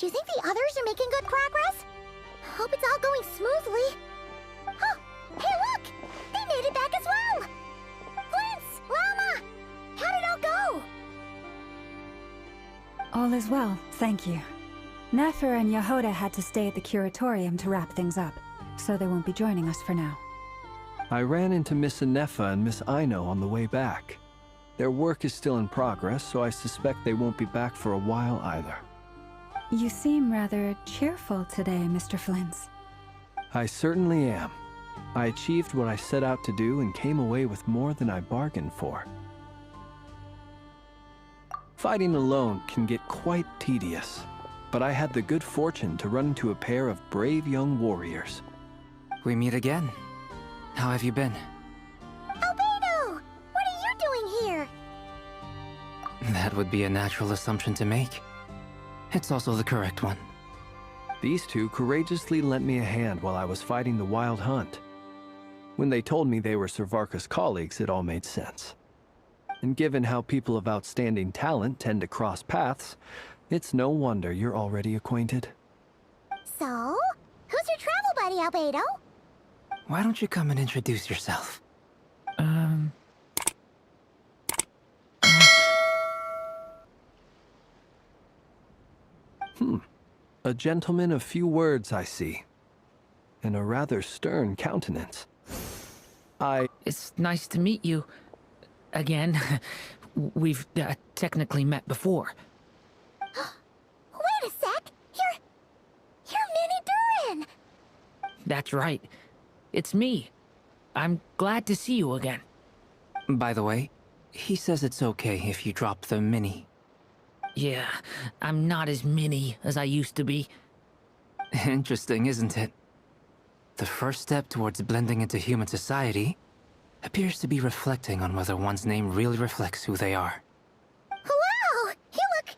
Do you think the others are making good progress? Hope it's all going smoothly. Oh, hey look! They made it back as well! Flintz! Llama! How did it all go? All is well, thank you. Nefer and Yehoda had to stay at the curatorium to wrap things up, so they won't be joining us for now. I ran into Miss Anefa and Miss Aino on the way back. Their work is still in progress, so I suspect they won't be back for a while either. You seem rather cheerful today, Mr. Flintz. I certainly am. I achieved what I set out to do and came away with more than I bargained for. Fighting alone can get quite tedious, but I had the good fortune to run into a pair of brave young warriors. We meet again. How have you been? Albedo! What are you doing here? That would be a natural assumption to make. It's also the correct one. These two courageously lent me a hand while I was fighting the Wild Hunt. When they told me they were Servarka's colleagues, it all made sense. And given how people of outstanding talent tend to cross paths, it's no wonder you're already acquainted. So, who's your travel buddy, Albedo? Why don't you come and introduce yourself? A gentleman of few words, I see. And a rather stern countenance. It's nice to meet you. Again. We've technically met before. Wait a sec! You're Minnie Durin! That's right. It's me. I'm glad to see you again. By the way, he says it's okay if you drop the mini. Yeah, I'm not as mini as I used to be. Interesting, isn't it? The first step towards blending into human society appears to be reflecting on whether one's name really reflects who they are. Wow! You look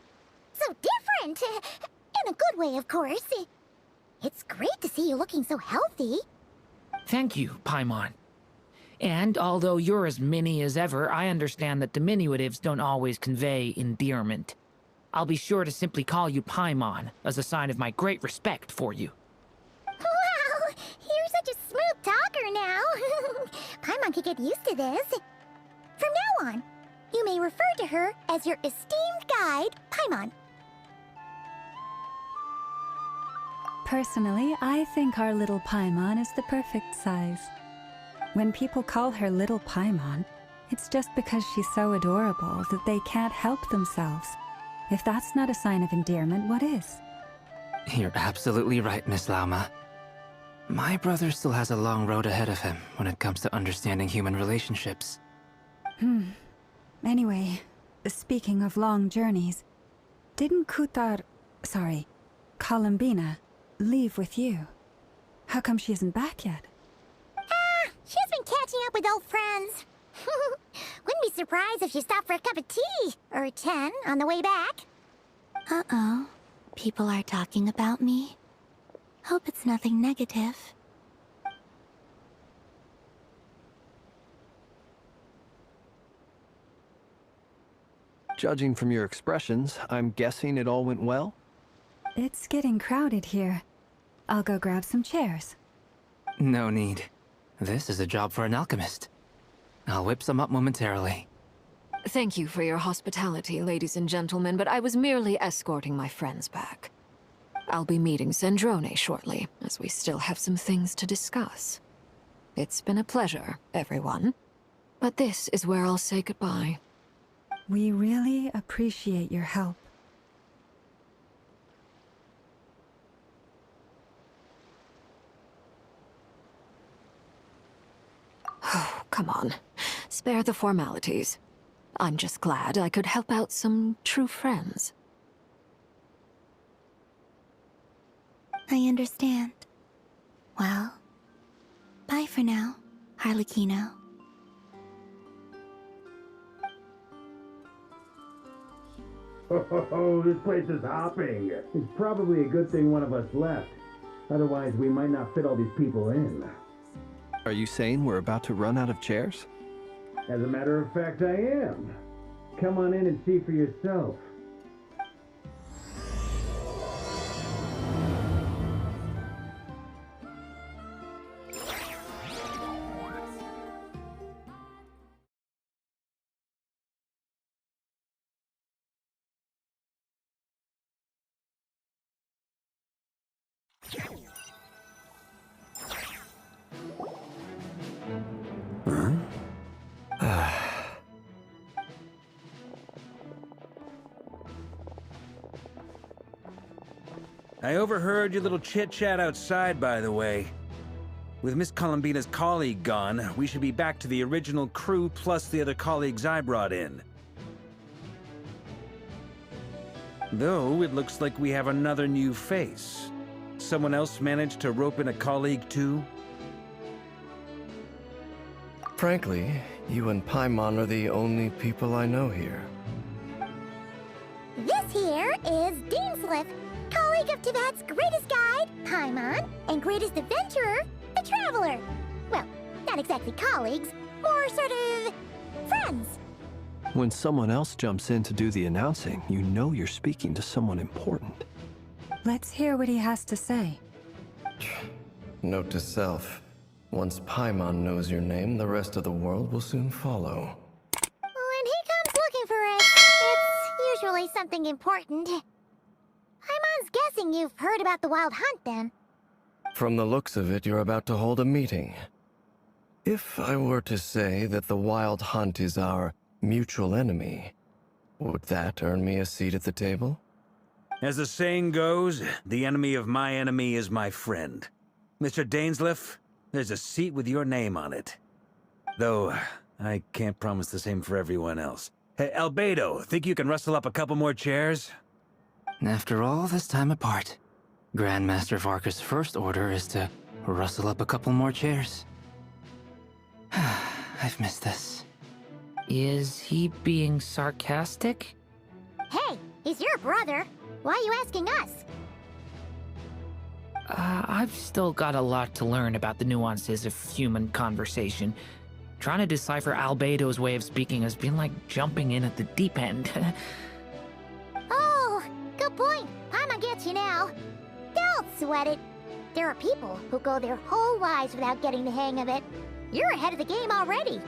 so different! In a good way, of course. It's great to see you looking so healthy. Thank you, Paimon. And although you're as mini as ever, I understand that diminutives don't always convey endearment. I'll be sure to simply call you Paimon, as a sign of my great respect for you. Wow! You're such a smooth talker now. Paimon could get used to this. From now on, you may refer to her as your esteemed guide, Paimon. Personally, I think our little Paimon is the perfect size. When people call her Little Paimon, it's just because she's so adorable that they can't help themselves. If that's not a sign of endearment, what is? You're absolutely right, Miss Lauma. My brother still has a long road ahead of him when it comes to understanding human relationships. Anyway, speaking of long journeys, didn't Columbina, leave with you? How come she isn't back yet? She's been catching up with old friends. Wouldn't be surprised if she stopped for a cup of tea, or 10, on the way back. Uh-oh. People are talking about me. Hope it's nothing negative. Judging from your expressions, I'm guessing it all went well? It's getting crowded here. I'll go grab some chairs. No need. This is a job for an alchemist. I'll whip some up momentarily. Thank you for your hospitality, ladies and gentlemen, but I was merely escorting my friends back. I'll be meeting Sandrone shortly, as we still have some things to discuss. It's been a pleasure, everyone. But this is where I'll say goodbye. We really appreciate your help. Oh, come on. Spare the formalities. I'm just glad I could help out some true friends. I understand. Well, bye for now, Harlequino. Oh, this place is hopping. It's probably a good thing one of us left. Otherwise, we might not fit all these people in. Are you saying we're about to run out of chairs? As a matter of fact, I am. Come on in and see for yourself. I overheard your little chit-chat outside, by the way. With Miss Columbina's colleague gone, we should be back to the original crew plus the other colleagues I brought in. Though, it looks like we have another new face. Someone else managed to rope in a colleague too? Frankly, you and Paimon are the only people I know here. This here is Deansliff, colleague of Tibet's greatest guide, Paimon, and greatest adventurer, the Traveler. Well, not exactly colleagues, more sort of friends. When someone else jumps in to do the announcing, you know you're speaking to someone important. Let's hear what he has to say. Note to self. Once Paimon knows your name, the rest of the world will soon follow. When he comes looking for it, it's usually something important. Paimon's guessing you've heard about the Wild Hunt, then. From the looks of it, you're about to hold a meeting. If I were to say that the Wild Hunt is our mutual enemy, would that earn me a seat at the table? As the saying goes, the enemy of my enemy is my friend. Mr. Dainsliff, there's a seat with your name on it. Though, I can't promise the same for everyone else. Hey, Albedo, think you can rustle up a couple more chairs? After all this time apart, Grandmaster Varka's first order is to rustle up a couple more chairs. I've missed this. Is he being sarcastic? Hey, he's your brother. Why are you asking us? I've still got a lot to learn about the nuances of human conversation. Trying to decipher Albedo's way of speaking has been like jumping in at the deep end. Oh, good point. Paimon gets you now. Don't sweat it. There are people who go their whole lives without getting the hang of it. You're ahead of the game already.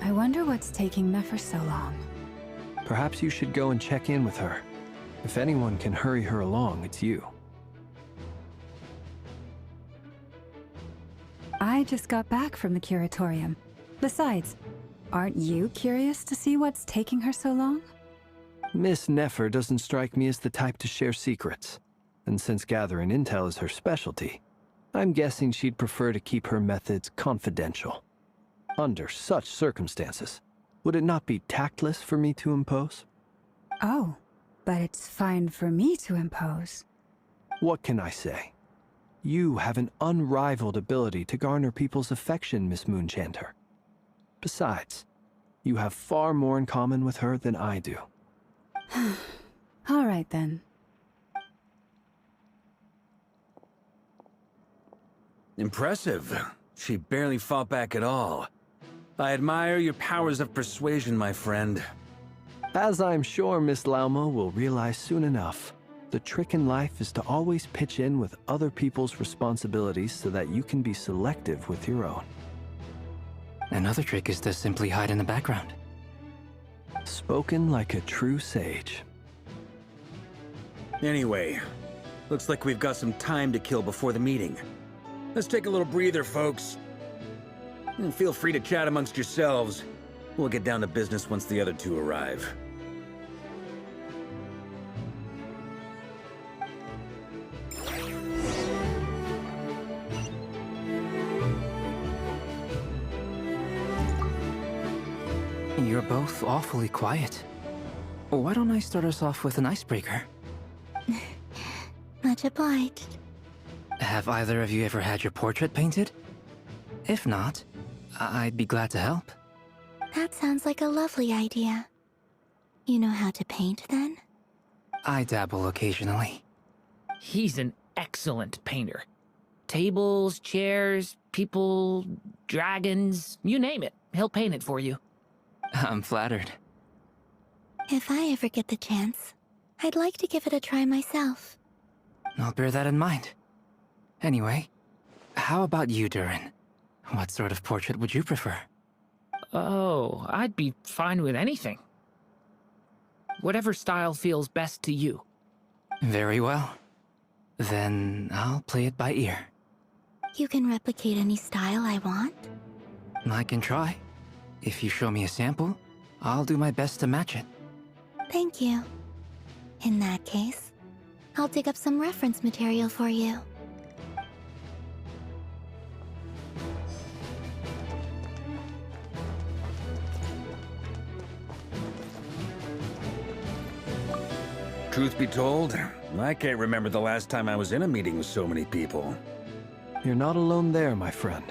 I wonder what's taking Nefer so long. Perhaps you should go and check in with her. If anyone can hurry her along, it's you. I just got back from the curatorium. Besides, aren't you curious to see what's taking her so long? Miss Nefer doesn't strike me as the type to share secrets. And since gathering intel is her specialty, I'm guessing she'd prefer to keep her methods confidential. Under such circumstances, would it not be tactless for me to impose? Oh, but it's fine for me to impose. What can I say? You have an unrivaled ability to garner people's affection, Miss Moonchanter. Besides, you have far more in common with her than I do. All right, then. Impressive. She barely fought back at all. I admire your powers of persuasion, my friend. As I'm sure Miss Lauma will realize soon enough, the trick in life is to always pitch in with other people's responsibilities so that you can be selective with your own. Another trick is to simply hide in the background. Spoken like a true sage. Anyway, looks like we've got some time to kill before the meeting. Let's take a little breather, folks. And feel free to chat amongst yourselves. We'll get down to business once the other two arrive. You're both awfully quiet. Why don't I start us off with an icebreaker? Much obliged. Have either of you ever had your portrait painted? If not, I'd be glad to help. That sounds like a lovely idea. You know how to paint, then? I dabble occasionally. He's an excellent painter. Tables, chairs, people, dragons, you name it. He'll paint it for you. I'm flattered. If I ever get the chance, I'd like to give it a try myself. I'll bear that in mind. Anyway, how about you, Durin? What sort of portrait would you prefer? Oh, I'd be fine with anything. Whatever style feels best to you. Very well. Then I'll play it by ear. You can replicate any style I want? I can try. If you show me a sample, I'll do my best to match it. Thank you. In that case, I'll dig up some reference material for you. Truth be told, I can't remember the last time I was in a meeting with so many people. You're not alone there, my friend.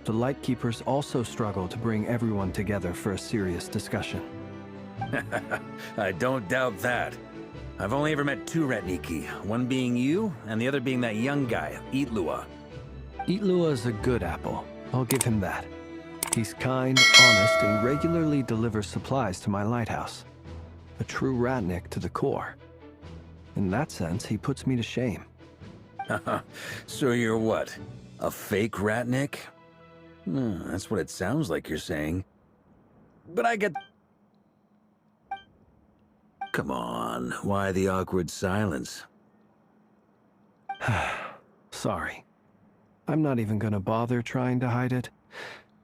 The Lightkeepers also struggle to bring everyone together for a serious discussion. I don't doubt that. I've only ever met two Ratniki, one being you, and the other being that young guy, Itlua. Itlua is a good apple. I'll give him that. He's kind, honest, and regularly delivers supplies to my lighthouse. A true Ratnik to the core. In that sense, he puts me to shame. So you're what? A fake Ratnik? That's what it sounds like you're saying. But I get... Come on, why the awkward silence? Sorry. I'm not even gonna bother trying to hide it.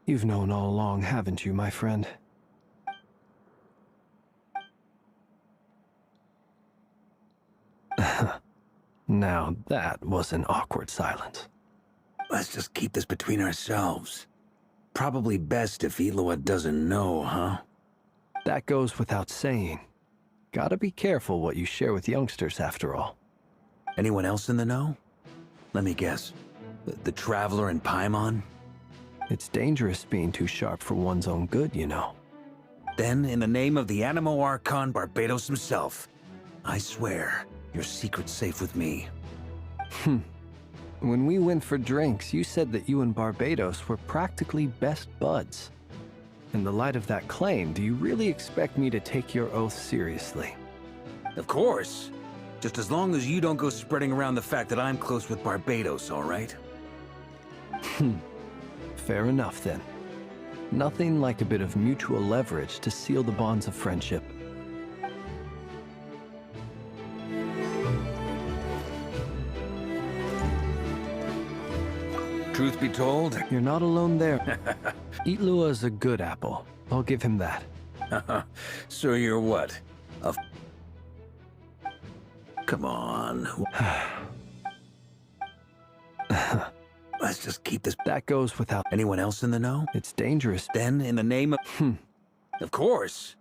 You've known all along, haven't you, my friend? Now that was an awkward silence. Let's just keep this between ourselves. Probably best if Itlua doesn't know, huh? That goes without saying. Gotta be careful what you share with youngsters, after all. Anyone else in the know? Let me guess. The Traveler and Paimon? It's dangerous being too sharp for one's own good, you know. Then, in the name of the Animo Archon Barbados himself, I swear, your secret's safe with me. When we went for drinks, you said that you and Barbados were practically best buds. In the light of that claim, do you really expect me to take your oath seriously? Of course. Just as long as you don't go spreading around the fact that I'm close with Barbados, all right? Fair enough, then. Nothing like a bit of mutual leverage to seal the bonds of friendship. Truth be told, You're not alone there. Itlua is a good apple. I'll give him that. so you're what? Come on. Let's just keep this... That goes without... Anyone else in the know? It's dangerous. Then, in the name of... Of course.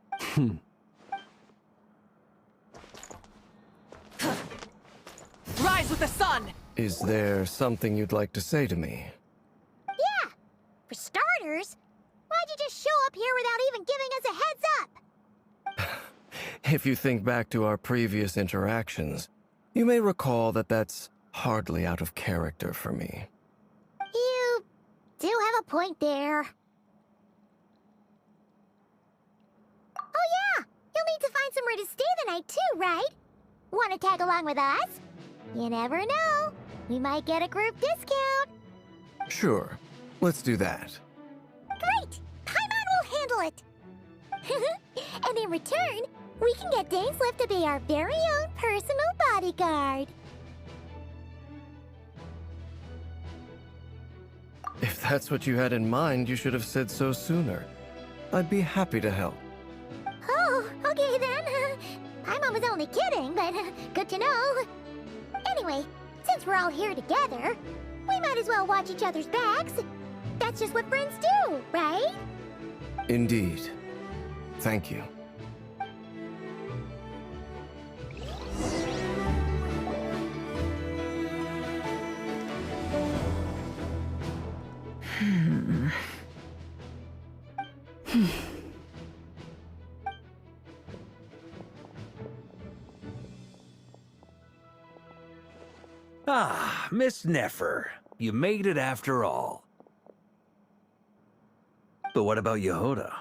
Rise with the sun! Is there something you'd like to say to me? Yeah! For starters, why'd you just show up here without even giving us a heads up? If you think back to our previous interactions, you may recall that that's hardly out of character for me. You do have a point there. Oh yeah! You'll need to find somewhere to stay the night too, right? Want to tag along with us? You never know. We might get a group discount. Sure, let's do that. Great! Paimon will handle it! And in return, we can get Dainslift to be our very own personal bodyguard. If that's what you had in mind, you should have said so sooner. I'd be happy to help. Oh, okay then. Paimon was only kidding, but good to know. Anyway, since we're all here together, we might as well watch each other's backs. That's just what friends do, right? Indeed. Thank you. Ah, Miss Nefer. You made it after all. But what about Yehoda?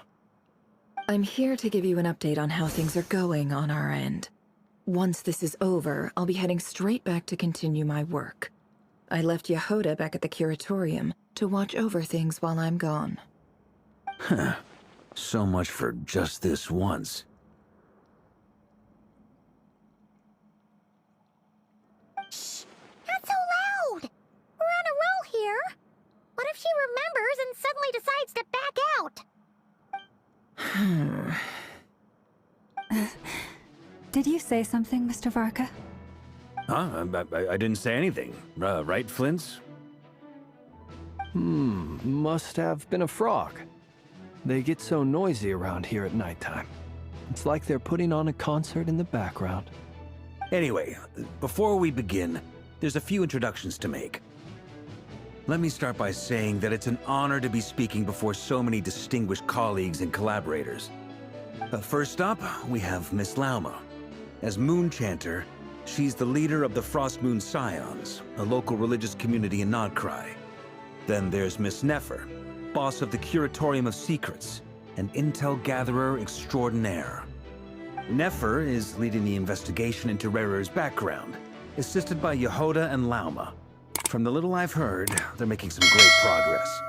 I'm here to give you an update on how things are going on our end. Once this is over, I'll be heading straight back to continue my work. I left Yehoda back at the curatorium to watch over things while I'm gone. Huh. So much for just this once. Shh! Not so loud! We're on a roll here. What if she remembers and suddenly decides to back out? Did you say something, Mr. Varka? Huh? I didn't say anything. Right, Flints? Must have been a frog. They get so noisy around here at nighttime. It's like they're putting on a concert in the background. Anyway, before we begin, there's a few introductions to make. Let me start by saying that it's an honor to be speaking before so many distinguished colleagues and collaborators. First up, we have Miss Lauma. As Moon Chanter, she's the leader of the Frost Moon Scions, a local religious community in Nodcry. Then there's Miss Nefer, boss of the Curatorium of Secrets, an intel gatherer extraordinaire. Nefer is leading the investigation into Rerer's background, assisted by Yehoda and Lauma. From the little I've heard, they're making some great progress.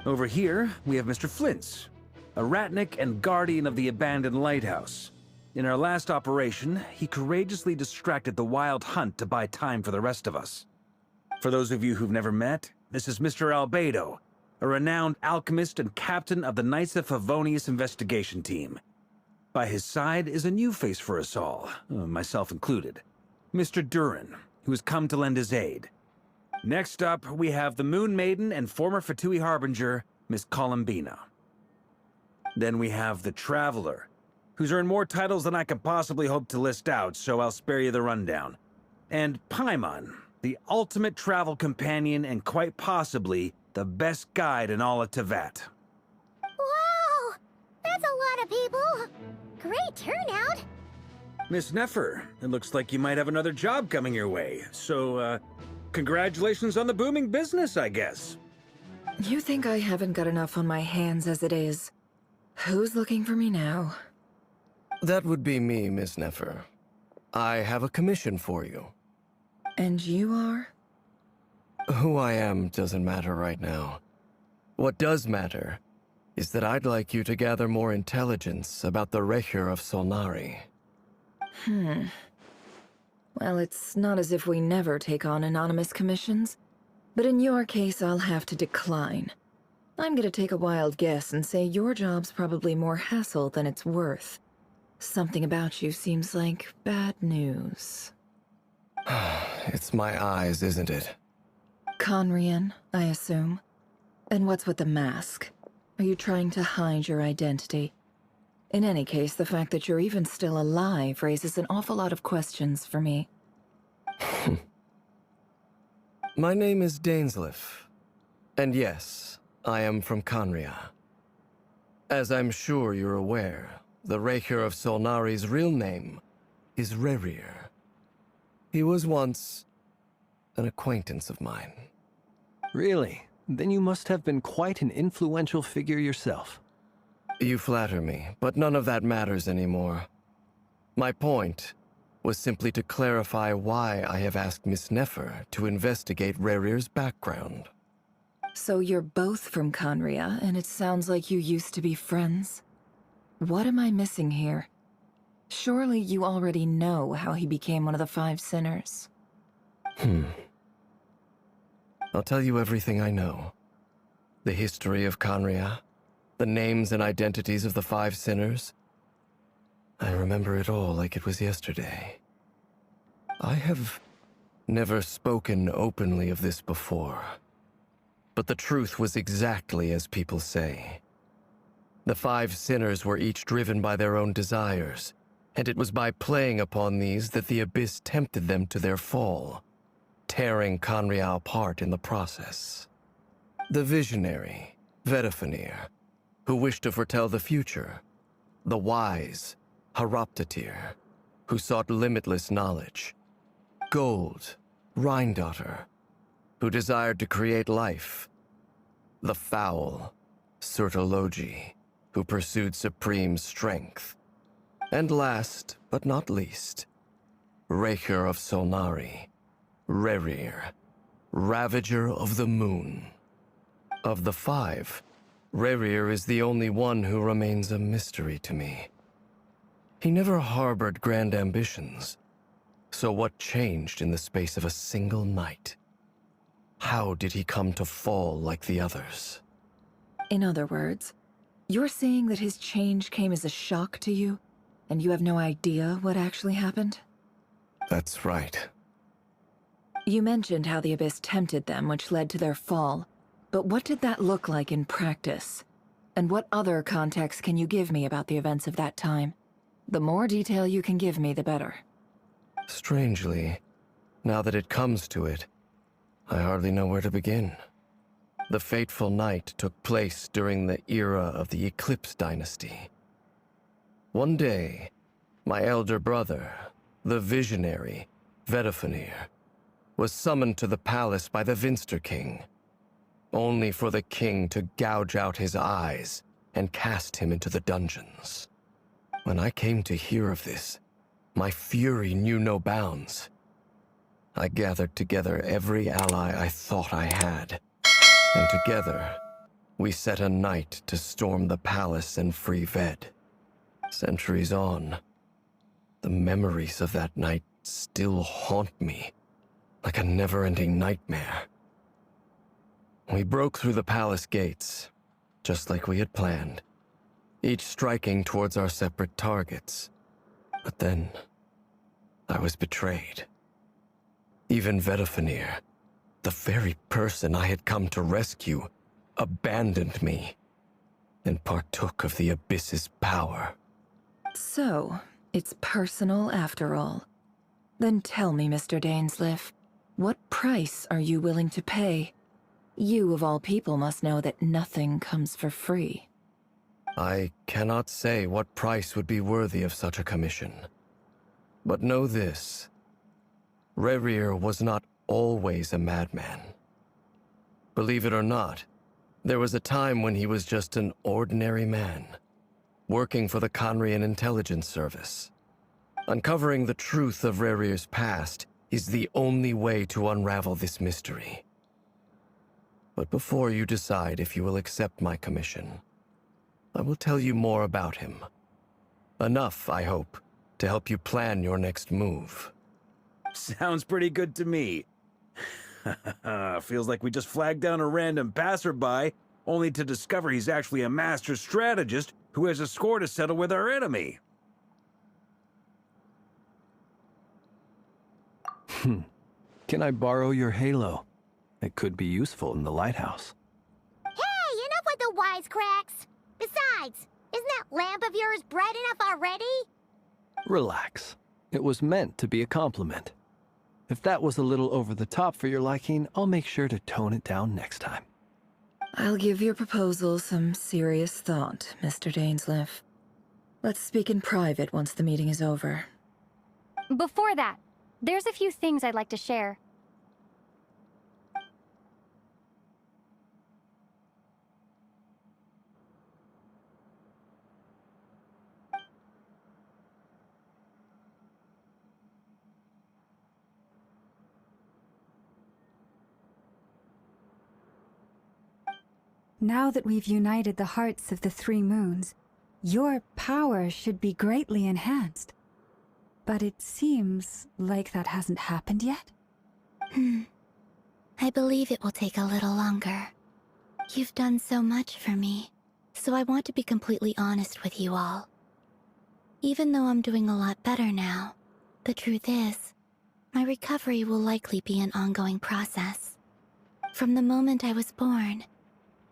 Over here, we have Mr. Flints, a Ratnik and guardian of the abandoned lighthouse. In our last operation, he courageously distracted the Wild Hunt to buy time for the rest of us. For those of you who've never met, this is Mr. Albedo, a renowned alchemist and captain of the Knights of Favonius investigation team. By his side is a new face for us all, myself included, Mr. Durin, who has come to lend his aid. Next up, we have the Moon Maiden and former Fatui Harbinger, Miss Columbina. Then we have the Traveler, who's earned more titles than I could possibly hope to list out, so I'll spare you the rundown. And Paimon, the ultimate travel companion and quite possibly the best guide in all of Tevat. Wow! That's a lot of people! Great turnout! Miss Nefer, it looks like you might have another job coming your way, so, congratulations on the booming business, I guess. You think I haven't got enough on my hands as it is? Who's looking for me now? That would be me, Miss Nefer. I have a commission for you. And you are? Who I am doesn't matter right now. What does matter is that I'd like you to gather more intelligence about the Recher of Solnari. Well, it's not as if we never take on anonymous commissions, but in your case, I'll have to decline. I'm gonna take a wild guess and say your job's probably more hassle than it's worth. Something about you seems like bad news. It's my eyes, isn't it? Conrian, I assume. And what's with the mask? Are you trying to hide your identity? In any case, the fact that you're even still alive raises an awful lot of questions for me. My name is Dainsleif. And yes, I am from Conria. As I'm sure you're aware, the Recher of Solnari's real name is Rerir. He was once an acquaintance of mine. Really? Then you must have been quite an influential figure yourself. You flatter me, but none of that matters anymore. My point was simply to clarify why I have asked Miss Nefer to investigate Rerir's background. So you're both from Conria, and it sounds like you used to be friends? What am I missing here? Surely you already know how he became one of the Five Sinners. I'll tell you everything I know. The history of Conria, the names and identities of the Five Sinners. I remember it all like it was yesterday. I have never spoken openly of this before. But the truth was exactly as people say. The Five Sinners were each driven by their own desires, and it was by playing upon these that the Abyss tempted them to their fall, tearing Conria apart in the process. The visionary, Vedafinir, who wished to foretell the future. The wise, Haroptatir, who sought limitless knowledge. Gold, Rhindaughter, who desired to create life. The foul, Surtologi, who pursued supreme strength. And last, but not least, Recher of Solnari, Rerir, Ravager of the Moon. Of the five, Rerir is the only one who remains a mystery to me. He never harbored grand ambitions. So what changed in the space of a single night? How did he come to fall like the others? In other words, You're saying that his change came as a shock to you, and you have no idea what actually happened? That's right. You mentioned how the Abyss tempted them, which led to their fall. But what did that look like in practice? And what other context can you give me about the events of that time? The more detail you can give me, the better. Strangely, now that it comes to it, I hardly know where to begin. The fateful night took place during the era of the Eclipse Dynasty. One day, my elder brother, the visionary, Vedifenir, was summoned to the palace by the Vinster King, only for the king to gouge out his eyes and cast him into the dungeons. When I came to hear of this, my fury knew no bounds. I gathered together every ally I thought I had, and together, we set a night to storm the palace and free Ved. Centuries on, the memories of that night still haunt me, like a never-ending nightmare. We broke through the palace gates, just like we had planned, each striking towards our separate targets. But then, I was betrayed. Even Vedifenir, the very person I had come to rescue, abandoned me and partook of the Abyss's power. So, it's personal after all. Then tell me, Mr. Dainsleif, what price are you willing to pay? You, of all people, must know that nothing comes for free. I cannot say what price would be worthy of such a commission. But know this. Rerir was not always a madman. Believe it or not, there was a time when he was just an ordinary man, working for the Conrian Intelligence Service. Uncovering the truth of Rerir's past is the only way to unravel this mystery. But before you decide if you will accept my commission, I will tell you more about him. Enough, I hope, to help you plan your next move. Sounds pretty good to me. Feels like we just flagged down a random passerby, only to discover he's actually a master strategist who has a score to settle with our enemy. Can I borrow your halo? It could be useful in the lighthouse. Hey, enough with the wisecracks! Besides, isn't that lamp of yours bright enough already? Relax. It was meant to be a compliment. If that was a little over the top for your liking, I'll make sure to tone it down next time. I'll give your proposal some serious thought, Mr. Dainsleif. Let's speak in private once the meeting is over. Before that, there's a few things I'd like to share. Now that we've united the hearts of the three moons, your power should be greatly enhanced. But it seems like that hasn't happened yet. I believe it will take a little longer. You've done so much for me, so I want to be completely honest with you all. Even though I'm doing a lot better now, the truth is, my recovery will likely be an ongoing process. From the moment I was born,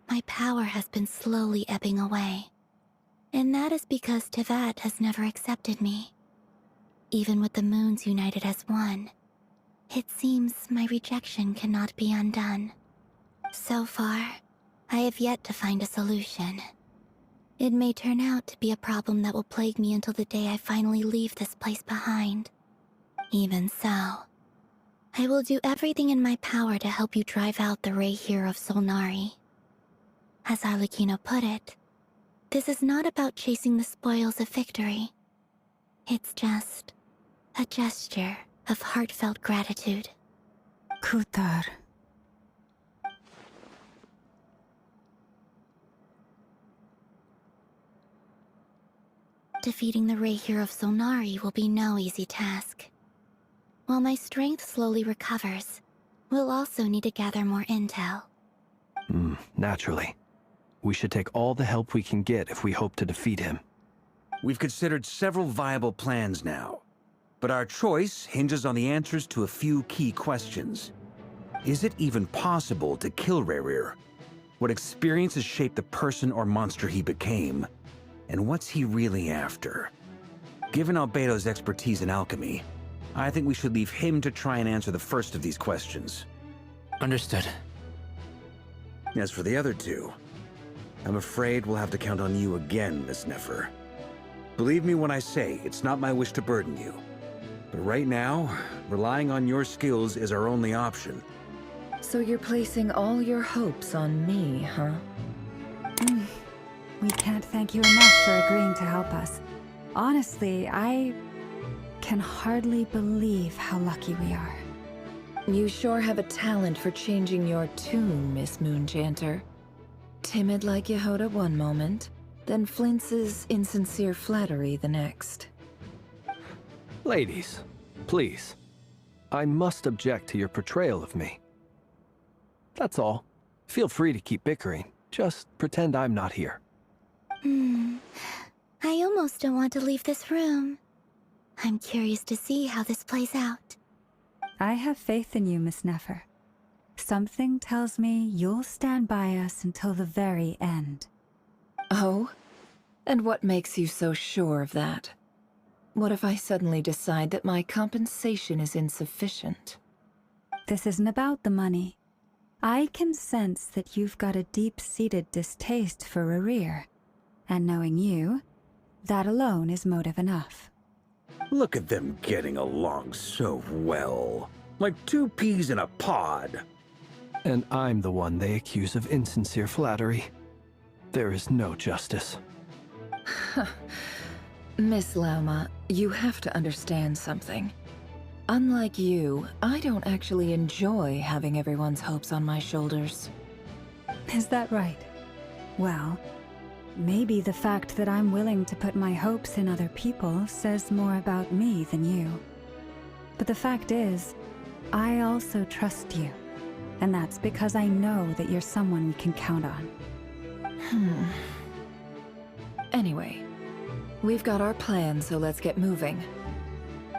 my power has been slowly ebbing away. And that is because Tevat has never accepted me. Even with the moons united as one, it seems my rejection cannot be undone. So far, I have yet to find a solution. It may turn out to be a problem that will plague me until the day I finally leave this place behind. Even so, I will do everything in my power to help you drive out the Ray here of Solnari. As Arlecchino put it, this is not about chasing the spoils of victory. It's just a gesture of heartfelt gratitude. Kutar. Defeating the Ray here of Solnari will be no easy task. While my strength slowly recovers, we'll also need to gather more intel. Naturally. We should take all the help we can get if we hope to defeat him. We've considered several viable plans now, but our choice hinges on the answers to a few key questions. Is it even possible to kill Rerir? What experiences shaped the person or monster he became? And what's he really after? Given Albedo's expertise in alchemy, I think we should leave him to try and answer the first of these questions. Understood. As for the other two, I'm afraid we'll have to count on you again, Miss Nefer. Believe me when I say it's not my wish to burden you. But right now, relying on your skills is our only option. So you're placing all your hopes on me, huh? We can't thank you enough for agreeing to help us. Honestly, I can hardly believe how lucky we are. You sure have a talent for changing your tune, Miss Moonchanter. Timid like Yehoda one moment, then flinches insincere flattery the next. Ladies, please. I must object to your portrayal of me. That's all. Feel free to keep bickering. Just pretend I'm not here. I almost don't want to leave this room. I'm curious to see how this plays out. I have faith in you, Miss Nefer. Something tells me you'll stand by us until the very end. Oh? And what makes you so sure of that? What if I suddenly decide that my compensation is insufficient? This isn't about the money. I can sense that you've got a deep-seated distaste for Rerir. And knowing you, that alone is motive enough. Look at them getting along so well. Like two peas in a pod. And I'm the one they accuse of insincere flattery. There is no justice. Miss Lauma, you have to understand something. Unlike you, I don't actually enjoy having everyone's hopes on my shoulders. Is that right? Well, maybe the fact that I'm willing to put my hopes in other people says more about me than you. But the fact is, I also trust you. And that's because I know that you're someone we can count on. Anyway, we've got our plan, so let's get moving.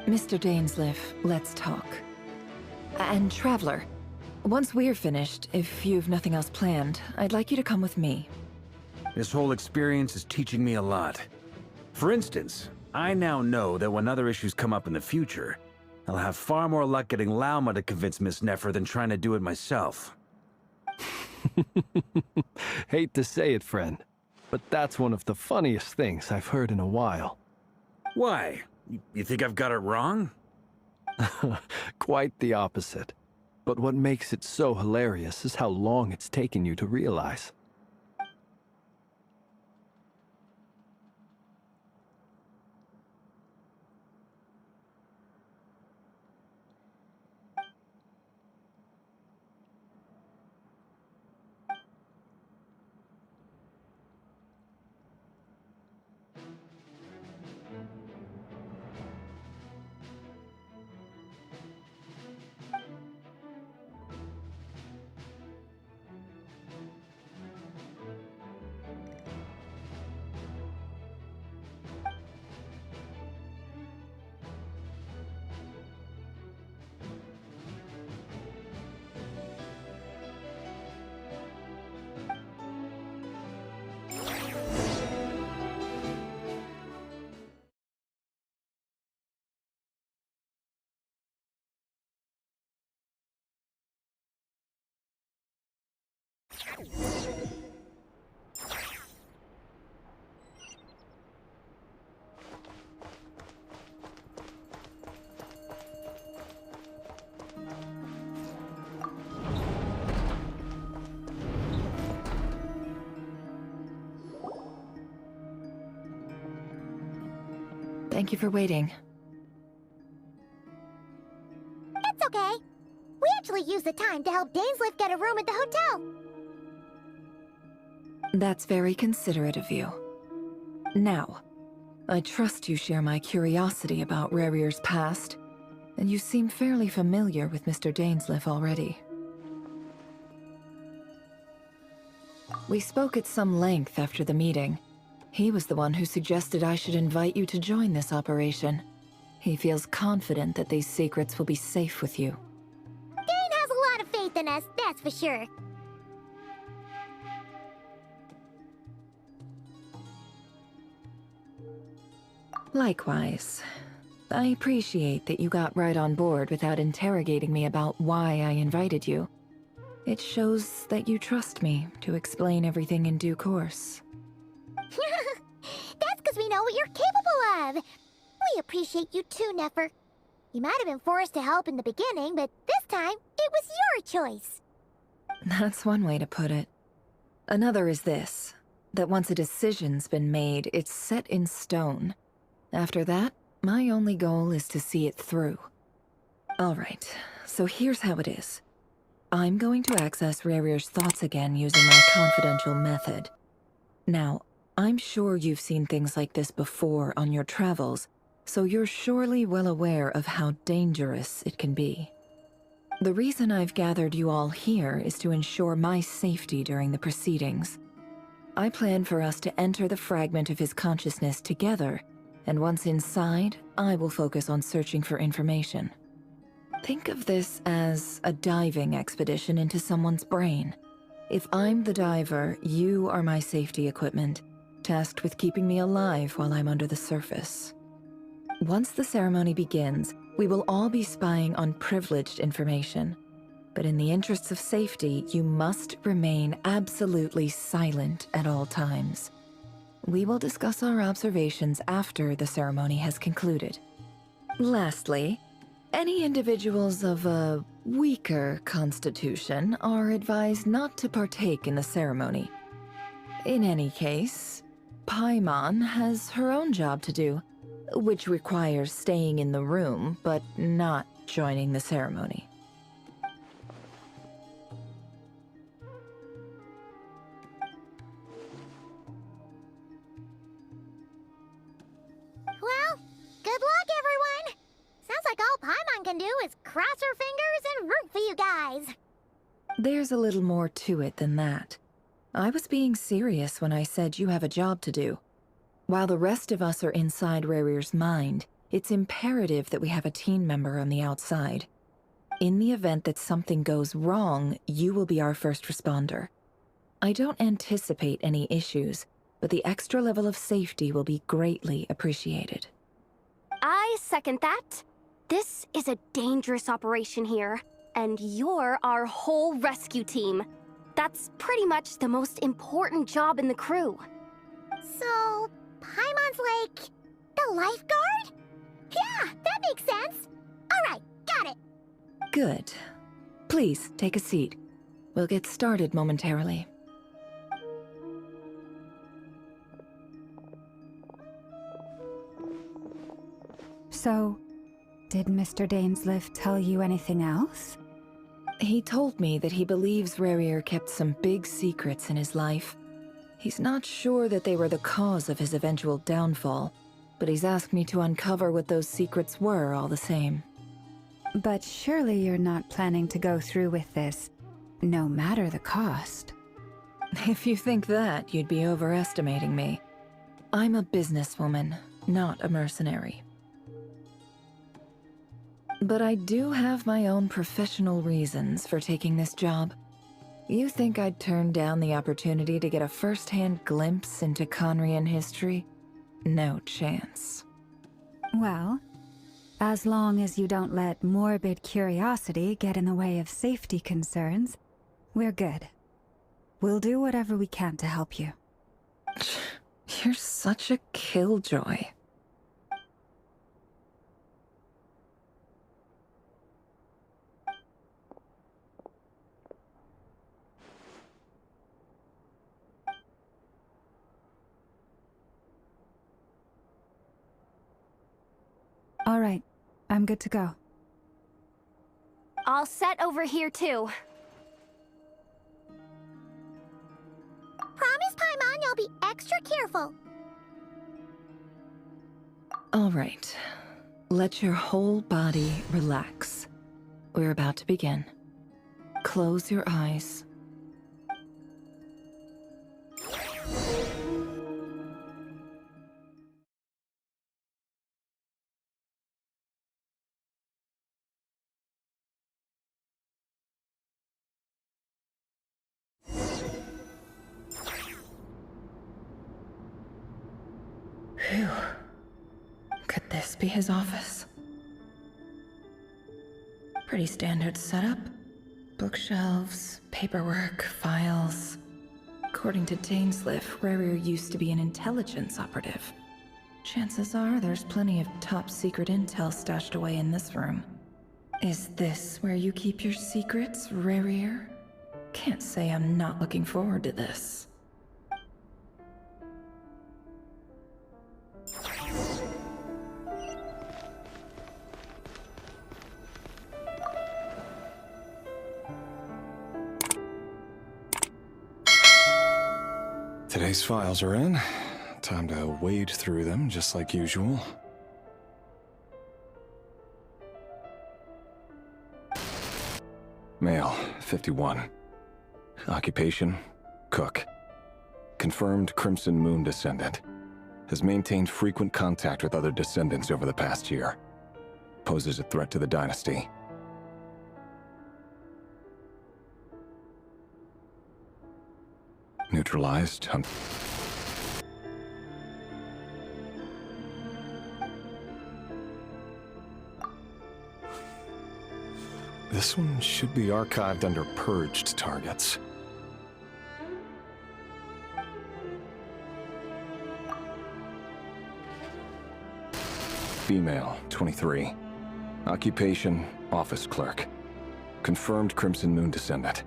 Mr. Dainsleif, let's talk. And Traveler, once we're finished, if you've nothing else planned, I'd like you to come with me. This whole experience is teaching me a lot. For instance, I now know that when other issues come up in the future, I'll have far more luck getting Lauma to convince Miss Nefer than trying to do it myself. Hate to say it, friend, but that's one of the funniest things I've heard in a while. Why? You think I've got it wrong? Quite the opposite. But what makes it so hilarious is how long it's taken you to realize. Thank you for waiting. It's okay. We actually used the time to help Dainsleif get a room at the hotel. That's very considerate of you. Now, I trust you share my curiosity about Rerir's past, and you seem fairly familiar with Mr. Dainsleif already. We spoke at some length after the meeting. He was the one who suggested I should invite you to join this operation. He feels confident that these secrets will be safe with you. Dane has a lot of faith in us, that's for sure. Likewise. I appreciate that you got right on board without interrogating me about why I invited you. It shows that you trust me to explain everything in due course. That's because we know what you're capable of. We appreciate you too, Nefer. You might have been forced to help in the beginning, but this time, it was your choice. That's one way to put it. Another is this, that once a decision's been made, it's set in stone. After that, my only goal is to see it through. Alright, so here's how it is. I'm going to access Rarier's thoughts again using my confidential method. Now, I'm sure you've seen things like this before on your travels, so you're surely well aware of how dangerous it can be. The reason I've gathered you all here is to ensure my safety during the proceedings. I plan for us to enter the fragment of his consciousness together, and once inside, I will focus on searching for information. Think of this as a diving expedition into someone's brain. If I'm the diver, you are my safety equipment, tasked with keeping me alive while I'm under the surface. Once the ceremony begins, we will all be spying on privileged information. But in the interests of safety, you must remain absolutely silent at all times. We will discuss our observations after the ceremony has concluded. Lastly, any individuals of a weaker constitution are advised not to partake in the ceremony. In any case, Paimon has her own job to do, which requires staying in the room, but not joining the ceremony. Well, good luck, everyone! Sounds like all Paimon can do is cross her fingers and root for you guys. There's a little more to it than that. I was being serious when I said you have a job to do. While the rest of us are inside Rarier's mind, it's imperative that we have a team member on the outside. In the event that something goes wrong, you will be our first responder. I don't anticipate any issues, but the extra level of safety will be greatly appreciated. I second that. This is a dangerous operation here, and you're our whole rescue team. That's pretty much the most important job in the crew. So, Paimon's like the lifeguard? Yeah, that makes sense. Alright, got it. Good. Please, take a seat. We'll get started momentarily. So, did Mr. Dainsleif tell you anything else? He told me that he believes Rarier kept some big secrets in his life. He's not sure that they were the cause of his eventual downfall, but he's asked me to uncover what those secrets were all the same. But surely you're not planning to go through with this, no matter the cost. If you think that, you'd be overestimating me. I'm a businesswoman, not a mercenary. But I do have my own professional reasons for taking this job. You think I'd turn down the opportunity to get a first-hand glimpse into Conrian history? No chance. Well, as long as you don't let morbid curiosity get in the way of safety concerns, we're good. We'll do whatever we can to help you. You're such a killjoy. All right, I'm good to go. All set over here, too. Promise, Paimon, you'll be extra careful. All right. Let your whole body relax. We're about to begin. Close your eyes. Phew. Could this be his office? Pretty standard setup. Bookshelves, paperwork, files. According to Dainsliff, Rarier used to be an intelligence operative. Chances are there's plenty of top-secret intel stashed away in this room. Is this where you keep your secrets, Rarier? Can't say I'm not looking forward to this. Today's files are in. Time to wade through them, just like usual. Male, 51. Occupation, cook. Confirmed Crimson Moon descendant. Has maintained frequent contact with other descendants over the past year. Poses a threat to the dynasty. Neutralized. This one should be archived under purged targets. Female, 23. Occupation, office clerk. Confirmed Crimson Moon descendant.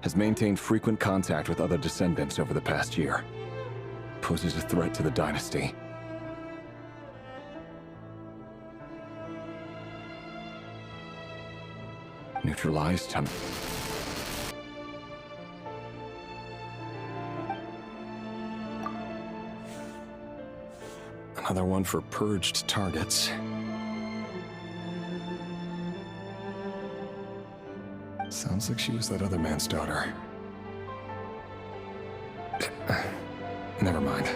Has maintained frequent contact with other descendants over the past year. Poses a threat to the dynasty. Neutralized. Another one for purged targets. Sounds like she was that other man's daughter. Never mind.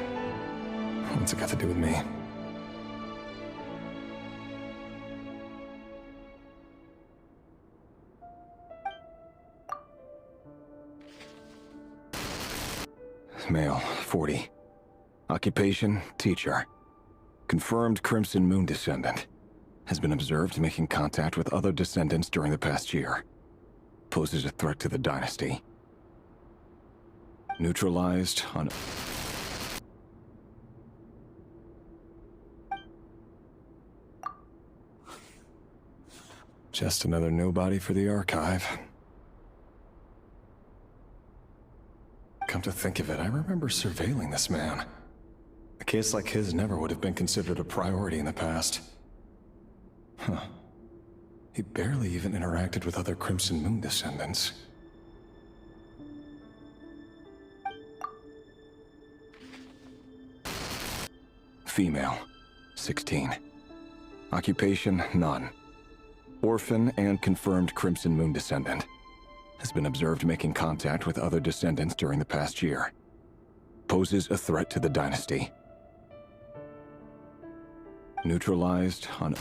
What's it got to do with me? Male, 40. Occupation, teacher. Confirmed Crimson Moon descendant. Has been observed making contact with other descendants during the past year. Poses a threat to the dynasty. Neutralized on... Just another nobody for the archive. Come to think of it, I remember surveilling this man. A case like his never would have been considered a priority in the past. Huh. He barely even interacted with other Crimson Moon descendants. Female, 16. Occupation, none. Orphan and confirmed Crimson Moon descendant. Has been observed making contact with other descendants during the past year. Poses a threat to the dynasty. Neutralized on...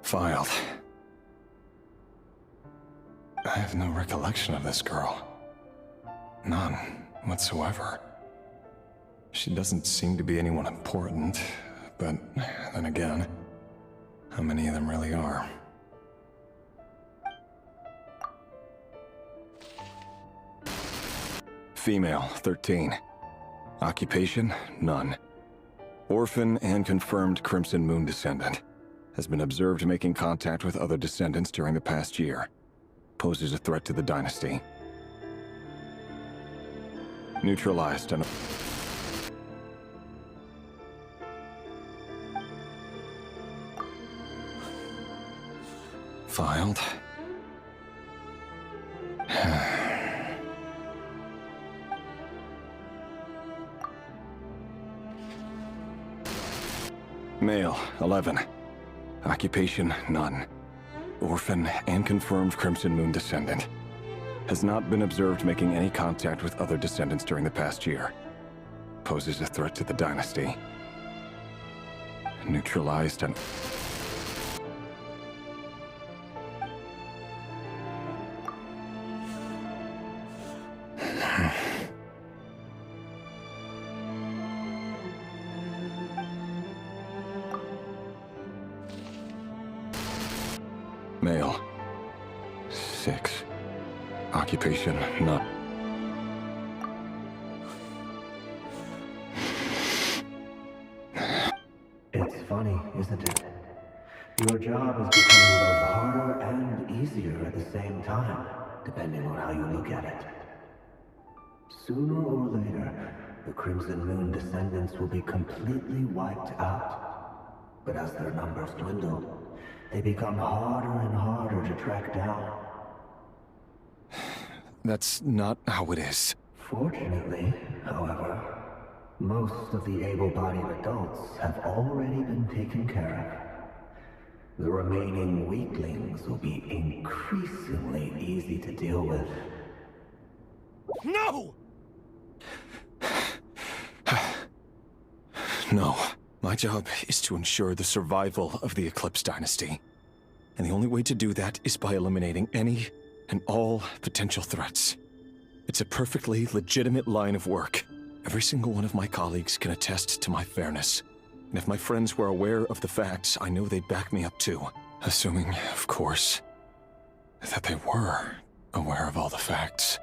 Filed. I have no recollection of this girl. None whatsoever. She doesn't seem to be anyone important, but then again, how many of them really are? Female, 13. Occupation, none. Orphan and confirmed Crimson Moon descendant. Has been observed making contact with other descendants during the past year. Poses a threat to the dynasty. Neutralized and... Filed. Male, 11. Occupation, none. Orphan and confirmed Crimson Moon descendant. Has not been observed making any contact with other descendants during the past year. Poses a threat to the dynasty. Male. 6. Occupation, none. It's funny, isn't it? Your job is becoming both harder and easier at the same time, depending on how you look at it. Sooner or later, the Crimson Moon descendants will be completely wiped out. But as their numbers dwindle, they become harder and harder to track down. That's not how it is. Fortunately, however, most of the able-bodied adults have already been taken care of. The remaining weaklings will be increasingly easy to deal with. No! No. My job is to ensure the survival of the Eclipse Dynasty. And the only way to do that is by eliminating any and all potential threats. It's a perfectly legitimate line of work. Every single one of my colleagues can attest to my fairness. And if my friends were aware of the facts, I know they'd back me up too. Assuming, of course, that they were aware of all the facts.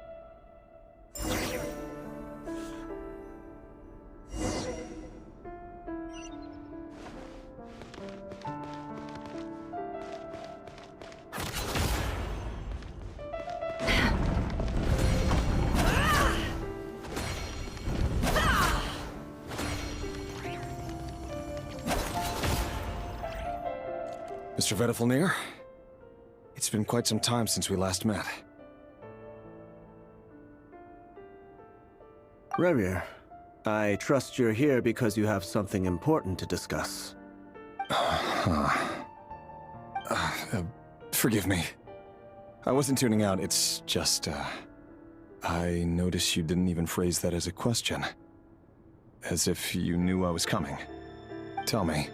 Mr. Vedifalnir, it's been quite some time since we last met. Rerir, I trust you're here because you have something important to discuss. Forgive me. I wasn't tuning out, it's just, I noticed you didn't even phrase that as a question. As if you knew I was coming. Tell me,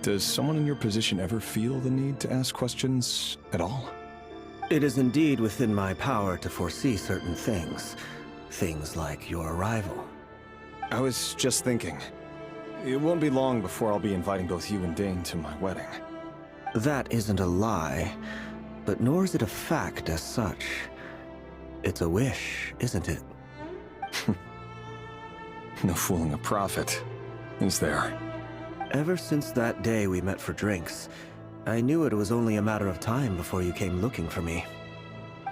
does someone in your position ever feel the need to ask questions at all? It is indeed within my power to foresee certain things. Things like your arrival. I was just thinking. It won't be long before I'll be inviting both you and Dane to my wedding. That isn't a lie, but nor is it a fact as such. It's a wish, isn't it? No fooling a prophet, is there? Ever since that day we met for drinks, I knew it was only a matter of time before you came looking for me.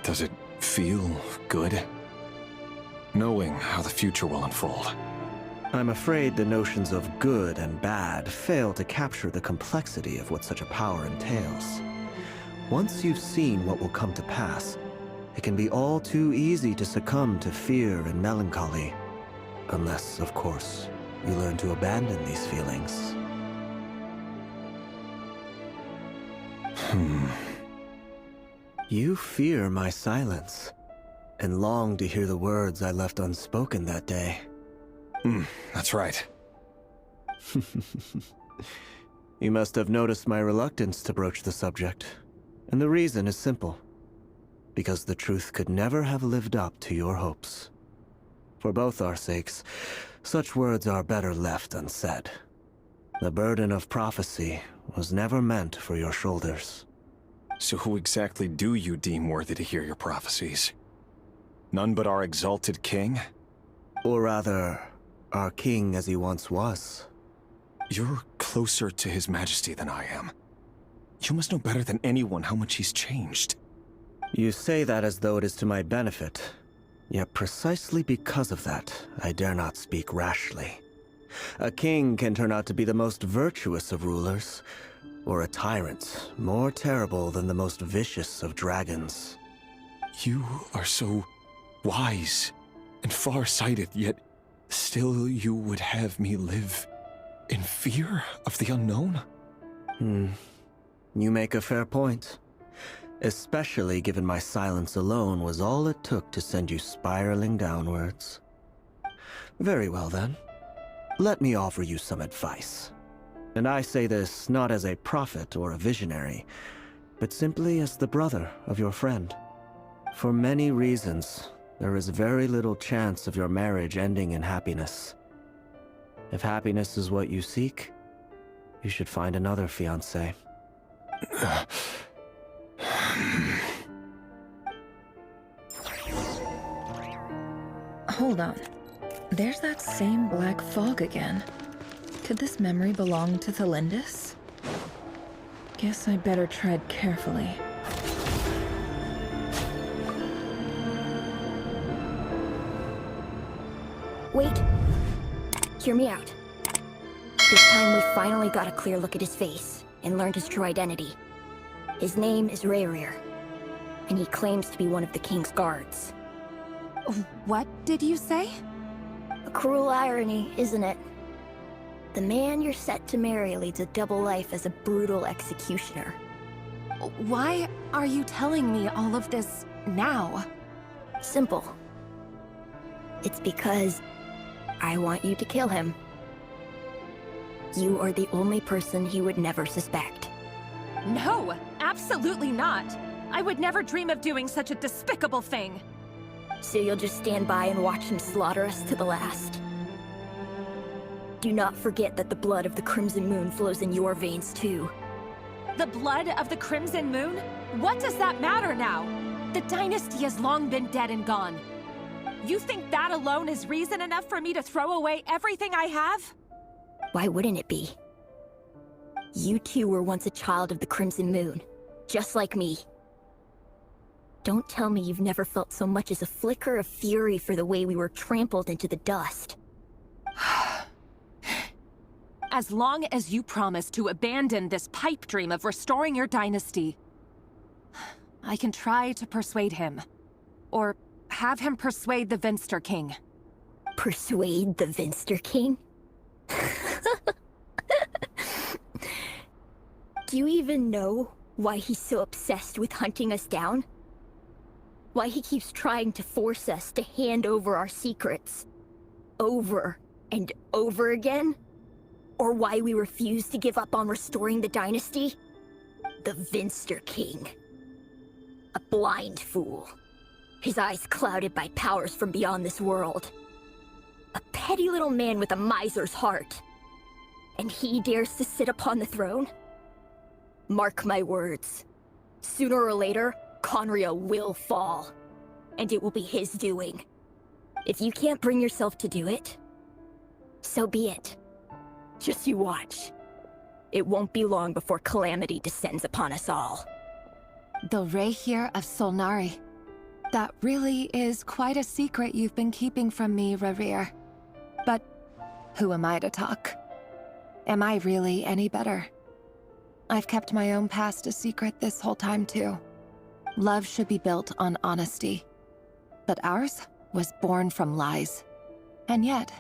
Does it feel good? Knowing how the future will unfold. I'm afraid the notions of good and bad fail to capture the complexity of what such a power entails. Once you've seen what will come to pass, it can be all too easy to succumb to fear and melancholy. Unless, of course, you learn to abandon these feelings. You fear my silence, and long to hear the words I left unspoken that day. That's right. You must have noticed my reluctance to broach the subject. And the reason is simple. Because the truth could never have lived up to your hopes. For both our sakes, such words are better left unsaid. The burden of prophecy was never meant for your shoulders. So who exactly do you deem worthy to hear your prophecies? None but our exalted king? Or rather, our king as he once was. You're closer to his majesty than I am. You must know better than anyone how much he's changed. You say that as though it is to my benefit. Yet precisely because of that, I dare not speak rashly. A king can turn out to be the most virtuous of rulers, or a tyrant more terrible than the most vicious of dragons. You are so wise and far-sighted, yet still you would have me live in fear of the unknown? You make a fair point. Especially given my silence alone was all it took to send you spiraling downwards. Very well then. Let me offer you some advice. And I say this not as a prophet or a visionary, but simply as the brother of your friend. For many reasons, there is very little chance of your marriage ending in happiness. If happiness is what you seek, you should find another fiancé. Hold on. There's that same black fog again. Could this memory belong to Thelindis? Guess I better tread carefully. Wait. Hear me out. This time we finally got a clear look at his face and learned his true identity. His name is Rayrir, and he claims to be one of the king's guards. What did you say? A cruel irony, isn't it? The man you're set to marry leads a double life as a brutal executioner. Why are you telling me all of this now? Simple. It's because I want you to kill him. You are the only person he would never suspect. No, absolutely not. I would never dream of doing such a despicable thing. So you'll just stand by and watch him slaughter us to the last. Do not forget that the blood of the Crimson Moon flows in your veins too. The blood of the Crimson Moon? What does that matter now? The dynasty has long been dead and gone. You think that alone is reason enough for me to throw away everything I have? Why wouldn't it be? You two were once a child of the Crimson Moon, just like me. Don't tell me you've never felt so much as a flicker of fury for the way we were trampled into the dust. As long as you promise to abandon this pipe dream of restoring your dynasty, I can try to persuade him. Or have him persuade the Vinster King. Persuade the Vinster King? Do you even know why he's so obsessed with hunting us down? Why he keeps trying to force us to hand over our secrets over and over again? Or why we refuse to give up on restoring the dynasty? The Vinster King. A blind fool. His eyes clouded by powers from beyond this world. A petty little man with a miser's heart. And he dares to sit upon the throne? Mark my words. Sooner or later, Conria will fall. And it will be his doing. If you can't bring yourself to do it, so be it. Just you watch. It won't be long before calamity descends upon us all. The Rayrir of Solnari. That really is quite a secret you've been keeping from me, Rayrir. But who am I to talk? Am I really any better? I've kept my own past a secret this whole time too. Love should be built on honesty. But ours was born from lies. And yet,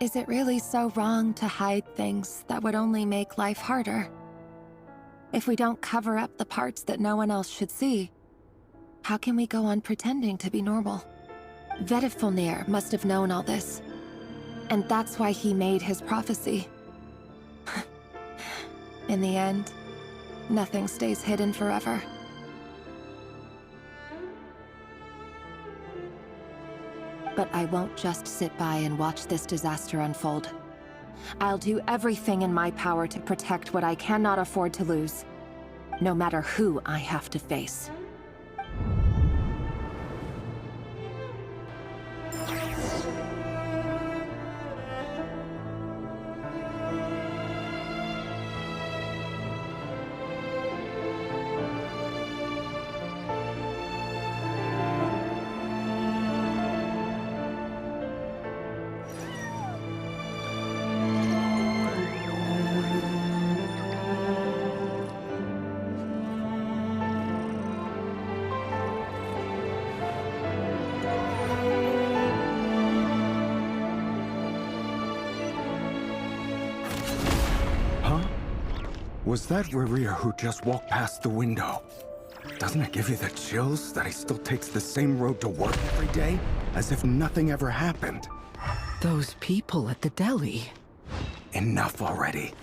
is it really so wrong to hide things that would only make life harder? If we don't cover up the parts that no one else should see, how can we go on pretending to be normal? Vedifulnir must have known all this. And that's why he made his prophecy. In the end, nothing stays hidden forever. But I won't just sit by and watch this disaster unfold. I'll do everything in my power to protect what I cannot afford to lose, no matter who I have to face. Was that Rayrir who just walked past the window? Doesn't it give you the chills that he still takes the same road to work every day? As if nothing ever happened. Those people at the deli. Enough already.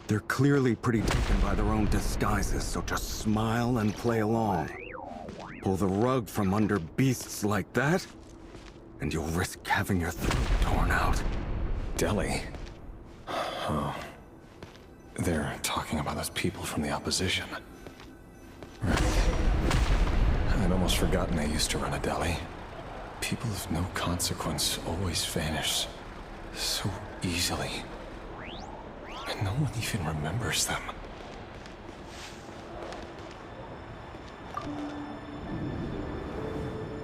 They're clearly pretty taken by their own disguises, so just smile and play along. Pull the rug from under beasts like that, and you'll risk having your throat torn out. Deli? Oh. They're talking about those people from the opposition. Right. I don't almost forgotten they used to run a deli. People of no consequence always vanish so easily. And no one even remembers them.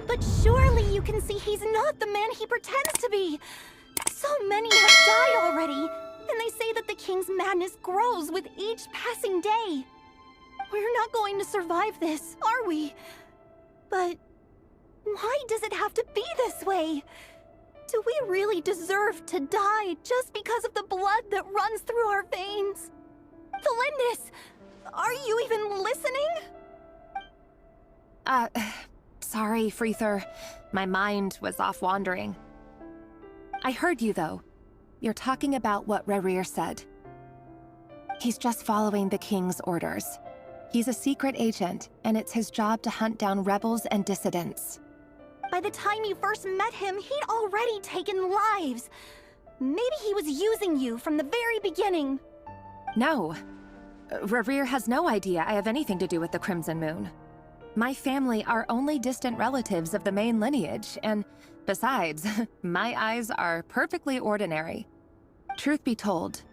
But surely you can see he's not the man he pretends to be. So many have died already, and they say that the king's madness grows with each passing day. We're not going to survive this, are we? But why does it have to be this way? Do we really deserve to die just because of the blood that runs through our veins? Felindis, are you even listening? Sorry, Freether. My mind was off wandering. I heard you, though. You're talking about what Rerir said. He's just following the king's orders. He's a secret agent, and it's his job to hunt down rebels and dissidents. By the time you first met him, he'd already taken lives. Maybe he was using you from the very beginning. No. Rerir has no idea I have anything to do with the Crimson Moon. My family are only distant relatives of the main lineage, and besides, my eyes are perfectly ordinary. Truth be told,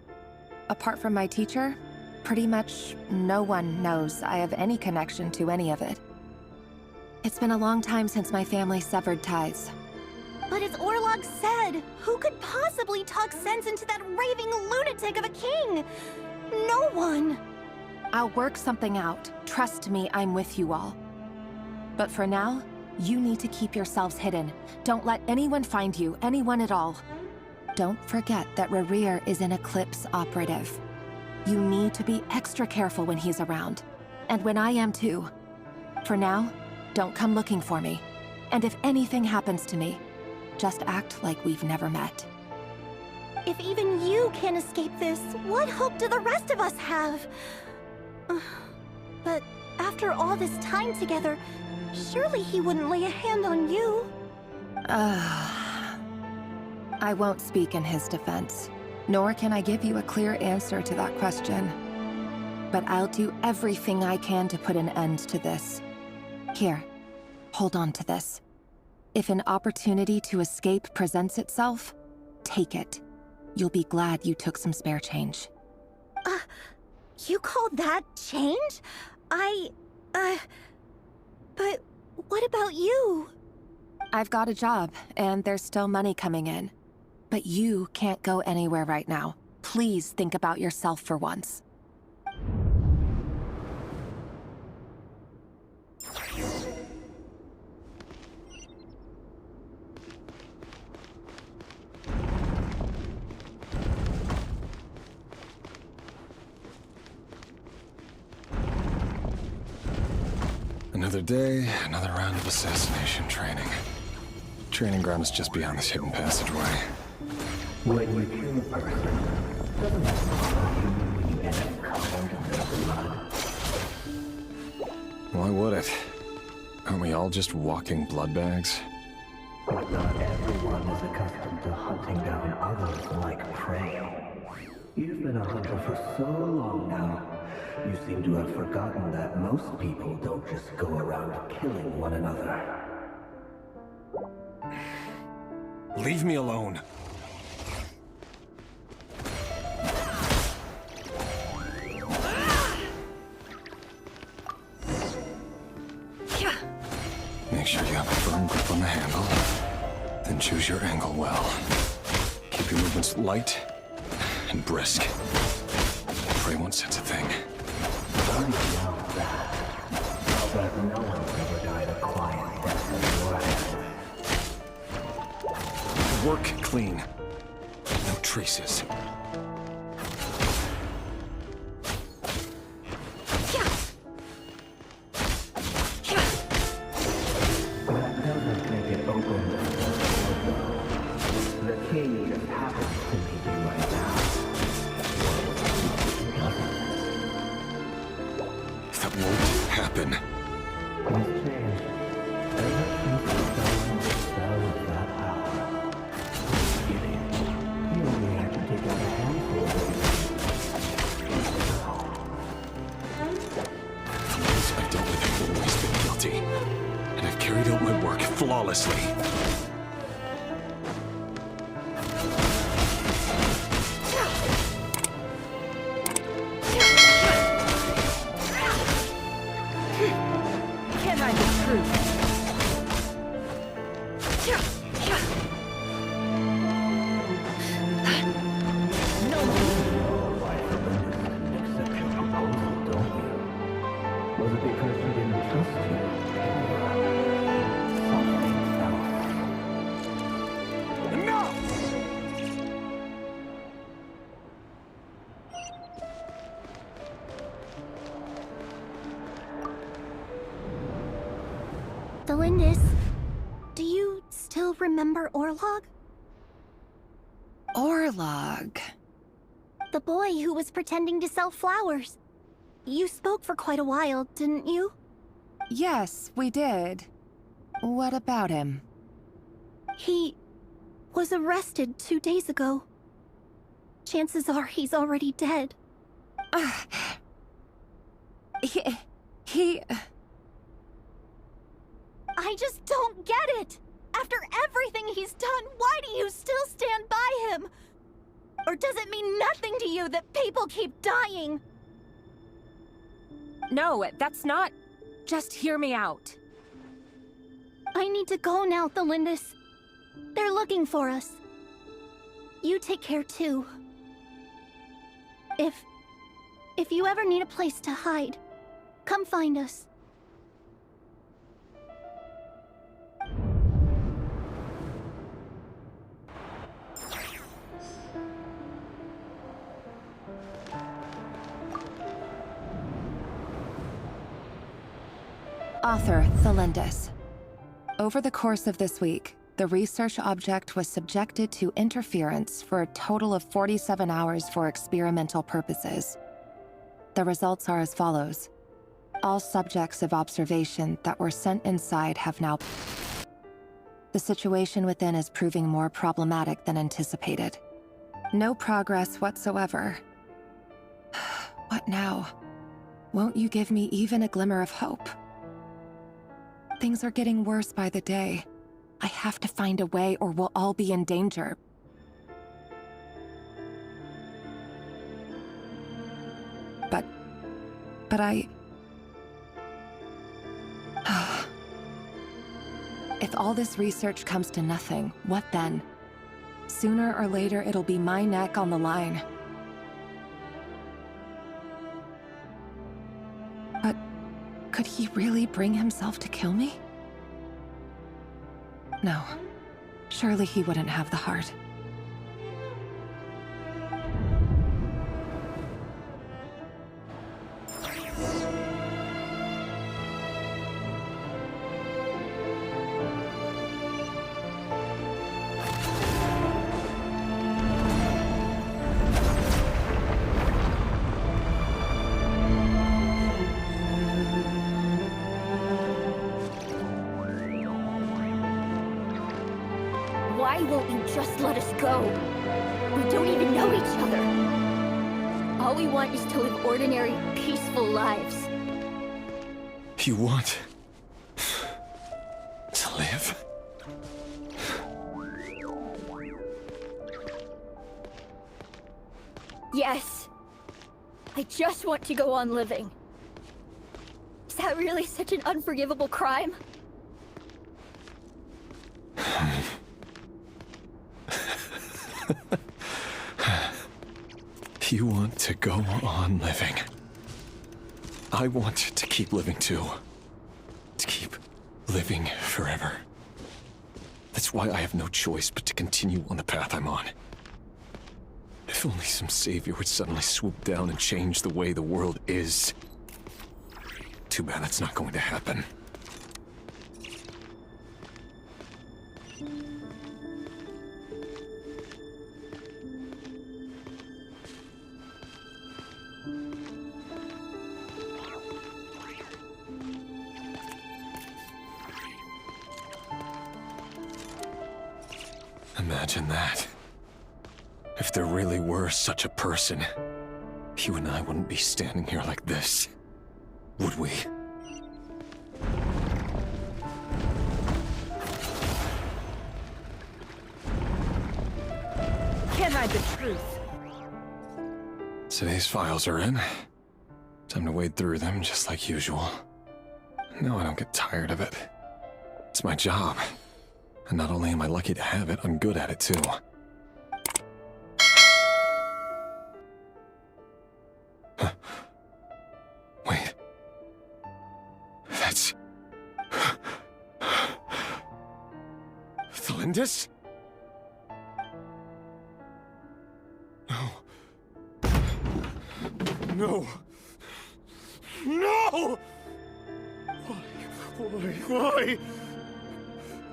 apart from my teacher, pretty much no one knows I have any connection to any of it. It's been a long time since my family severed ties. But as Orlog said, who could possibly talk sense into that raving lunatic of a king? No one. I'll work something out. Trust me, I'm with you all. But for now, you need to keep yourselves hidden. Don't let anyone find you, anyone at all. Don't forget that Rerir is an Eclipse operative. You need to be extra careful when he's around. And when I am too. For now, don't come looking for me. And if anything happens to me, just act like we've never met. If even you can't escape this, what hope do the rest of us have? But after all this time together, surely he wouldn't lay a hand on you. I won't speak in his defense, nor can I give you a clear answer to that question. But I'll do everything I can to put an end to this. Here, hold on to this. If an opportunity to escape presents itself, take it. You'll be glad you took some spare change. You call that change? But what about you? I've got a job, and there's still money coming in. But you can't go anywhere right now. Please think about yourself for once. Another day, another round of assassination training. Training ground is just beyond this hidden passageway. When you kill a person, doesn't that mean you end up covered in their blood? Why would it? Aren't we all just walking blood bags? But not everyone is accustomed to hunting down others like prey. You've been a hunter for so long now. You seem to have forgotten that most people don't just go around killing one another. Leave me alone. Make sure you have a firm grip on the handle. Then choose your angle well. Keep your movements light and brisk. Prey won't sense a thing. I know that. But no one's ever died a quiet death in your hand. Work clean. No traces. That doesn't make it open. The king just happens to meet you right now. That won't happen. He's changed. Ever since he fell into the spell of that power. Beginning, he only had to take out a handful of them. The ways I dealt with him have always been guilty. And carried out my work flawlessly. Can't hide the truth. Was it because she didn't trust you? Or something else? Enough! Delindis, do you still remember Orlog? Orlog. The boy who was pretending to sell flowers. You spoke for quite a while, didn't you? Yes, we did. What about him? He was arrested 2 days ago. Chances are he's already dead. He... I just don't get it! After everything he's done, why do you still stand by him? Or does it mean nothing to you that people keep dying? No, that's not... Just hear me out. I need to go now, Delindis. They're looking for us. You take care too. If you ever need a place to hide, come find us. Author, Thelindis. Over the course of this week, the research object was subjected to interference for a total of 47 hours for experimental purposes. The results are as follows. All subjects of observation that were sent inside have now... The situation within is proving more problematic than anticipated. No progress whatsoever. What now? Won't you give me even a glimmer of hope? Things are getting worse by the day. I have to find a way or we'll all be in danger. But I... If all this research comes to nothing, what then? Sooner or later, it'll be my neck on the line. But could he really bring himself to kill me? No. Surely he wouldn't have the heart. Why won't you just let us go? We don't even know each other. All we want is to live ordinary, peaceful lives. You want... to live? Yes. I just want to go on living. Is that really such an unforgivable crime? You want to go on living. I want to keep living too. To keep living forever. That's why I have no choice but to continue on the path I'm on. If only some savior would suddenly swoop down and change the way the world is. Too bad that's not going to happen. Imagine that. If there really were such a person, you and I wouldn't be standing here like this, would we? So these files are in. Time to wade through them just like usual. No, I don't get tired of it. It's my job. And not only am I lucky to have it, I'm good at it too. Huh. Wait. That's... Thalindis? No. No! No! Why?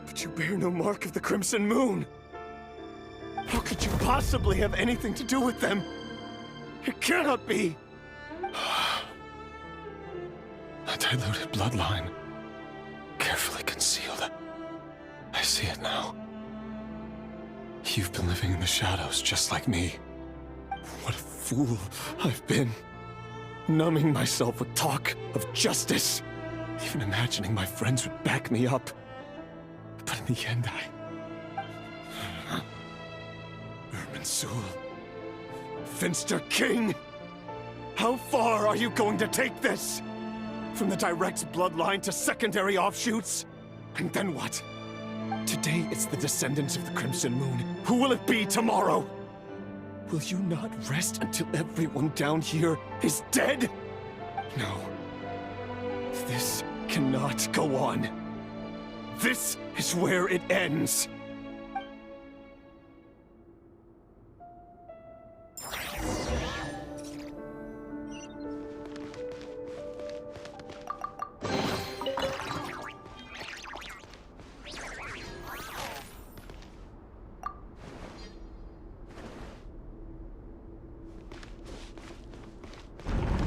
But you bear no mark of the Crimson Moon. How could you possibly have anything to do with them? It cannot be! A diluted bloodline. Carefully concealed. I see it now. You've been living in the shadows just like me. What a fool I've been. Numbing myself with talk of justice. Even imagining my friends would back me up. But in the end, Irminsul. Finster King! How far are you going to take this? From the direct bloodline to secondary offshoots? And then what? Today it's the descendants of the Crimson Moon. Who will it be tomorrow? Will you not rest until everyone down here is dead? No. This cannot go on. This is where it ends.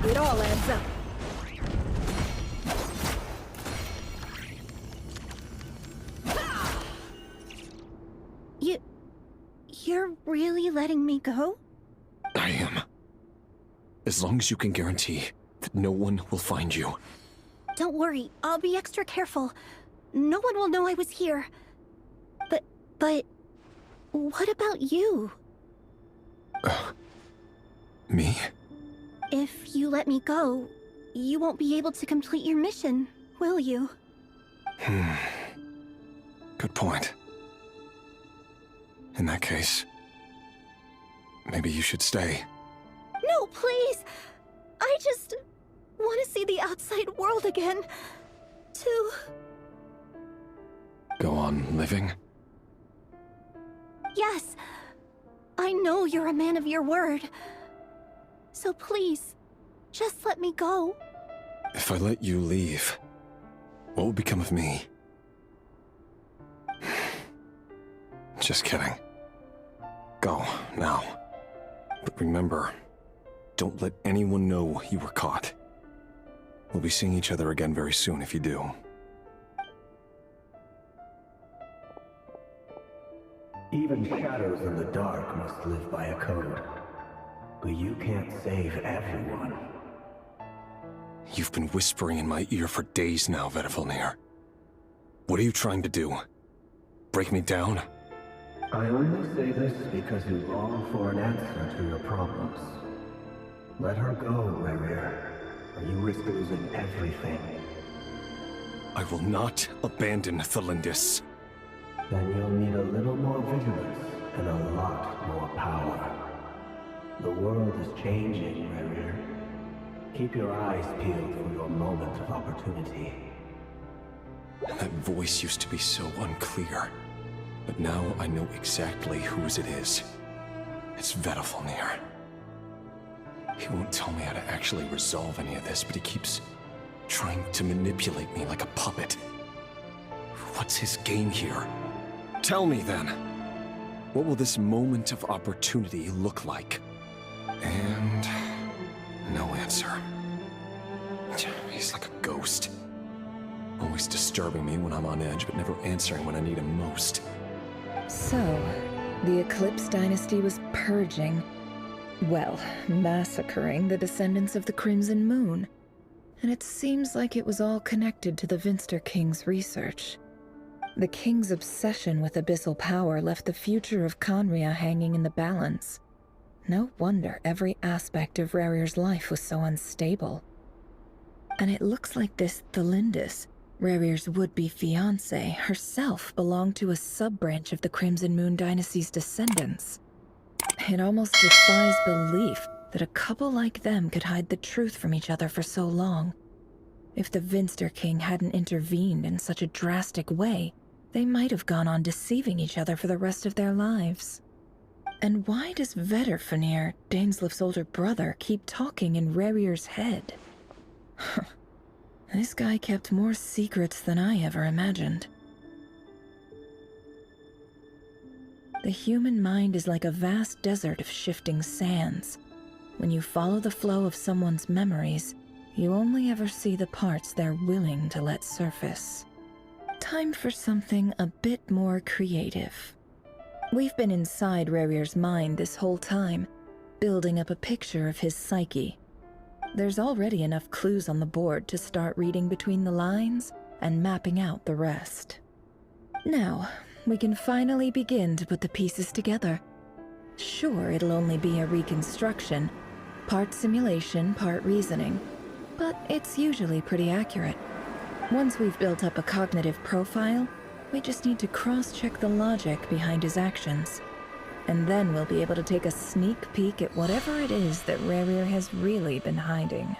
It all adds up. You're really letting me go? I am. As long as you can guarantee that no one will find you. Don't worry, I'll be extra careful. No one will know I was here. But... what about you? Me? If you let me go, you won't be able to complete your mission, will you? Good point. In that case, maybe you should stay. No, please! I just want to see the outside world again. To... Go on living? Yes. I know you're a man of your word. So please, just let me go. If I let you leave, what will become of me? Just kidding. Go, now. But remember, don't let anyone know you were caught. We'll be seeing each other again very soon if you do. Even shadows in the dark must live by a code. But you can't save everyone. You've been whispering in my ear for days now, Vedifalnir. What are you trying to do? Break me down? I only say this because you long for an answer to your problems. Let her go, Rerir, or you risk losing everything. I will not abandon Thalindis. Then you'll need a little more vigilance and a lot more power. The world is changing, Rerir. Keep your eyes peeled for your moment of opportunity. That voice used to be so unclear. But now I know exactly whose it is. It's Vedifalnir. He won't tell me how to actually resolve any of this, but he keeps trying to manipulate me like a puppet. What's his game here? Tell me then. What will this moment of opportunity look like? And... no answer. He's like a ghost. Always disturbing me when I'm on edge, but never answering when I need him most. So, the Eclipse Dynasty was purging, well, massacring the descendants of the Crimson Moon. And it seems like it was all connected to the Finster King's research. The King's obsession with abyssal power left the future of Conria hanging in the balance. No wonder every aspect of Rarier's life was so unstable. And it looks like this Thelindis, Rarier's would-be fiancée, herself belonged to a sub-branch of the Crimson Moon Dynasty's descendants. It almost defies belief that a couple like them could hide the truth from each other for so long. If the Vinster King hadn't intervened in such a drastic way, they might have gone on deceiving each other for the rest of their lives. And why does Vedderfanir, Daneslif's older brother, keep talking in Rarier's head? This guy kept more secrets than I ever imagined. The human mind is like a vast desert of shifting sands. When you follow the flow of someone's memories, you only ever see the parts they're willing to let surface. Time for something a bit more creative. We've been inside Rarier's mind this whole time, building up a picture of his psyche. There's already enough clues on the board to start reading between the lines and mapping out the rest. Now, we can finally begin to put the pieces together. Sure, it'll only be a reconstruction, part simulation, part reasoning, but it's usually pretty accurate. Once we've built up a cognitive profile, we just need to cross-check the logic behind his actions. And then we'll be able to take a sneak peek at whatever it is that Rarier has really been hiding.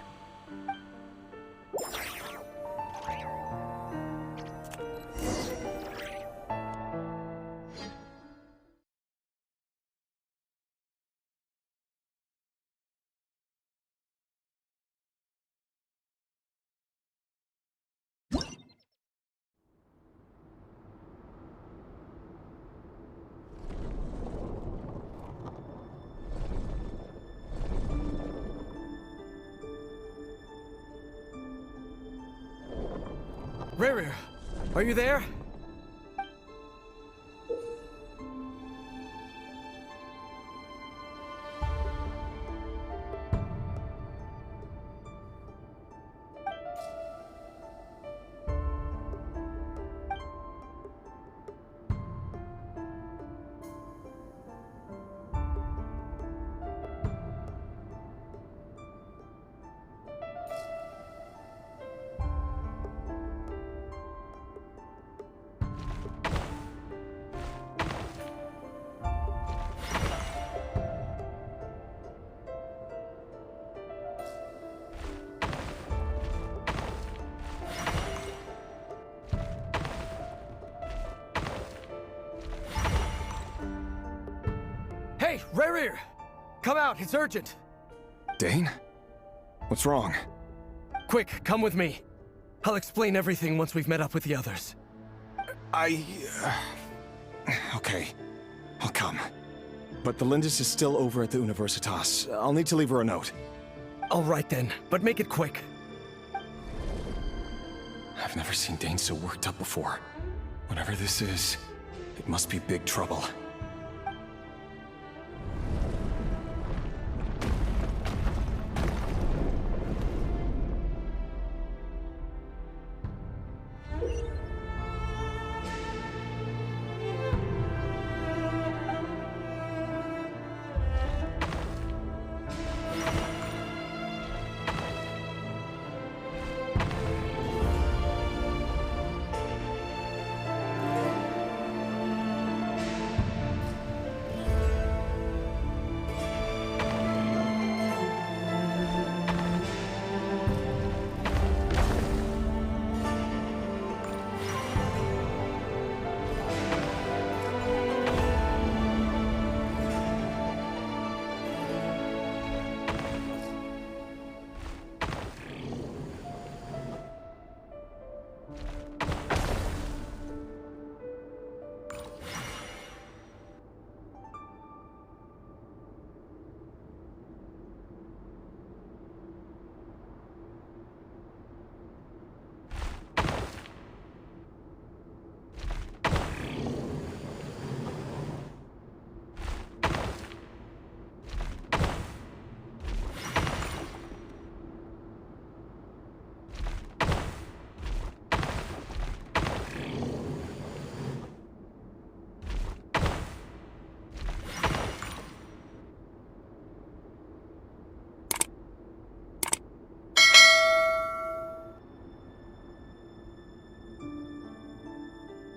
Rarier, are you there? Hey, Rarier! Come out, it's urgent! Dane? What's wrong? Quick, come with me. I'll explain everything once we've met up with the others. Okay. I'll come. But the Lindis is still over at the Universitas. I'll need to leave her a note. All right then, but make it quick. I've never seen Dane so worked up before. Whatever this is, it must be big trouble.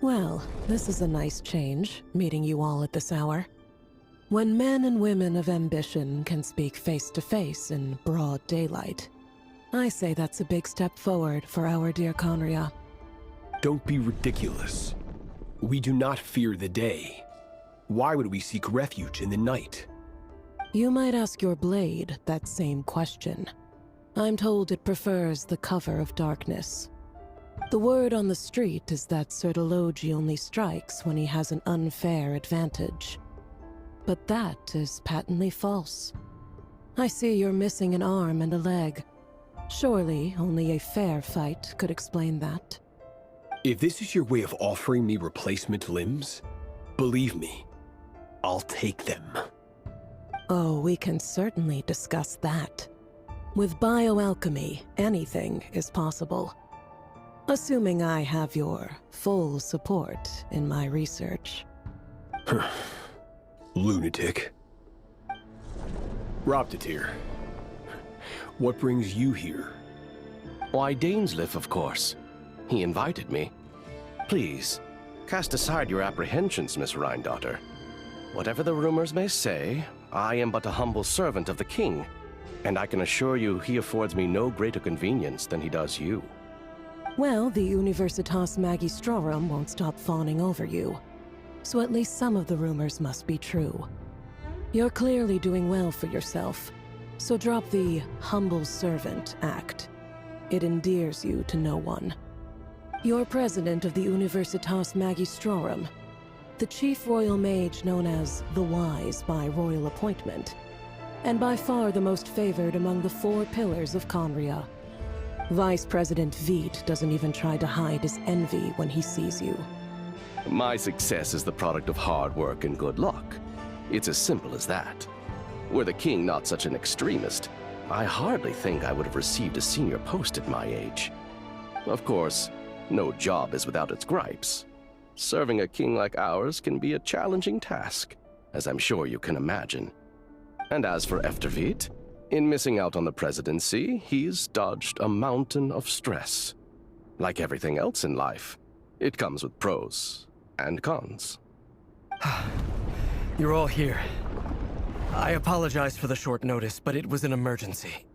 Well, this is a nice change, meeting you all at this hour. When men and women of ambition can speak face to face in broad daylight, I say that's a big step forward for our dear Conria. Don't be ridiculous. We do not fear the day. Why would we seek refuge in the night? You might ask your blade that same question. I'm told it prefers the cover of darkness. The word on the street is that Sertologi only strikes when he has an unfair advantage. But that is patently false. I see you're missing an arm and a leg. Surely only a fair fight could explain that. If this is your way of offering me replacement limbs, believe me, I'll take them. Oh, we can certainly discuss that. With bioalchemy, anything is possible. Assuming I have your full support in my research. Lunatic. Raptatir, what brings you here? Why, Dainsleif, of course. He invited me. Please, cast aside your apprehensions, Miss Rhine-daughter. Whatever the rumors may say, I am but a humble servant of the king, and I can assure you he affords me no greater convenience than he does you. Well, the Universitas Magistrorum won't stop fawning over you, so at least some of the rumors must be true. You're clearly doing well for yourself, so drop the humble servant act. It endears you to no one. You're president of the Universitas Magistrorum, the chief royal mage known as the Wise by royal appointment, and by far the most favored among the 4 pillars of Conria. Vice President Veit doesn't even try to hide his envy when he sees you. My success is the product of hard work and good luck. It's as simple as that. Were the king not such an extremist, I hardly think I would have received a senior post at my age. Of course, no job is without its gripes. Serving a king like ours can be a challenging task, as I'm sure you can imagine. And as for Efterveit, in missing out on the presidency, he's dodged a mountain of stress. Like everything else in life, it comes with pros and cons. You're all here. I apologize for the short notice, but it was an emergency.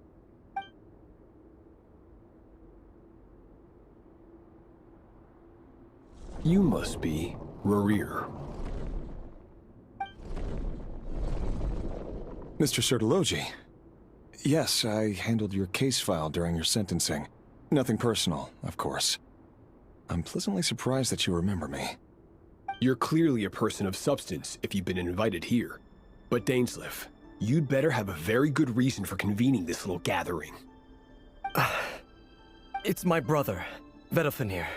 You must be Rerir. Mr. Sertologi. Yes, I handled your case file during your sentencing. Nothing personal, of course. I'm pleasantly surprised that you remember me. You're clearly a person of substance if you've been invited here. But Dainsleif, you'd better have a very good reason for convening this little gathering. It's my brother, Vedofenir.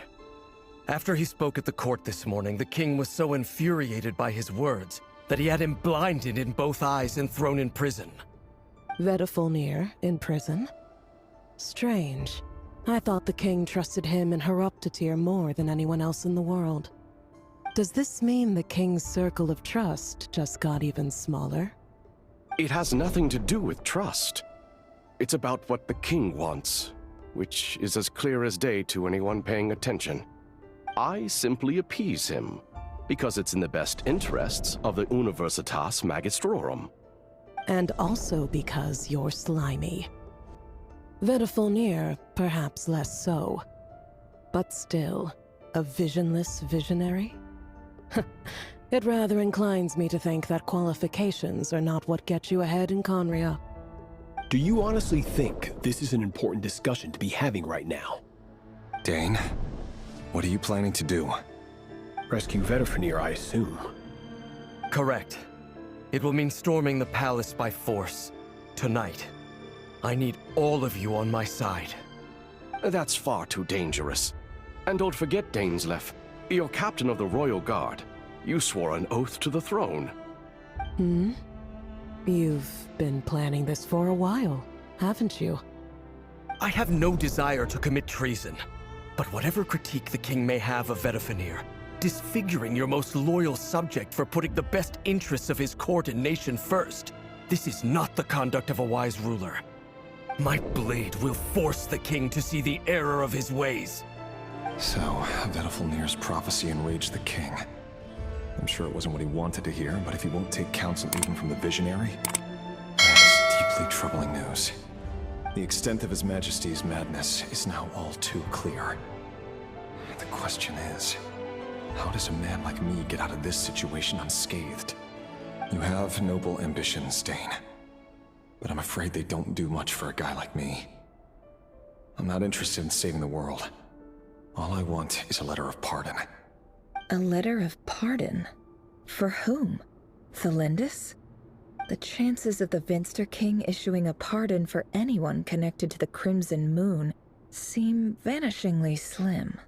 After he spoke at the court this morning, the king was so infuriated by his words that he had him blinded in both eyes and thrown in prison. Vedofenir in prison? Strange. I thought the king trusted him and Raptatir more than anyone else in the world. Does this mean the king's circle of trust just got even smaller? It has nothing to do with trust. It's about what the king wants, which is as clear as day to anyone paying attention. I simply appease him, because it's in the best interests of the Universitas Magistrorum. And also because you're slimy. Vedofenir, perhaps less so. But still, a visionless visionary? It rather inclines me to think that qualifications are not what get you ahead in Conria. Do you honestly think this is an important discussion to be having right now? Dane, what are you planning to do? Rescue Vedofenir, I assume. Correct. It will mean storming the palace by force. Tonight. I need all of you on my side. That's far too dangerous. And don't forget, Dainsleif, you're captain of the Royal Guard. You swore an oath to the throne. Hmm? You've been planning this for a while, haven't you? I have no desire to commit treason. But whatever critique the king may have of Vedofenir, disfiguring your most loyal subject for putting the best interests of his court and nation first, this is not the conduct of a wise ruler. My blade will force the king to see the error of his ways. So, Vedalfnir's prophecy enraged the king. I'm sure it wasn't what he wanted to hear, but if he won't take counsel even from the visionary, that is deeply troubling news. The extent of His Majesty's madness is now all too clear. The question is, how does a man like me get out of this situation unscathed? You have noble ambitions, Dane. But I'm afraid they don't do much for a guy like me. I'm not interested in saving the world. All I want is a letter of pardon. A letter of pardon? For whom? Thelindis? The chances of the Vinster King issuing a pardon for anyone connected to the Crimson Moon seem vanishingly slim.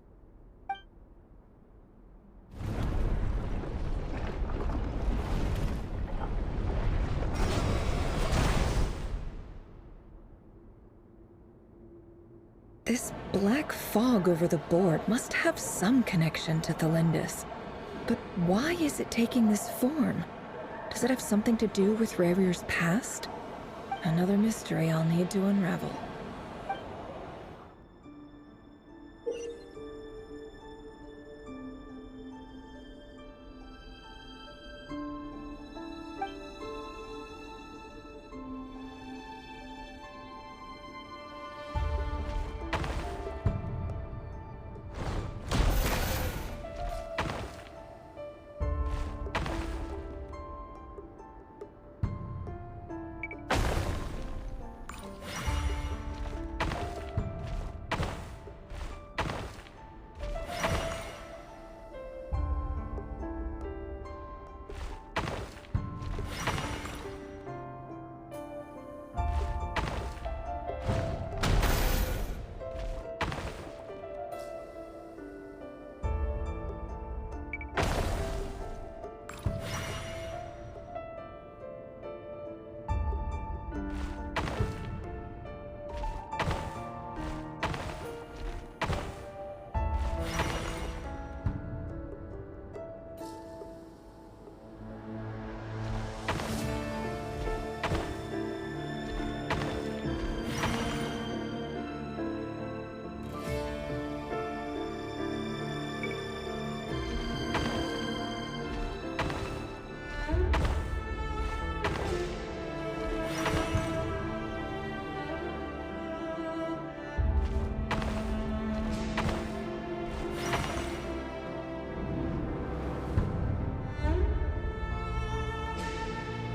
This black fog over the board must have some connection to Thelindis. But why is it taking this form? Does it have something to do with Rerir's past? Another mystery I'll need to unravel.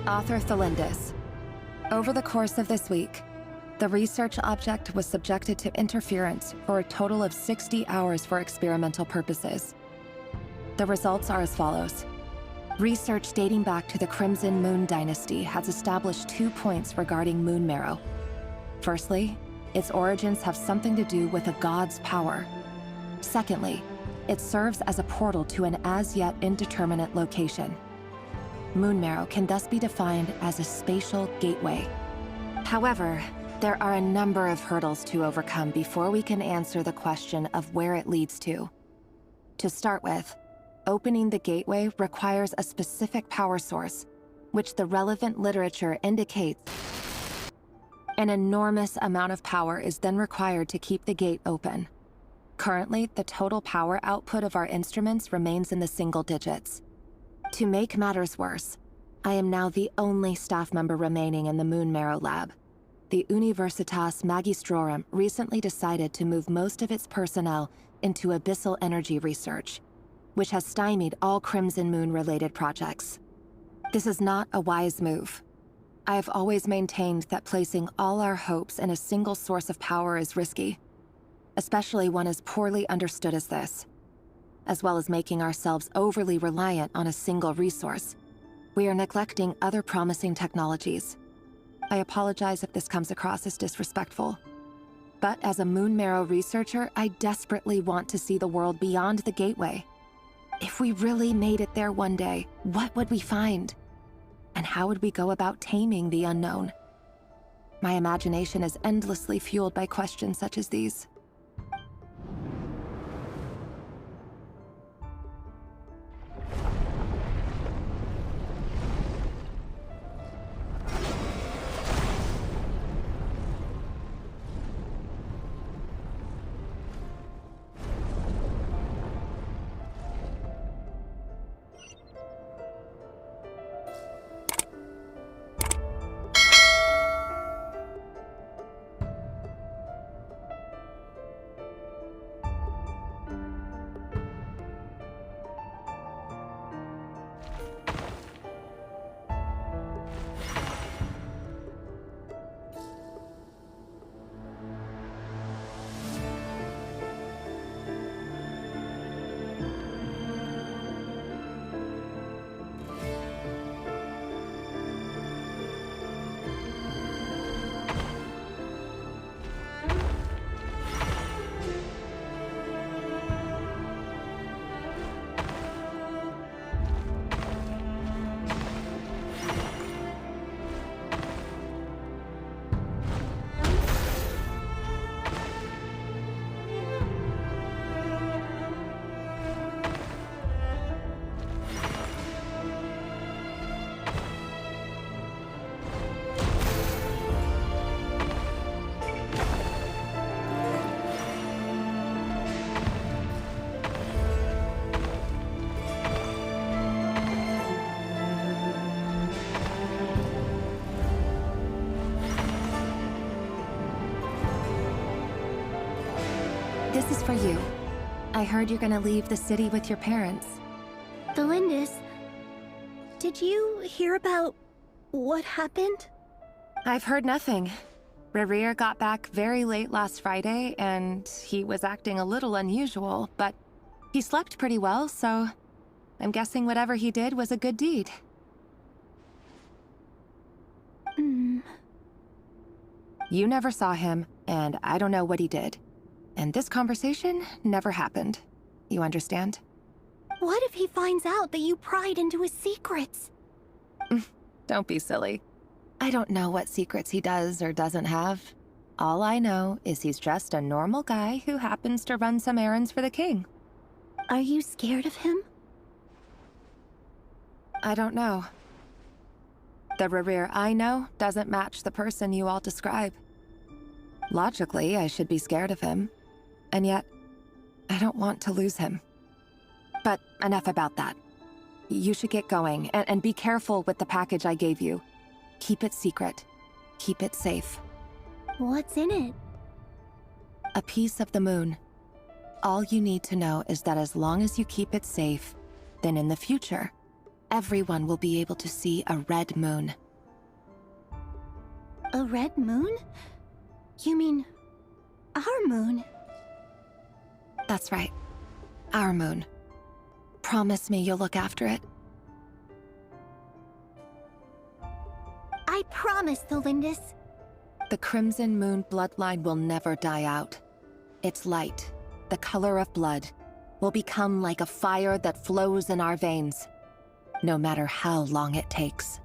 Author Thelindis. Over the course of this week, the research object was subjected to interference for a total of 60 hours for experimental purposes. The results are as follows. Research dating back to the Crimson Moon Dynasty has established 2 points regarding moon marrow. Firstly, its origins have something to do with a god's power. Secondly, it serves as a portal to an as-yet indeterminate location. Moon marrow can thus be defined as a spatial gateway. However, there are a number of hurdles to overcome before we can answer the question of where it leads to. To start with, opening the gateway requires a specific power source, which the relevant literature indicates. An enormous amount of power is then required to keep the gate open. Currently, the total power output of our instruments remains in the single digits. To make matters worse, I am now the only staff member remaining in the Moon Marrow lab. The Universitas Magistrorum recently decided to move most of its personnel into abyssal energy research, which has stymied all Crimson Moon-related projects. This is not a wise move. I have always maintained that placing all our hopes in a single source of power is risky, especially one as poorly understood as this. As well as making ourselves overly reliant on a single resource, we are neglecting other promising technologies. I apologize if this comes across as disrespectful. But as a Moon Marrow researcher, I desperately want to see the world beyond the gateway. If we really made it there one day, what would we find? And how would we go about taming the unknown? My imagination is endlessly fueled by questions such as these. This is for you. I heard you're gonna leave the city with your parents. The Lindis, did you hear about what happened? I've heard nothing. Rerir got back very late last Friday, and he was acting a little unusual, but he slept pretty well, so I'm guessing whatever he did was a good deed. You never saw him, and I don't know what he did. And this conversation never happened. You understand? What if he finds out that you pried into his secrets? Don't be silly. I don't know what secrets he does or doesn't have. All I know is he's just a normal guy who happens to run some errands for the king. Are you scared of him? I don't know. The Rerir I know doesn't match the person you all describe. Logically, I should be scared of him. And yet, I don't want to lose him. But enough about that. You should get going, and be careful with the package I gave you. Keep it secret. Keep it safe. What's in it? A piece of the moon. All you need to know is that as long as you keep it safe, then in the future, everyone will be able to see a red moon. A red moon? You mean our moon? That's right. Our moon. Promise me you'll look after it. I promise, the Lindis. The Crimson Moon bloodline will never die out. Its light, the color of blood, will become like a fire that flows in our veins, no matter how long it takes.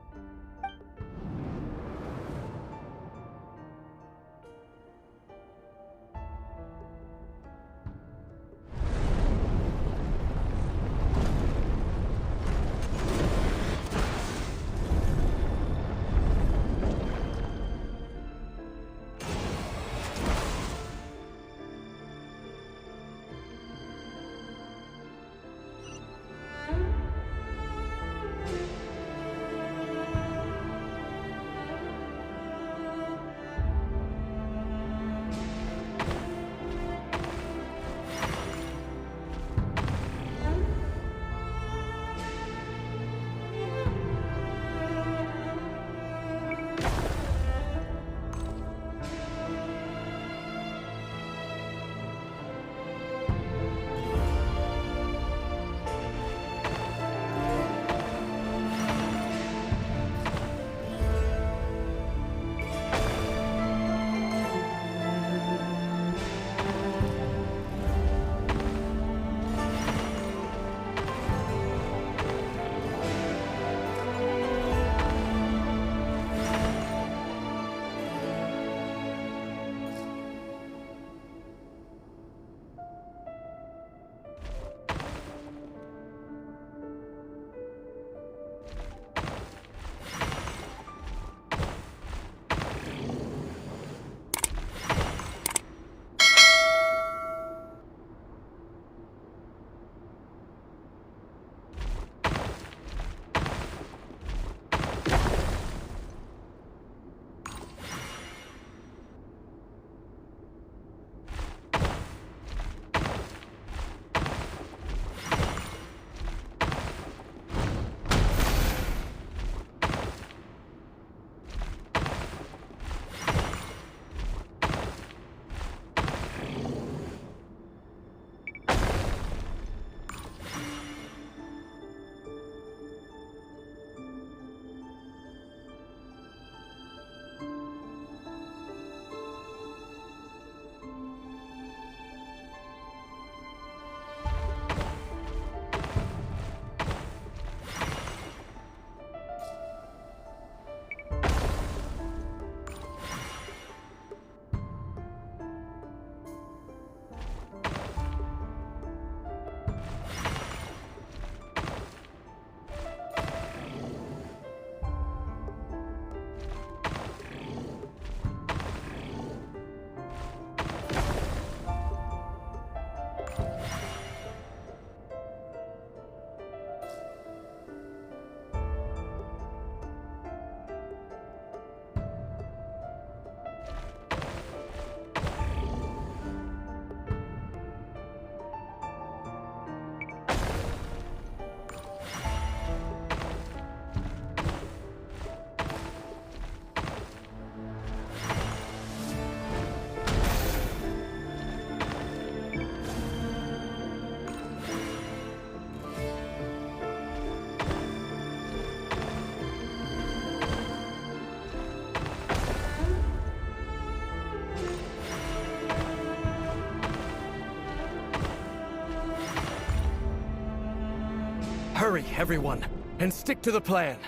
Hurry, everyone, and stick to the plan.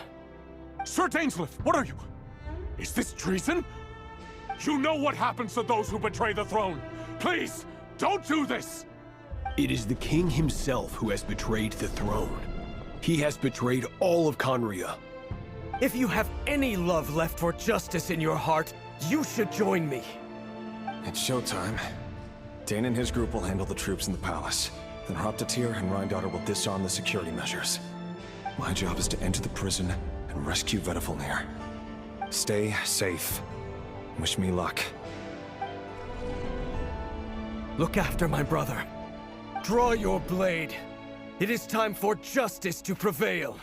Sir Dainsleif, what are you? Is this treason? You know what happens to those who betray the throne. Please, don't do this! It is the king himself who has betrayed the throne. He has betrayed all of Conria. If you have any love left for justice in your heart, you should join me. It's showtime. Dane and his group will handle the troops in the palace. Then Hraptatir and Rheindotter will disarm the security measures. My job is to enter the prison and rescue Vedifalnir. Stay safe. Wish me luck. Look after my brother. Draw your blade. It is time for justice to prevail.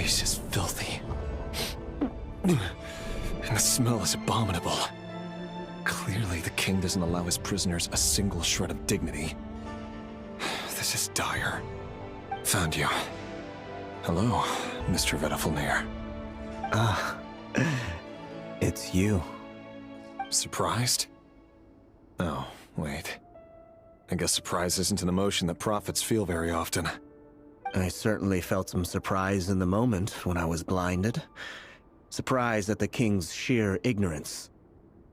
place is filthy. And the smell is abominable. Clearly, the king doesn't allow his prisoners a single shred of dignity. This is dire. Found you. Hello, Mr. Vedifalnir. Ah, it's you. Surprised? Oh, wait. I guess surprise isn't an emotion that prophets feel very often. I certainly felt some surprise in the moment when I was blinded. Surprise at the king's sheer ignorance.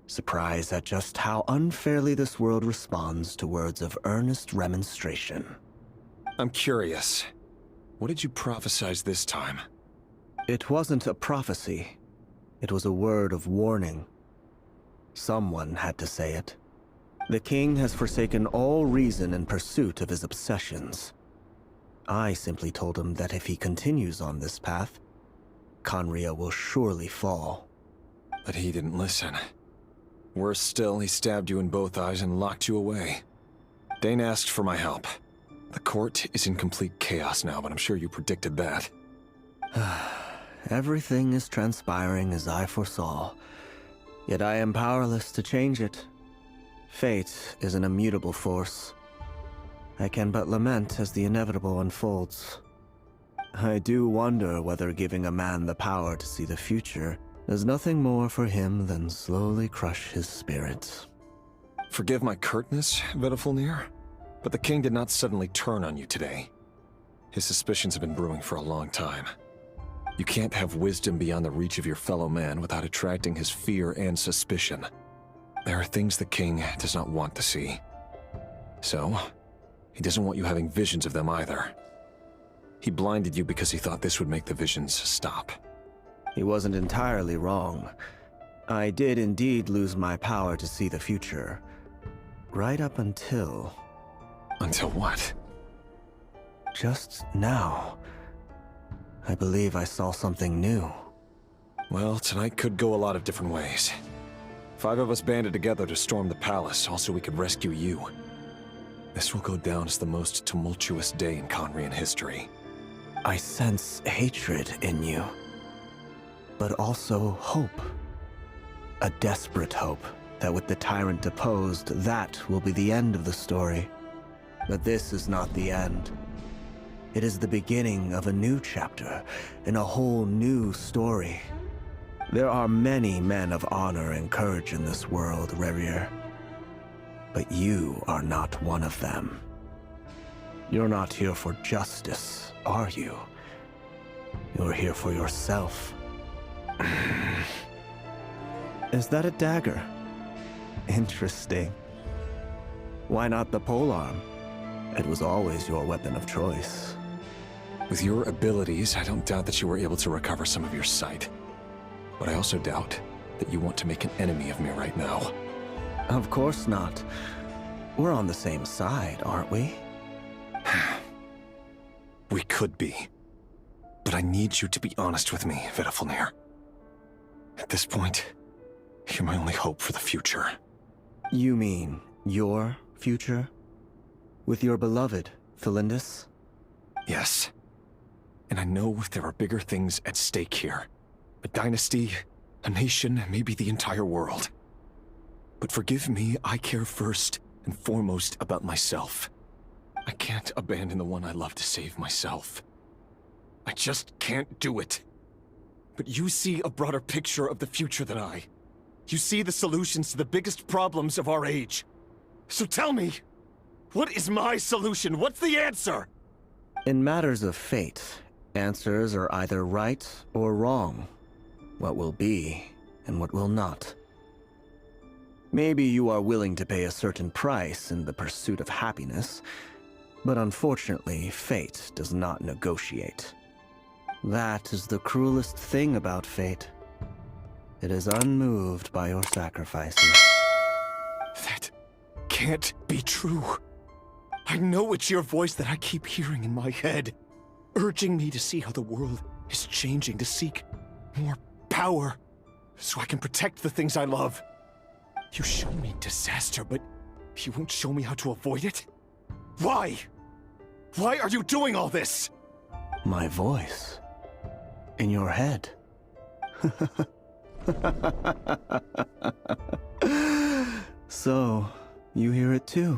Surprise at just how unfairly this world responds to words of earnest remonstration. I'm curious. What did you prophesize this time? It wasn't a prophecy. It was a word of warning. Someone had to say it. The king has forsaken all reason in pursuit of his obsessions. I simply told him that if he continues on this path, Conria will surely fall. But he didn't listen. Worse still, he stabbed you in both eyes and locked you away. Dane asked for my help. The court is in complete chaos now, but I'm sure you predicted that. Everything is transpiring as I foresaw, yet I am powerless to change it. Fate is an immutable force. I can but lament as the inevitable unfolds. I do wonder whether giving a man the power to see the future does nothing more for him than slowly crush his spirit. Forgive my curtness, Vedafulnir, but the king did not suddenly turn on you today. His suspicions have been brewing for a long time. You can't have wisdom beyond the reach of your fellow man without attracting his fear and suspicion. There are things the king does not want to see. So, he doesn't want you having visions of them either. He blinded you because he thought this would make the visions stop. He wasn't entirely wrong. I did indeed lose my power to see the future. Right up until... Until what? Just now. I believe I saw something new. Well, tonight could go a lot of different ways. 5 of us banded together to storm the palace, also we could rescue you. This will go down as the most tumultuous day in Conrian history. I sense hatred in you, but also hope. A desperate hope that with the tyrant deposed, that will be the end of the story. But this is not the end. It is the beginning of a new chapter, in a whole new story. There are many men of honor and courage in this world, Rerir. But you are not one of them. You're not here for justice, are you? You're here for yourself. Is that a dagger? Interesting. Why not the polearm? It was always your weapon of choice. With your abilities, I don't doubt that you were able to recover some of your sight. But I also doubt that you want to make an enemy of me right now. Of course not. We're on the same side, aren't we? We could be. But I need you to be honest with me, Vedafulnir. At this point, you're my only hope for the future. You mean your future? With your beloved, Thelindis? Yes. And I know there are bigger things at stake here. A dynasty, a nation, maybe the entire world. But forgive me, I care first and foremost about myself. I can't abandon the one I love to save myself. I just can't do it. But you see a broader picture of the future than I. You see the solutions to the biggest problems of our age. So tell me, what is my solution? What's the answer? In matters of fate, answers are either right or wrong. What will be and what will not. Maybe you are willing to pay a certain price in the pursuit of happiness, but unfortunately, fate does not negotiate. That is the cruelest thing about fate. It is unmoved by your sacrifices. That can't be true. I know it's your voice that I keep hearing in my head, urging me to see how the world is changing, to seek more power, so I can protect the things I love. You show me disaster, but you won't show me how to avoid it? Why? Why are you doing all this? My voice. In your head. So, you hear it too?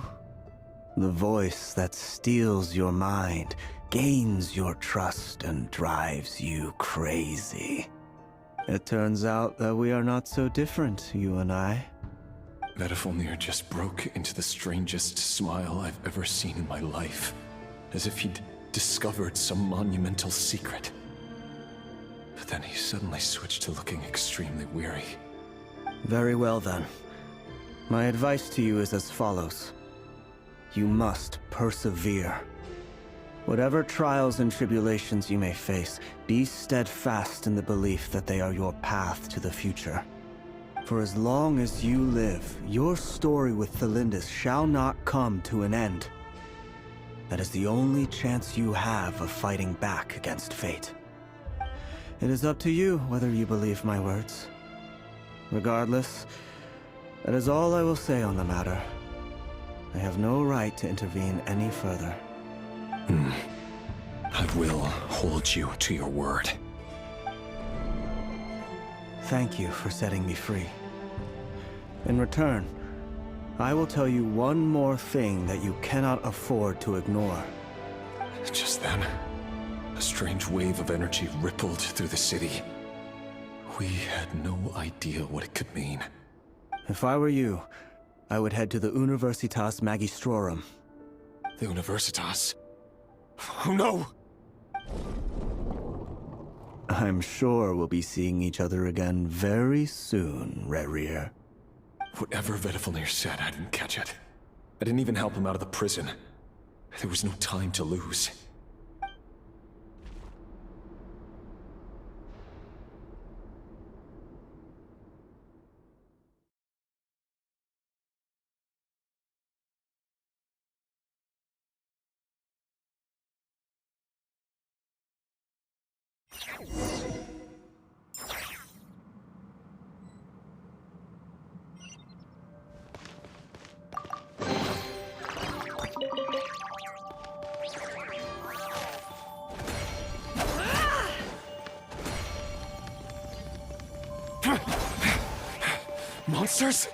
The voice that steals your mind, gains your trust, and drives you crazy. It turns out that we are not so different, you and I. Vedafulnir just broke into the strangest smile I've ever seen in my life, as if he'd discovered some monumental secret. But then he suddenly switched to looking extremely weary. Very well then. My advice to you is as follows. You must persevere. Whatever trials and tribulations you may face, be steadfast in the belief that they are your path to the future. For as long as you live, your story with Thelindis shall not come to an end. That is the only chance you have of fighting back against fate. It is up to you whether you believe my words. Regardless, that is all I will say on the matter. I have no right to intervene any further. I will hold you to your word. Thank you for setting me free. In return, I will tell you one more thing that you cannot afford to ignore. Just then, A strange wave of energy rippled through the city. We had no idea what it could mean. If I were you, I would head to the Universitas Magistrorum. The Universitas? Oh no! I'm sure we'll be seeing each other again very soon, Rerir. Whatever Vedifalnir said, I didn't catch it. I didn't even help him out of the prison. There was no time to lose. Monsters?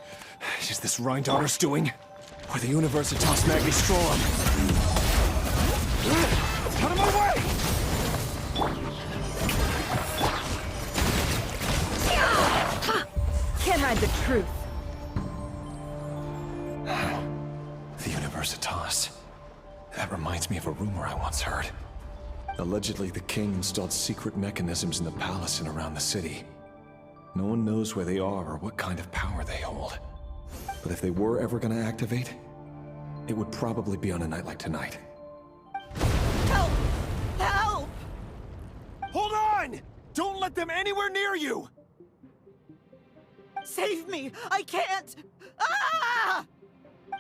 Is this Rhindaughter's doing? Or the Universitas Magistrorum? Out of my way! Can't hide the truth. The Universitas. That reminds me of a rumor I once heard. Allegedly, the king installed secret mechanisms in the palace and around the city. No one knows where they are or what kind of power they hold. But if they were ever going to activate, it would probably be on a night like tonight. Help! Help! Hold on! Don't let them anywhere near you! Save me! I can't! Ah!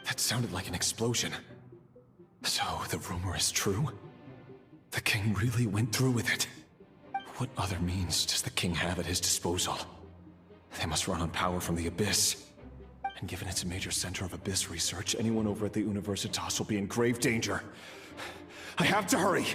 That sounded like an explosion. So, the rumor is true? The king really went through with it? What other means does the king have at his disposal? They must run on power from the Abyss. And given it's a major center of Abyss research, anyone over at the Universitas will be in grave danger. I have to hurry!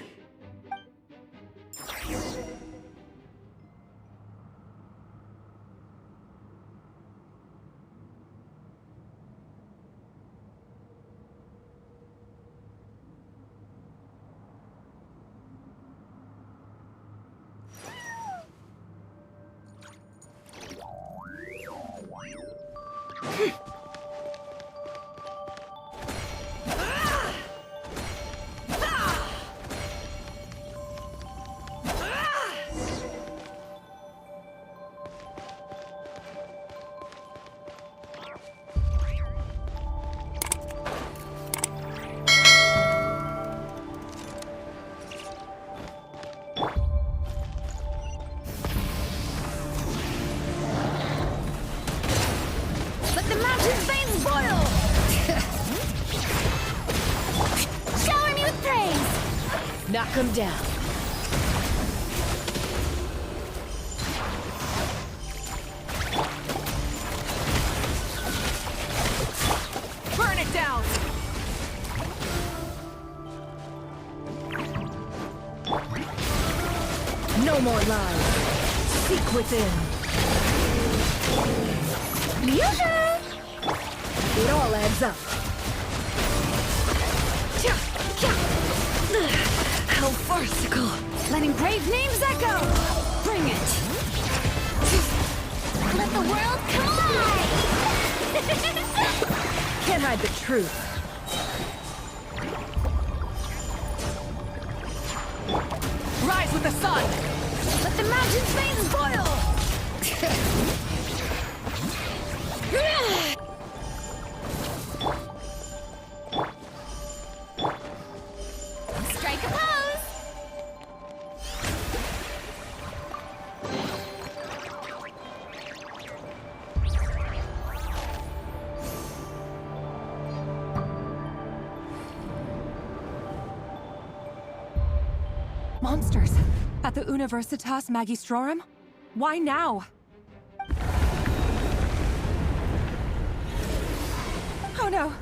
Knock him down. Burn it down! No more lies. Seek within. Usual! It all adds up. How farcical! Letting brave names echo! Bring it! Let the world collide! Can't hide the truth. Rise with the sun! Let the mountain's veins boil! Strike a pose! Monsters! At the Universitas Magistrorum? Why now? Oh no!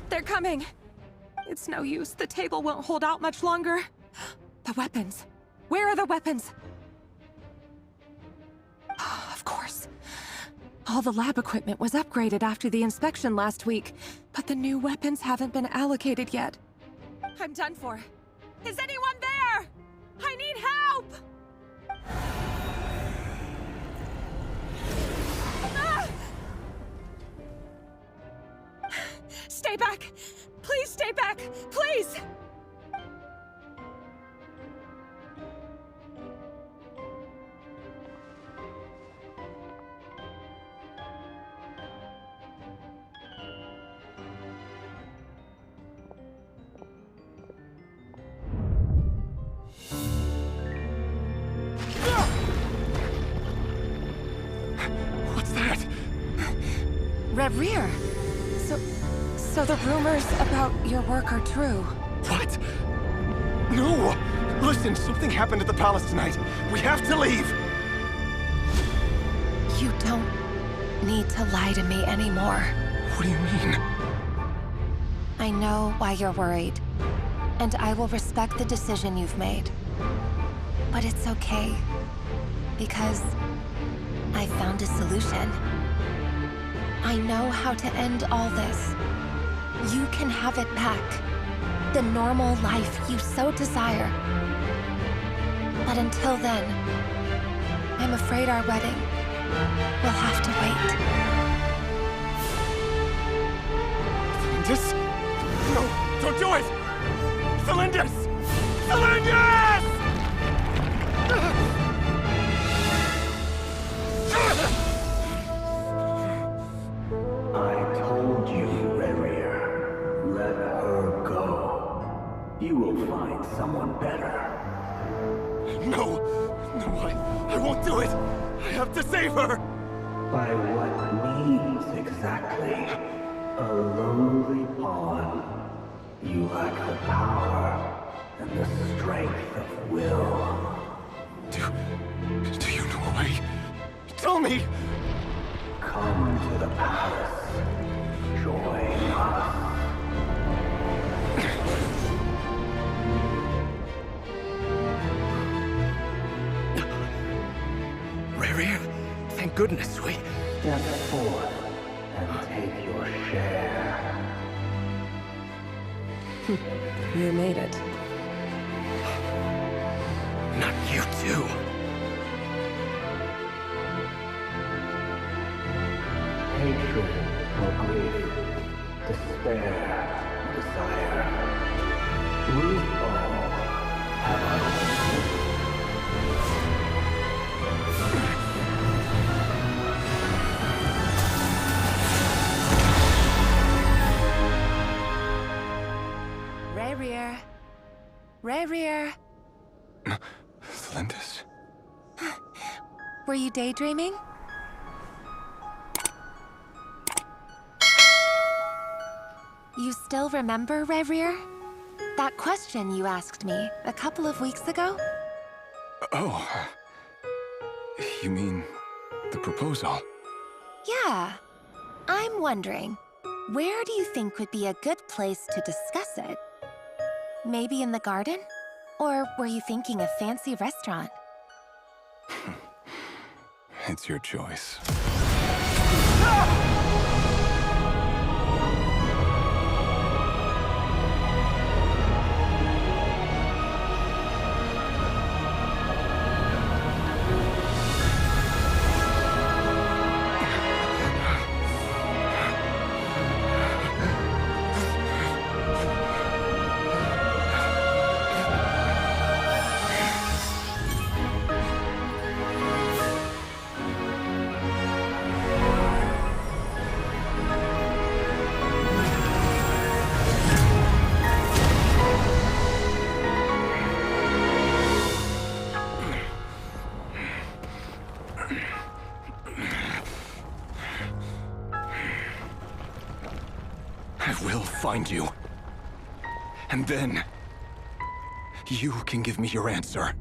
They're coming! It's no use. The table won't hold out much longer. The weapons. Where are the weapons? Of course. All the lab equipment was upgraded after the inspection last week, but the new weapons haven't been allocated yet. I'm done for. Is anyone there? I need help! Ah! Stay back! Please stay back! Please! What's that? Reverie! So the rumors about your work are true. What? No! Listen, something happened at the palace tonight. We have to leave! You don't need to lie to me anymore. What do you mean? I know why you're worried, and I will respect the decision you've made. But it's okay, because I found a solution. I know how to end all this. You can have it back. The normal life you so desire. But until then, I'm afraid our wedding will have to wait. Celindus? No, don't do it! Celindus! Celindus! I told you, Reverie. Let her go. You will find someone better. No! No, I won't do it! I have to save her! By what means exactly? A lowly pawn. You lack the power and the strength of will. Do you know a way? Tell me! Come to the palace. Join us. Reverie, thank goodness we... Step forth and take your share. You made it. Not you too. Hatred or grief, despair, desire. We all have our own. Reverie. Reverie. Celindus? Were you daydreaming? You still remember, Reverie? That question you asked me a couple of weeks ago? Oh. You mean the proposal? Yeah. I'm wondering, where do you think would be a good place to discuss it? Maybe in the garden? Or were you thinking a fancy restaurant? It's your choice. I will find you. And then... you can give me your answer.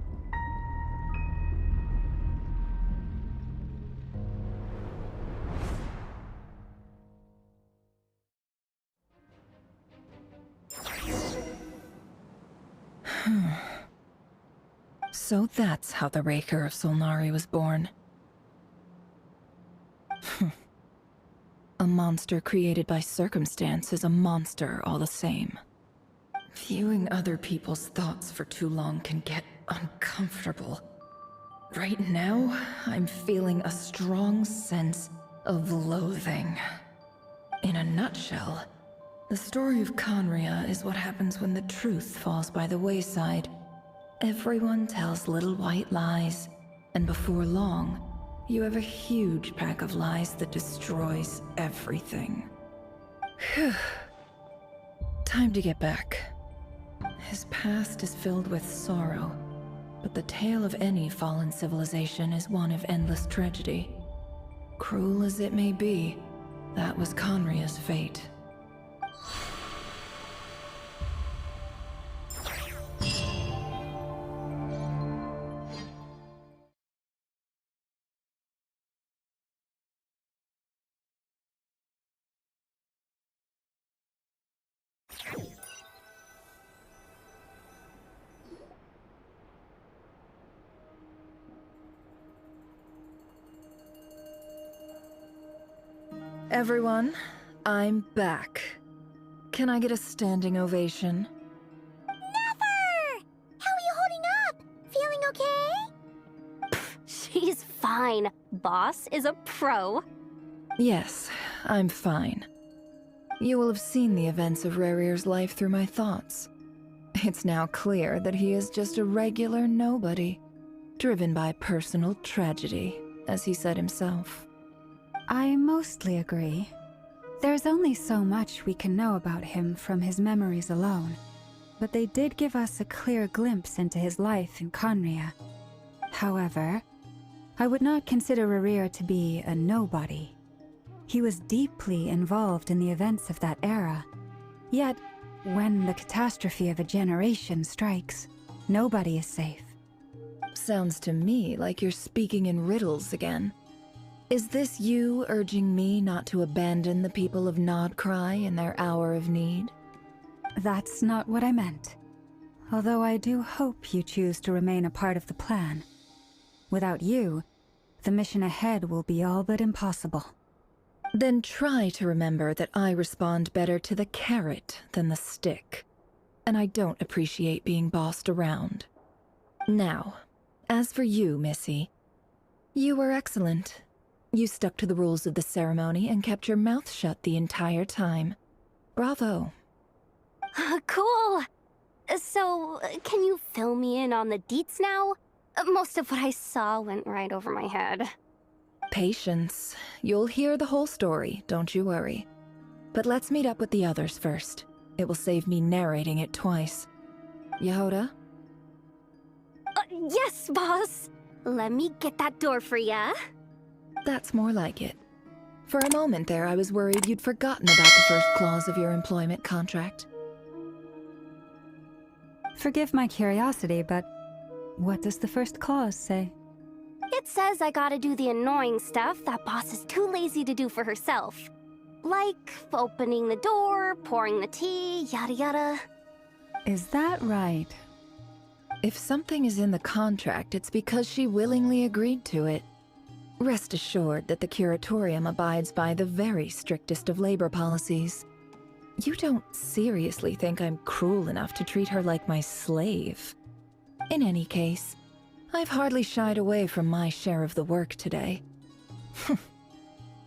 So that's how the Raker of Solnari was born. A monster created by circumstance is a monster all the same. Viewing other people's thoughts for too long can get uncomfortable. Right now, I'm feeling a strong sense of loathing. In a nutshell, the story of Conria is what happens when the truth falls by the wayside. Everyone tells little white lies, and before long, you have a huge pack of lies that destroys everything. Phew. Time to get back. His past is filled with sorrow, but the tale of any fallen civilization is one of endless tragedy. Cruel as it may be, that was Conria's fate. Everyone, I'm back. Can I get a standing ovation? Never! How are you holding up? Feeling okay? She's fine. Boss is a pro. Yes, I'm fine. You will have seen the events of Rerir's life through my thoughts. It's now clear that he is just a regular nobody, driven by personal tragedy, as he said himself. I mostly agree. There's only so much we can know about him from his memories alone, but they did give us a clear glimpse into his life in Conria. However, I would not consider Rerir to be a nobody. He was deeply involved in the events of that era. Yet, when the catastrophe of a generation strikes, nobody is safe. Sounds to me like you're speaking in riddles again. Is this you urging me not to abandon the people of Nodcry in their hour of need? That's not what I meant. Although I do hope you choose to remain a part of the plan. Without you, the mission ahead will be all but impossible. Then try to remember that I respond better to the carrot than the stick. And I don't appreciate being bossed around. Now, as for you, Missy, you were excellent. You stuck to the rules of the ceremony and kept your mouth shut the entire time. Bravo. Cool. So, can you fill me in on the deets now? Most of what I saw went right over my head. Patience. You'll hear the whole story, don't you worry. But let's meet up with the others first. It will save me narrating it twice. Yehoda? Yes, boss. Let me get that door for ya. That's more like it. For a moment there, I was worried you'd forgotten about the first clause of your employment contract. Forgive my curiosity, but what does the first clause say? It says I gotta do the annoying stuff that boss is too lazy to do for herself. Like opening the door, pouring the tea, yada yada. Is that right? If something is in the contract, it's because she willingly agreed to it. Rest assured that the Curatorium abides by the very strictest of labor policies. You don't seriously think I'm cruel enough to treat her like my slave? In any case, I've hardly shied away from my share of the work today.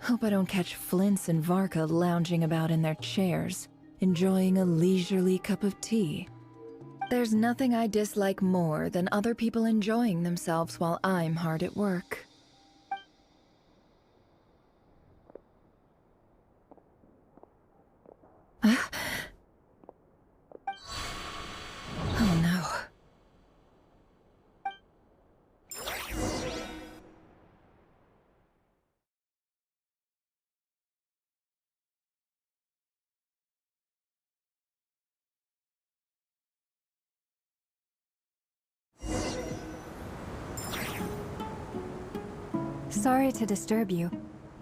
Hope I don't catch Flintz and Varka lounging about in their chairs, enjoying a leisurely cup of tea. There's nothing I dislike more than other people enjoying themselves while I'm hard at work. Oh no. Sorry to disturb you,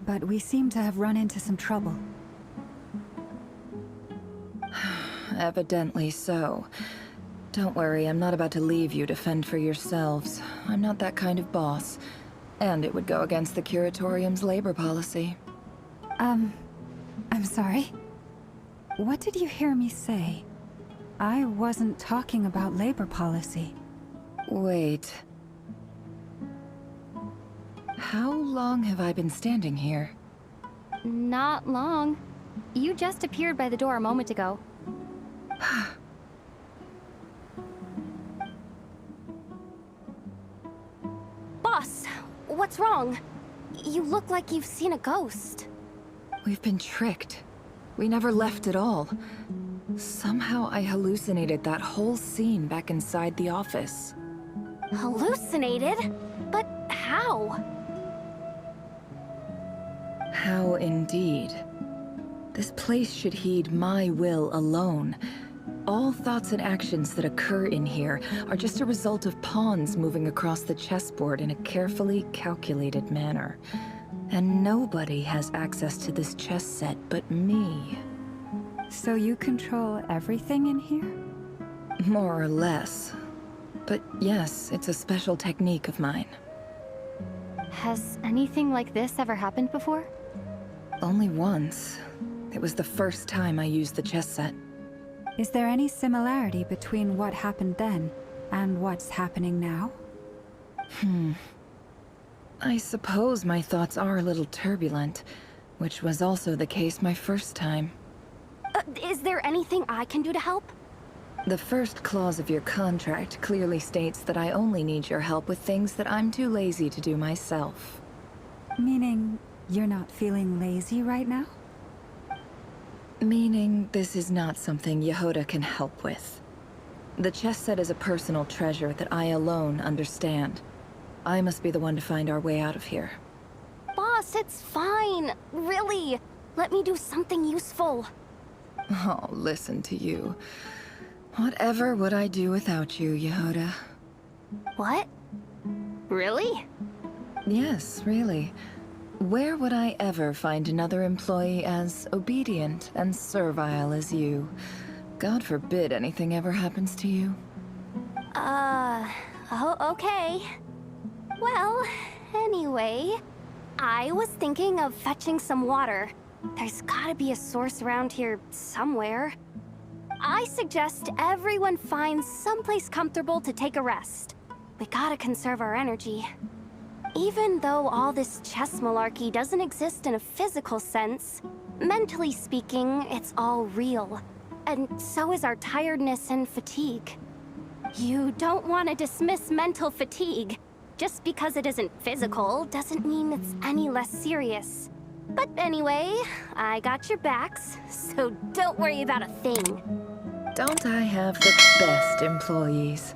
but we seem to have run into some trouble. Evidently so. Don't worry, I'm not about to leave you to fend for yourselves. I'm not that kind of boss. And it would go against the Curatorium's labor policy. I'm sorry? What did you hear me say? I wasn't talking about labor policy. Wait. How long have I been standing here? Not long. You just appeared by the door a moment ago. Boss, what's wrong? You look like you've seen a ghost. We've been tricked. We never left at all. Somehow I hallucinated that whole scene back inside the office. Hallucinated? But how? How indeed. This place should heed my will alone. All thoughts and actions that occur in here are just a result of pawns moving across the chessboard in a carefully calculated manner. And nobody has access to this chess set but me. So you control everything in here? More or less. But yes, it's a special technique of mine. Has anything like this ever happened before? Only once. It was the first time I used the chess set. Is there any similarity between what happened then and what's happening now? I suppose my thoughts are a little turbulent, which was also the case my first time. Is there anything I can do to help? The first clause of your contract clearly states that I only need your help with things that I'm too lazy to do myself. Meaning, you're not feeling lazy right now? Meaning, this is not something Yehoda can help with. The chess set is a personal treasure that I alone understand. I must be the one to find our way out of here. Boss, it's fine. Really. Let me do something useful. Oh, listen to you. Whatever would I do without you, Yehoda? What? Really? Yes, really. Where would I ever find another employee as obedient and servile as you? God forbid anything ever happens to you. Oh, okay. Well, anyway, I was thinking of fetching some water. There's gotta be a source around here somewhere. I suggest everyone finds someplace comfortable to take a rest. We gotta conserve our energy. Even though all this chess malarkey doesn't exist in a physical sense, mentally speaking, it's all real. And so is our tiredness and fatigue. You don't want to dismiss mental fatigue. Just because it isn't physical doesn't mean it's any less serious. But anyway, I got your backs, so don't worry about a thing. Don't I have the best employees?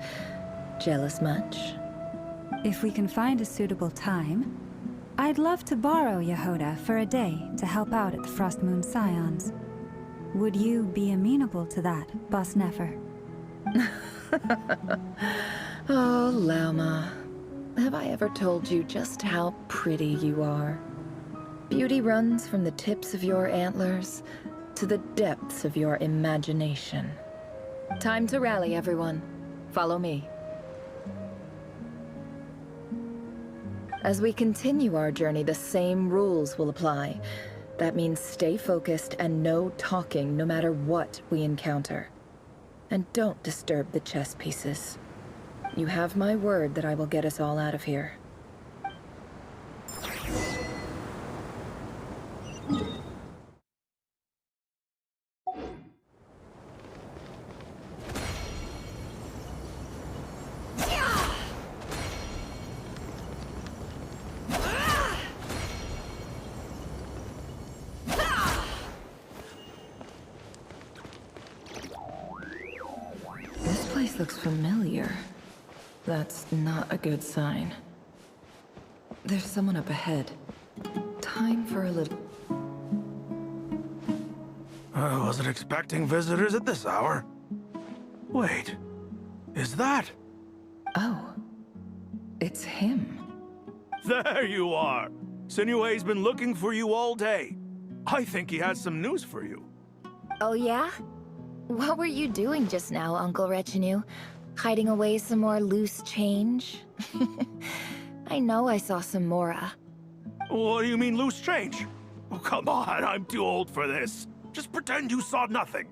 Jealous much? If we can find a suitable time, I'd love to borrow Yehoda for a day to help out at the Frost Moon Scions. Would you be amenable to that, Boss Nefer? Oh, Lauma. Have I ever told you just how pretty you are? Beauty runs from the tips of your antlers to the depths of your imagination. Time to rally, everyone. Follow me. As we continue our journey, the same rules will apply. That means stay focused and no talking no matter what we encounter. And don't disturb the chess pieces. You have my word that I will get us all out of here. This place looks familiar. That's not a good sign. There's someone up ahead. Time for a little... I wasn't expecting visitors at this hour. Wait, is that? Oh, it's him. There you are! Sinue's been looking for you all day. I think he has some news for you. Oh yeah? What were you doing just now, Uncle Retinue? Hiding away some more loose change? I know I saw some Mora. What do you mean, loose change? Oh, come on, I'm too old for this. Just pretend you saw nothing.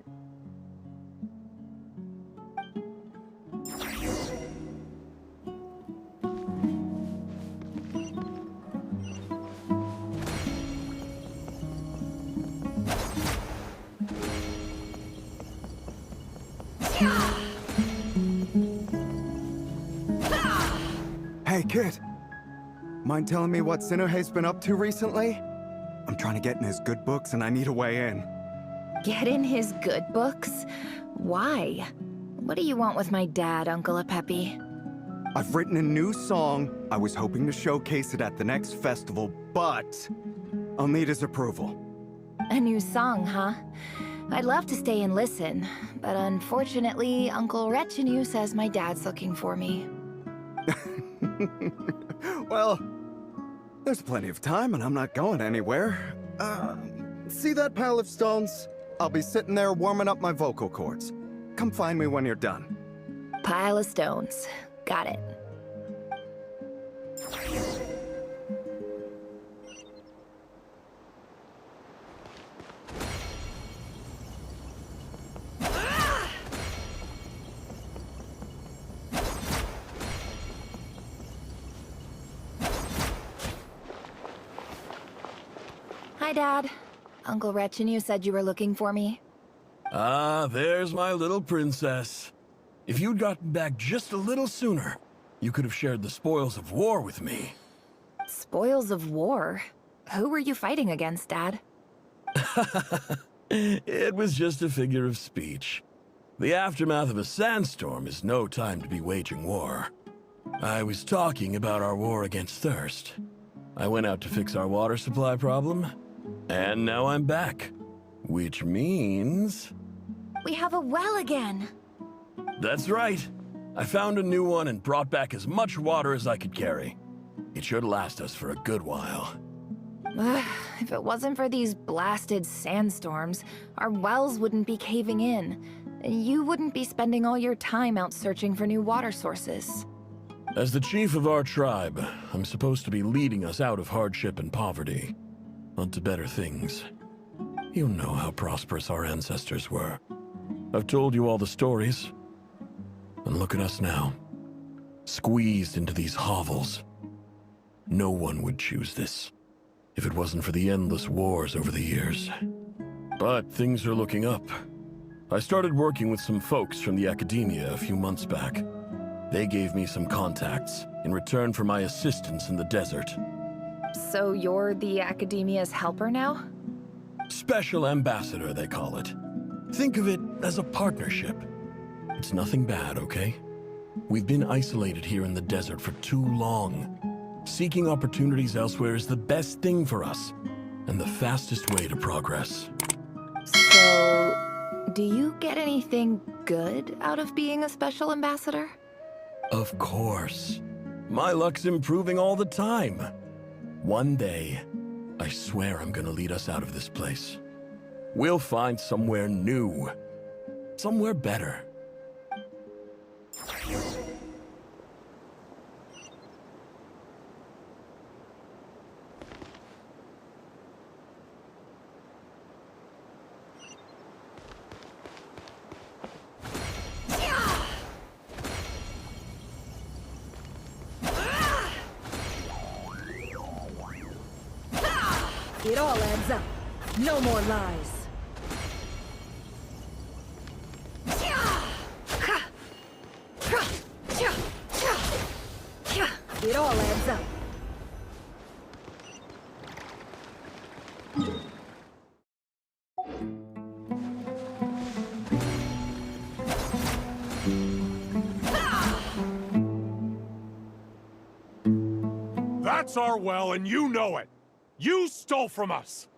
Hey, kid. Mind telling me what Sinnohe's been up to recently? I'm trying to get in his good books and I need a way in. Get in his good books? Why? What do you want with my dad, Uncle Apepi? I've written a new song. I was hoping to showcase it at the next festival, but I'll need his approval. A new song, huh? I'd love to stay and listen, but unfortunately, Uncle Retinue says my dad's looking for me. Well, there's plenty of time and I'm not going anywhere. See that pile of stones? I'll be sitting there warming up my vocal cords. Come find me when you're done. Pile of stones. Got it. Hi, Dad. Uncle Retinue said you were looking for me. Ah, there's my little princess. If you'd gotten back just a little sooner, you could have shared the spoils of war with me. Spoils of war? Who were you fighting against, Dad? It was just a figure of speech. The aftermath of a sandstorm is no time to be waging war. I was talking about our war against thirst. I went out to fix our water supply problem, and now I'm back. Which means... We have a well again! That's right. I found a new one and brought back as much water as I could carry. It should last us for a good while. If it wasn't for these blasted sandstorms, our wells wouldn't be caving in. You wouldn't be spending all your time out searching for new water sources. As the chief of our tribe, I'm supposed to be leading us out of hardship and poverty, onto better things. You know how prosperous our ancestors were. I've told you all the stories. And look at us now, squeezed into these hovels. No one would choose this, if it wasn't for the endless wars over the years. But things are looking up. I started working with some folks from the academia a few months back. They gave me some contacts in return for my assistance in the desert. So you're the academia's helper now? Special ambassador, they call it. Think of it as a partnership. It's nothing bad, okay? We've been isolated here in the desert for too long. Seeking opportunities elsewhere is the best thing for us, and the fastest way to progress. So, do you get anything good out of being a special ambassador? Of course. My luck's improving all the time. One day, I swear I'm gonna lead us out of this place. We'll find somewhere new. Somewhere better. It all adds up. No more lies. It all adds up. That's our well, and you know it. You stole from us.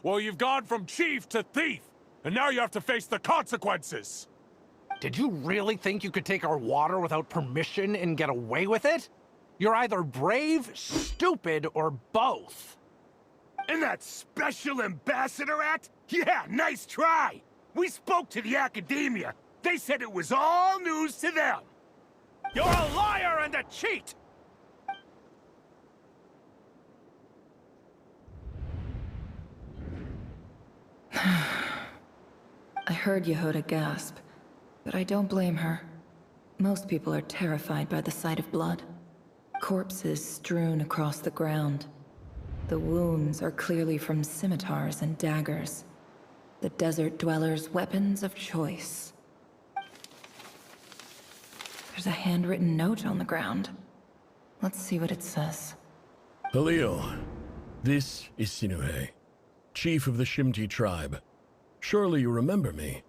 Well, you've gone from chief to thief, and now you have to face the consequences. Did you really think you could take our water without permission and get away with it? You're either brave, stupid, or both. And that special ambassador act? Yeah, nice try. We spoke to the academia. They said it was all news to them. You're a liar and a cheat! I heard Yehuda gasp, but I don't blame her. Most people are terrified by the sight of blood. Corpses strewn across the ground. The wounds are clearly from scimitars and daggers. The desert dwellers' weapons of choice. There's a handwritten note on the ground. Let's see what it says. Halil, this is Sinuhe, chief of the Shimti tribe. Surely you remember me.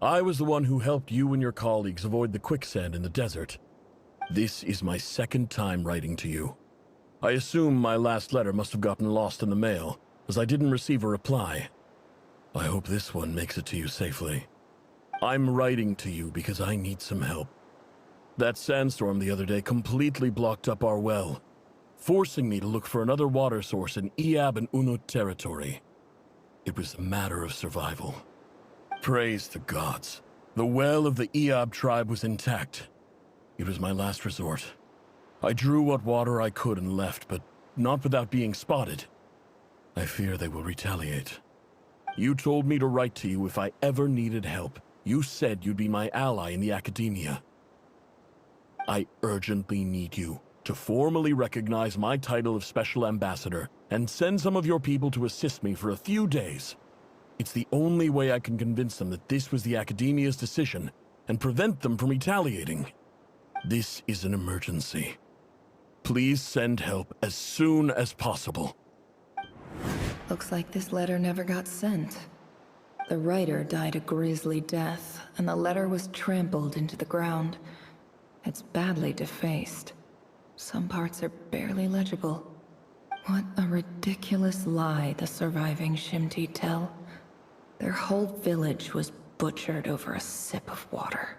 I was the one who helped you and your colleagues avoid the quicksand in the desert. This is my second time writing to you. I assume my last letter must have gotten lost in the mail, as I didn't receive a reply. I hope this one makes it to you safely. I'm writing to you because I need some help. That sandstorm the other day completely blocked up our well, forcing me to look for another water source in Iab and Unut territory. It was a matter of survival. Praise the gods. The well of the Iab tribe was intact. It was my last resort. I drew what water I could and left, but not without being spotted. I fear they will retaliate. You told me to write to you if I ever needed help. You said you'd be my ally in the academia. I urgently need you to formally recognize my title of Special Ambassador and send some of your people to assist me for a few days. It's the only way I can convince them that this was the academia's decision and prevent them from retaliating. This is an emergency. Please send help as soon as possible. Looks like this letter never got sent. The writer died a grisly death, and the letter was trampled into the ground. It's badly defaced. Some parts are barely legible. What a ridiculous lie the surviving Shimti tell. Their whole village was butchered over a sip of water.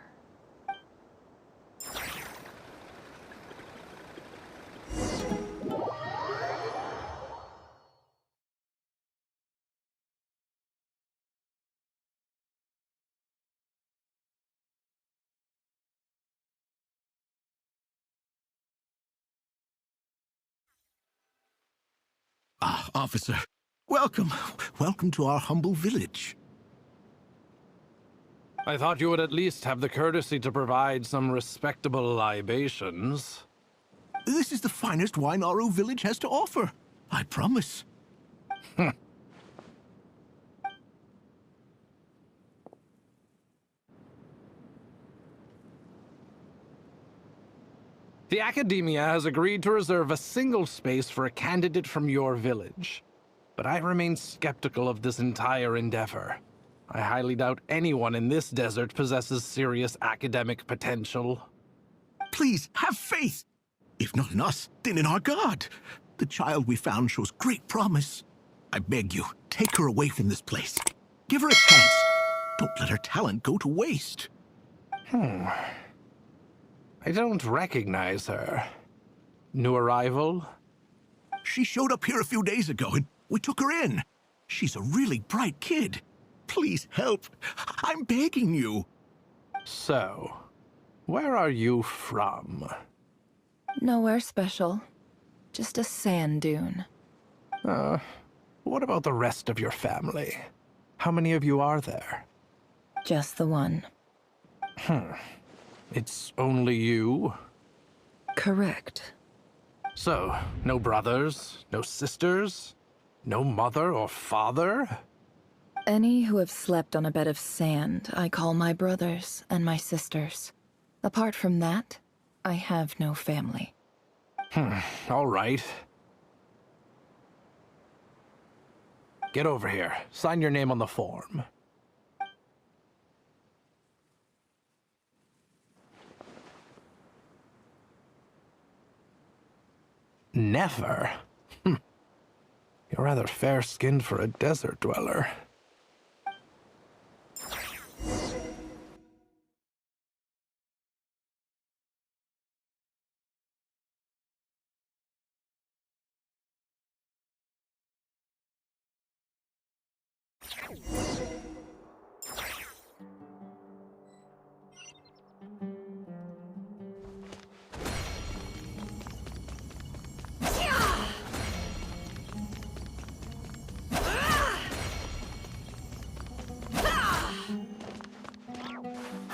Ah, officer. Welcome. Welcome to our humble village. I thought you would at least have the courtesy to provide some respectable libations. This is the finest wine Aru village has to offer. I promise. The Academia has agreed to reserve a single space for a candidate from your village. But I remain skeptical of this entire endeavor. I highly doubt anyone in this desert possesses serious academic potential. Please, have faith. If not in us, then in our god. The child we found shows great promise. I beg you, take her away from this place. Give her a chance. Don't let her talent go to waste. I don't recognize her. New arrival? She showed up here a few days ago and we took her in. She's a really bright kid. Please help. I'm begging you. So, where are you from? Nowhere special. Just a sand dune. What about the rest of your family? How many of you are there? Just the one. It's only you? Correct. So, no brothers, no sisters, no mother or father? Any who have slept on a bed of sand, I call my brothers and my sisters. Apart from that, I have no family. All right. Get over here. Sign your name on the form. Never? You're rather fair-skinned for a desert dweller.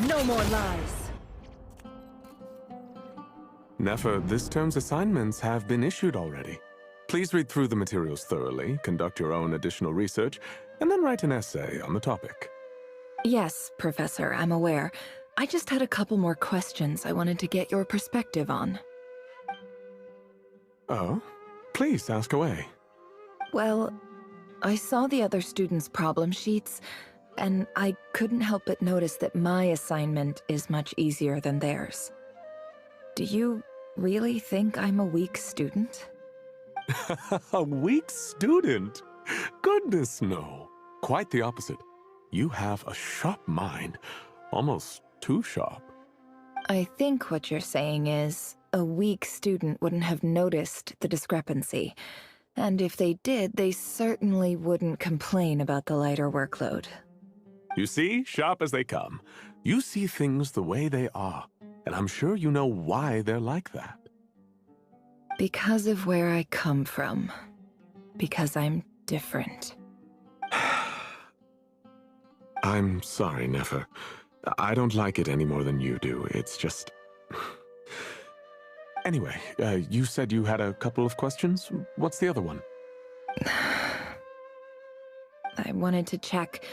No more lies. Nefer, this term's assignments have been issued already. Please read through the materials thoroughly, conduct your own additional research, and then write an essay on the topic. Yes, Professor, I'm aware. I just had a couple more questions I wanted to get your perspective on. Oh? Please, ask away. Well, I saw the other students' problem sheets, and I couldn't help but notice that my assignment is much easier than theirs. Do you really think I'm a weak student? A weak student? Goodness, no. Quite the opposite. You have a sharp mind. Almost too sharp. I think what you're saying is, a weak student wouldn't have noticed the discrepancy. And if they did, they certainly wouldn't complain about the lighter workload. You see, sharp as they come. You see things the way they are. And I'm sure you know why they're like that. Because of where I come from. Because I'm different. I'm sorry, Nefer. I don't like it any more than you do. It's just... Anyway, you said you had a couple of questions. What's the other one? I wanted to check.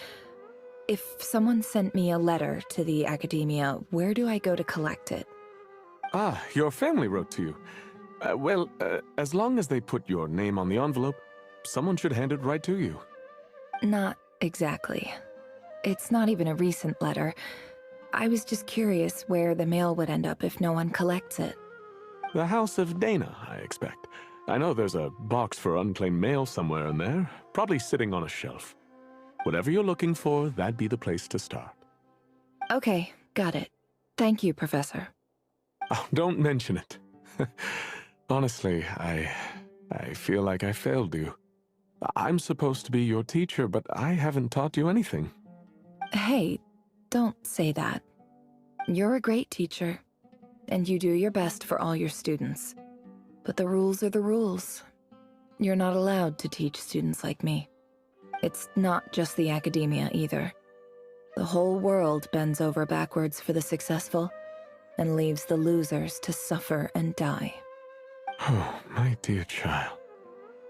If someone sent me a letter to the academia, where do I go to collect it? Ah, your family wrote to you. Well, as long as they put your name on the envelope, someone should hand it right to you. Not exactly. It's not even a recent letter. I was just curious where the mail would end up if no one collects it. The House of Dana, I expect. I know there's a box for unclaimed mail somewhere in there, probably sitting on a shelf. Whatever you're looking for, that'd be the place to start. Okay, got it. Thank you, Professor. Oh, don't mention it. Honestly, I feel like I failed you. I'm supposed to be your teacher, but I haven't taught you anything. Hey, don't say that. You're a great teacher, and you do your best for all your students. But the rules are the rules. You're not allowed to teach students like me. It's not just the academia either. The whole world bends over backwards for the successful, and leaves the losers to suffer and die. Oh, my dear child.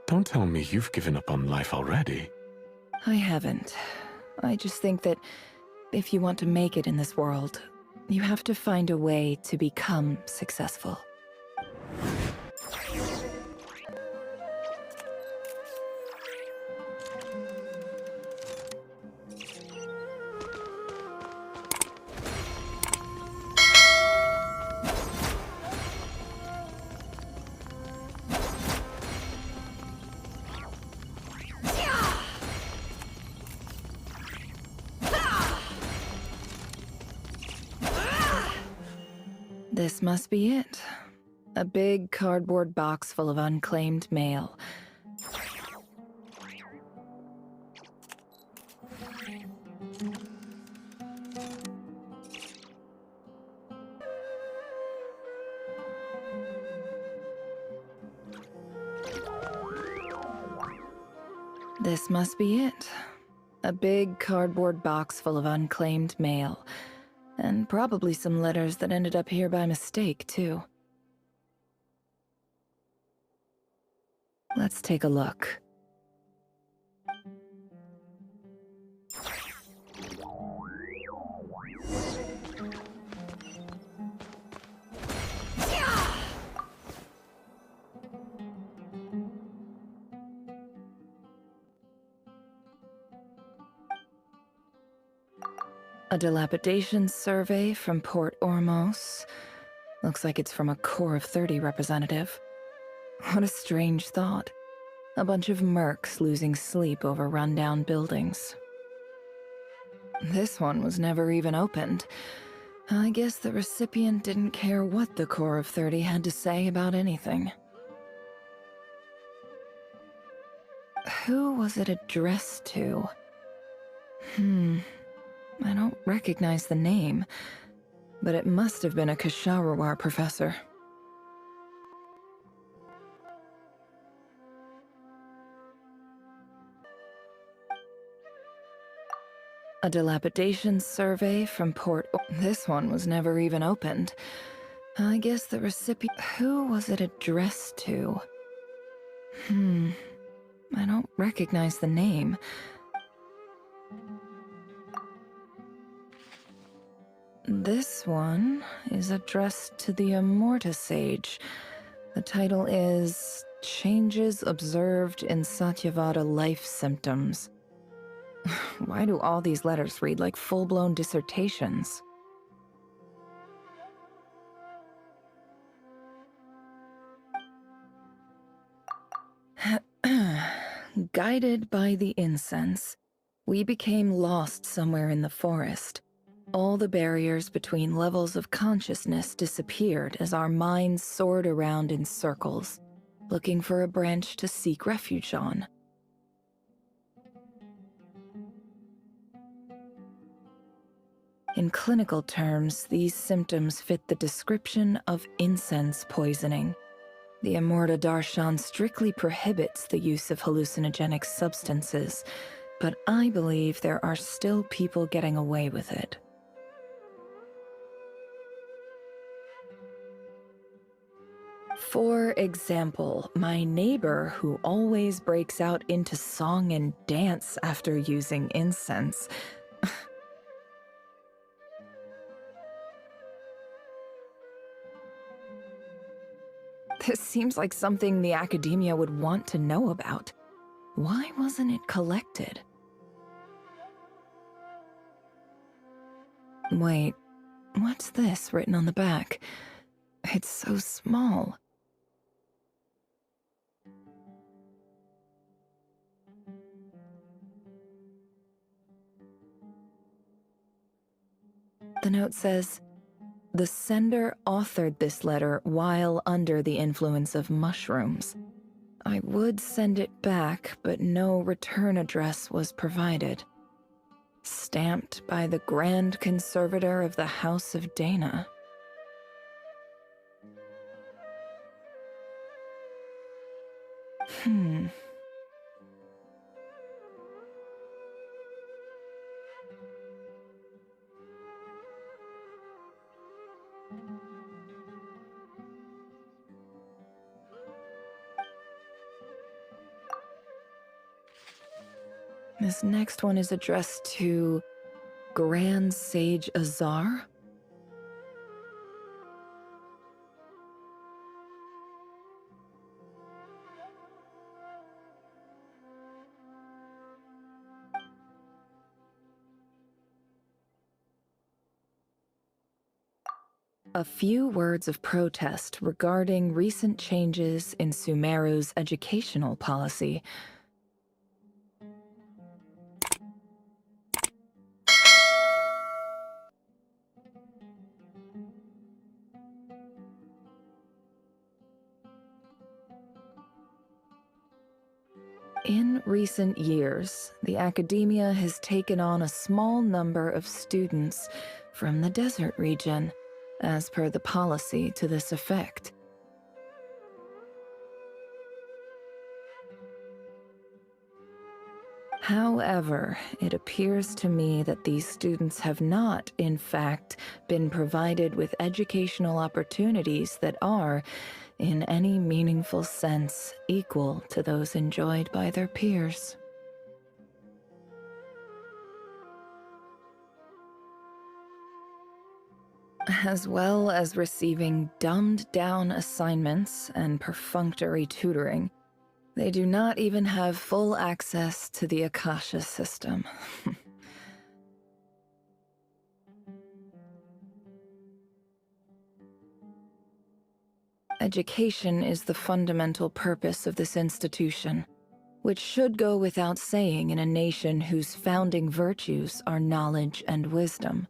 Don't tell me you've given up on life already. I haven't. I just think that if you want to make it in this world, you have to find a way to become successful. This must be it. A big cardboard box full of unclaimed mail. This must be it. A big cardboard box full of unclaimed mail. And probably some letters that ended up here by mistake, too. Let's take a look. A dilapidation survey from Port Ormos. Looks like it's from a Core of 30 representative. What a strange thought. A bunch of mercs losing sleep over rundown buildings. This one was never even opened. I guess the recipient didn't care what the Core of 30 had to say about anything. Who was it addressed to? I don't recognize the name, but it must have been a Kasharawar professor. A dilapidation survey from Port... This one was never even opened. I guess the recipient... Who was it addressed to? I don't recognize the name. This one is addressed to the Immorta Sage. The title is Changes Observed in Satyavada Life Symptoms. Why do all these letters read like full-blown dissertations? Guided by the incense, we became lost somewhere in the forest. All the barriers between levels of consciousness disappeared as our minds soared around in circles, looking for a branch to seek refuge on. In clinical terms, these symptoms fit the description of incense poisoning. The Immorta Darshan strictly prohibits the use of hallucinogenic substances, but I believe there are still people getting away with it. For example, my neighbor who always breaks out into song and dance after using incense. This seems like something the academia would want to know about. Why wasn't it collected? Wait, what's this written on the back? It's so small. The note says, "The sender authored this letter while under the influence of mushrooms. I would send it back, but no return address was provided. Stamped by the Grand Conservator of the House of Dana." This next one is addressed to Grand Sage Azar. A few words of protest regarding recent changes in Sumeru's educational policy. In recent years, the academia has taken on a small number of students from the desert region, as per the policy to this effect. However, it appears to me that these students have not, in fact, been provided with educational opportunities that are, in any meaningful sense, equal to those enjoyed by their peers. As well as receiving dumbed-down assignments and perfunctory tutoring, they do not even have full access to the Akasha system. Education is the fundamental purpose of this institution, which should go without saying in a nation whose founding virtues are knowledge and wisdom.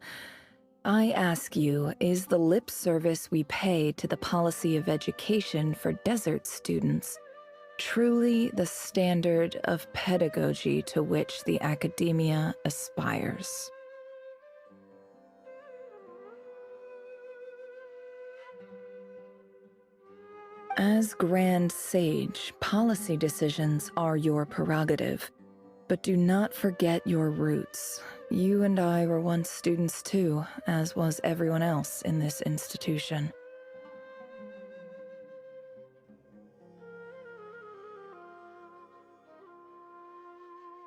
I ask you, is the lip service we pay to the policy of education for desert students truly the standard of pedagogy to which the academia aspires? As Grand Sage, policy decisions are your prerogative, but do not forget your roots. You and I were once students too, as was everyone else in this institution.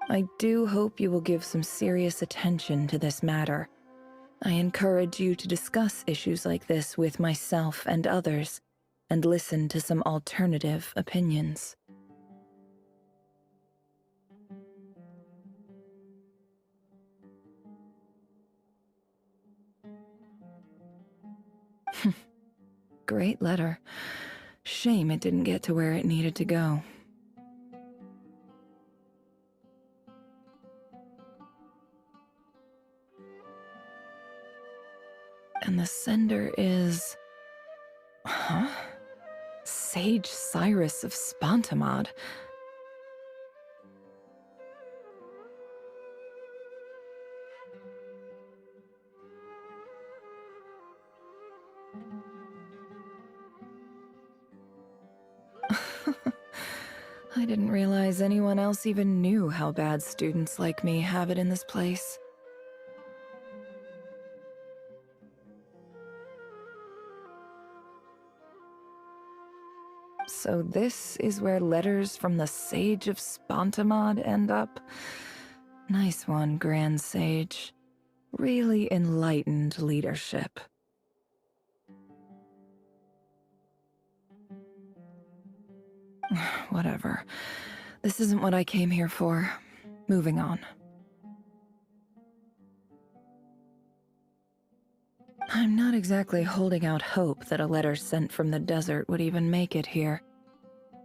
I do hope you will give some serious attention to this matter. I encourage you to discuss issues like this with myself and others, and listen to some alternative opinions. Great letter. Shame it didn't get to where it needed to go. And the sender is... Huh? Sage Cyrus of Spontamod. I didn't realize anyone else even knew how bad students like me have it in this place. So this is where letters from the Sage of Spontamod end up? Nice one, Grand Sage. Really enlightened leadership. Whatever. This isn't what I came here for. Moving on. I'm not exactly holding out hope that a letter sent from the desert would even make it here.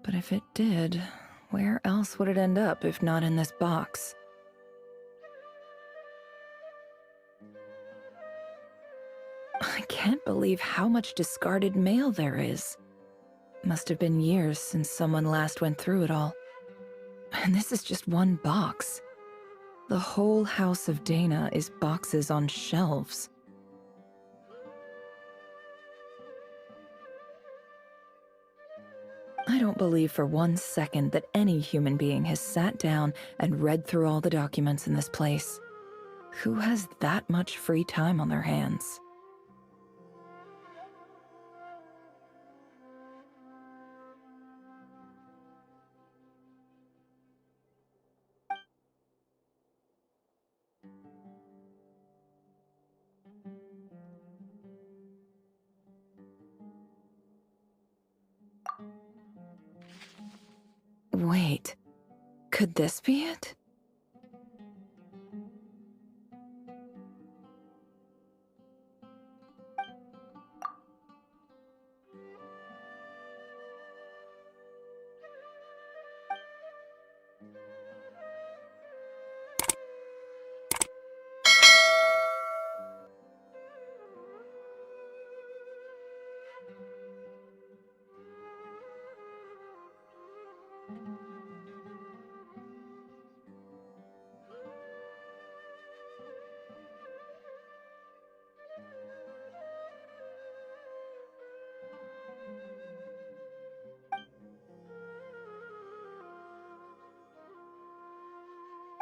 But if it did, where else would it end up if not in this box? I can't believe how much discarded mail there is. Must have been years since someone last went through it all. And this is just one box. The whole house of Dana is boxes on shelves. I don't believe for 1 second that any human being has sat down and read through all the documents in this place. Who has that much free time on their hands? Wait, could this be it?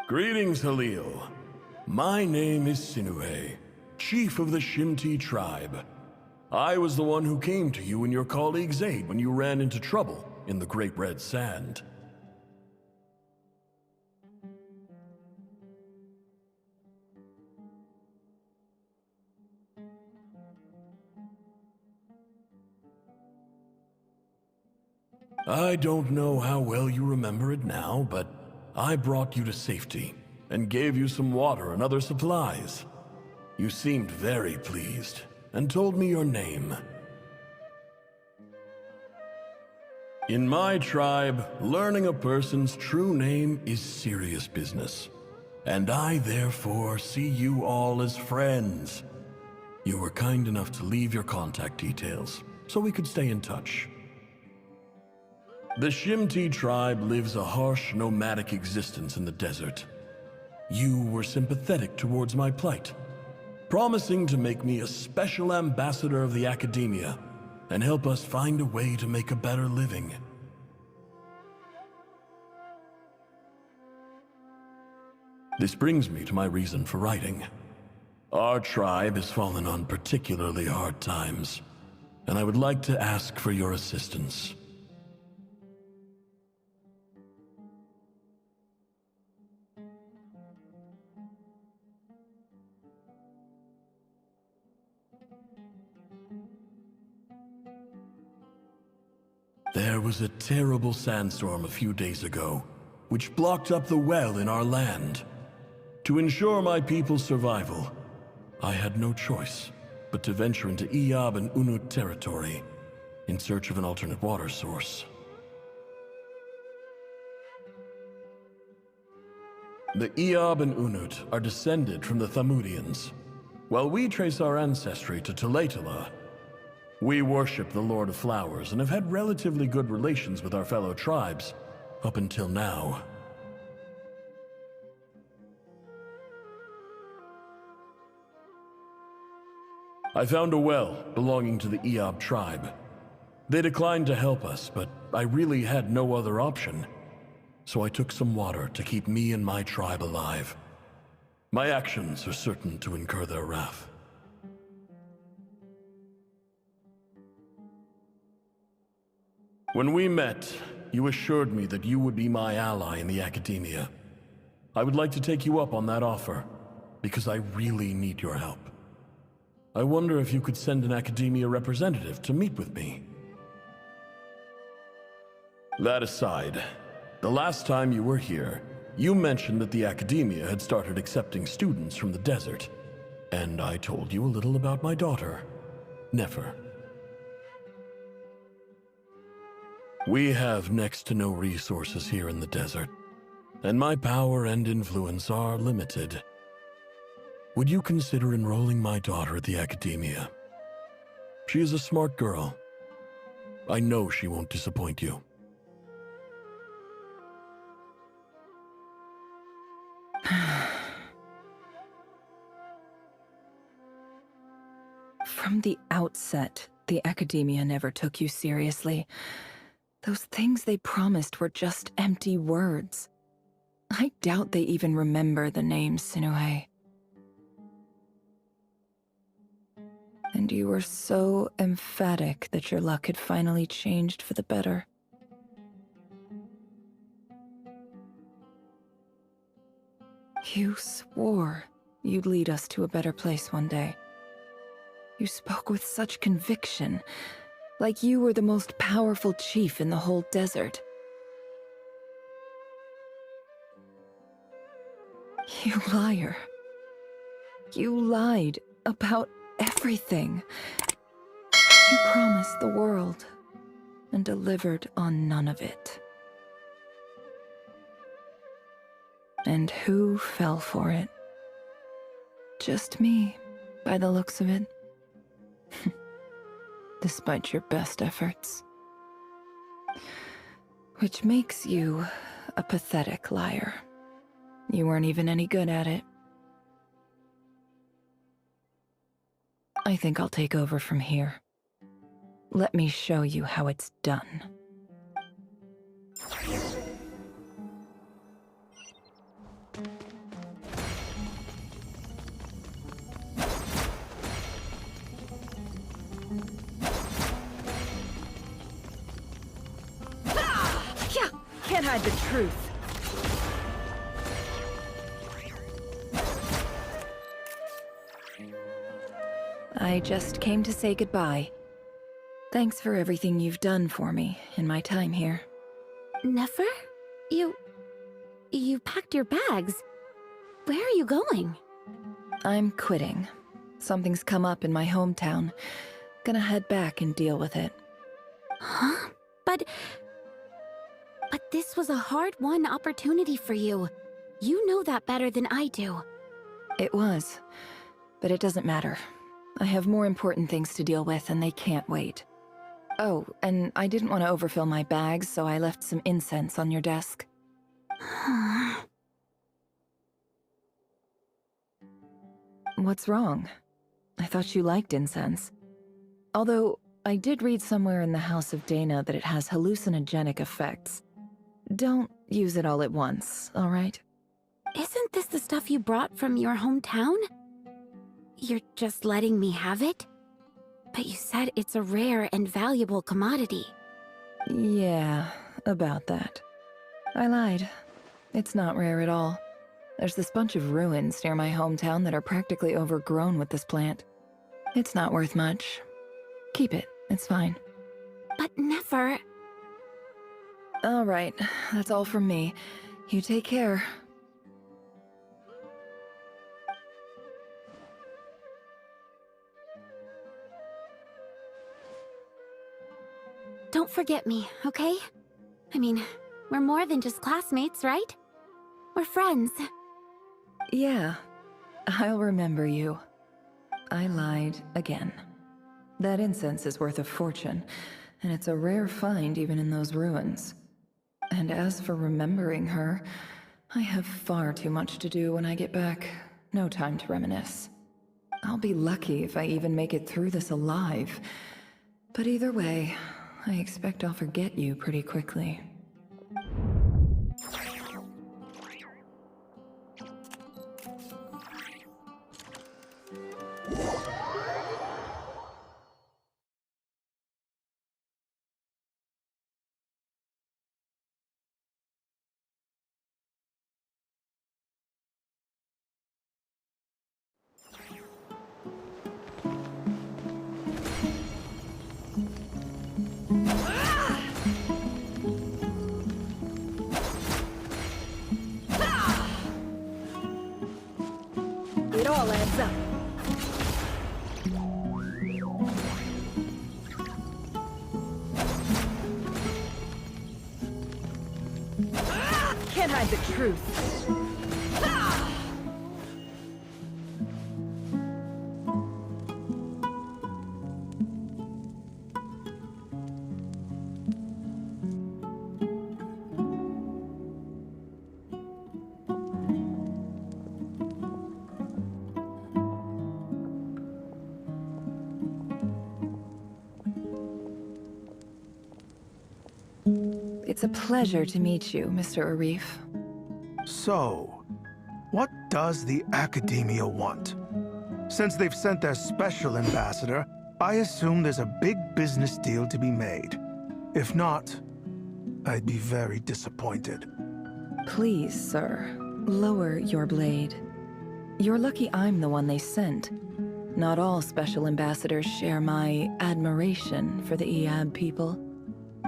Greetings, Halil. My name is Sinuhe, chief of the Shimti tribe. I was the one who came to you and your colleagues' aid when you ran into trouble in the Great Red Sand. I don't know how well you remember it now, but I brought you to safety and gave you some water and other supplies. You seemed very pleased and told me your name. In my tribe, learning a person's true name is serious business, and I therefore see you all as friends. You were kind enough to leave your contact details so we could stay in touch. The Shimti tribe lives a harsh, nomadic existence in the desert. You were sympathetic towards my plight, promising to make me a special ambassador of the academia and help us find a way to make a better living. This brings me to my reason for writing. Our tribe has fallen on particularly hard times, and I would like to ask for your assistance. There was a terrible sandstorm a few days ago, which blocked up the well in our land. To ensure my people's survival, I had no choice but to venture into Iyab and Unut territory in search of an alternate water source. The Iyab and Unut are descended from the Thamudians, while we trace our ancestry to Tulatala. We worship the Lord of Flowers and have had relatively good relations with our fellow tribes up until now. I found a well belonging to the Iyab tribe. They declined to help us, but I really had no other option. So I took some water to keep me and my tribe alive. My actions are certain to incur their wrath. When we met, you assured me that you would be my ally in the academia. I would like to take you up on that offer, because I really need your help. I wonder if you could send an academia representative to meet with me. That aside, the last time you were here, you mentioned that the academia had started accepting students from the desert, and I told you a little about my daughter, Nefer. We have next to no resources here in the desert, and my power and influence are limited. Would you consider enrolling my daughter at the academia? She is a smart girl. I know she won't disappoint you. From the outset, the academia never took you seriously. Those things they promised were just empty words. I doubt they even remember the name Sinuhe. And you were so emphatic that your luck had finally changed for the better. You swore you'd lead us to a better place one day. You spoke with such conviction, like you were the most powerful chief in the whole desert. You liar. You lied about everything. You promised the world and delivered on none of it. And who fell for it? Just me, by the looks of it. Despite your best efforts. Which makes you a pathetic liar. You weren't even any good at it. I think I'll take over from here. Let me show you how it's done. Can't hide the truth. I just came to say goodbye. Thanks for everything you've done for me in my time here. Nefer? You packed your bags. Where are you going? I'm quitting. Something's come up in my hometown. Gonna head back and deal with it. Huh? But this was a hard-won opportunity for you. You know that better than I do. It was, but it doesn't matter. I have more important things to deal with, and they can't wait. Oh, and I didn't want to overfill my bags, so I left some incense on your desk. What's wrong? I thought you liked incense. Although, I did read somewhere in the House of Dana that it has hallucinogenic effects. Don't use it all at once, all right? Isn't this the stuff you brought from your hometown? You're just letting me have it? But you said it's a rare and valuable commodity. Yeah, about that. I lied. It's not rare at all. There's this bunch of ruins near my hometown that are practically overgrown with this plant. It's not worth much. Keep it, it's fine. But Nefer, All right, that's all from me. You take care. Don't forget me, okay? I mean, we're more than just classmates, right? We're friends. Yeah, I'll remember you. I lied again. That incense is worth a fortune, and it's a rare find even in those ruins. And as for remembering her, I have far too much to do when I get back. No time to reminisce. I'll be lucky if I even make it through this alive. But either way, I expect I'll forget you pretty quickly. It all adds up. Can't hide the truth. It's a pleasure to meet you, Mr. Arif. So, what does the Academia want? Since they've sent their special ambassador, I assume there's a big business deal to be made. If not, I'd be very disappointed. Please, sir, lower your blade. You're lucky I'm the one they sent. Not all special ambassadors share my admiration for the Iab people.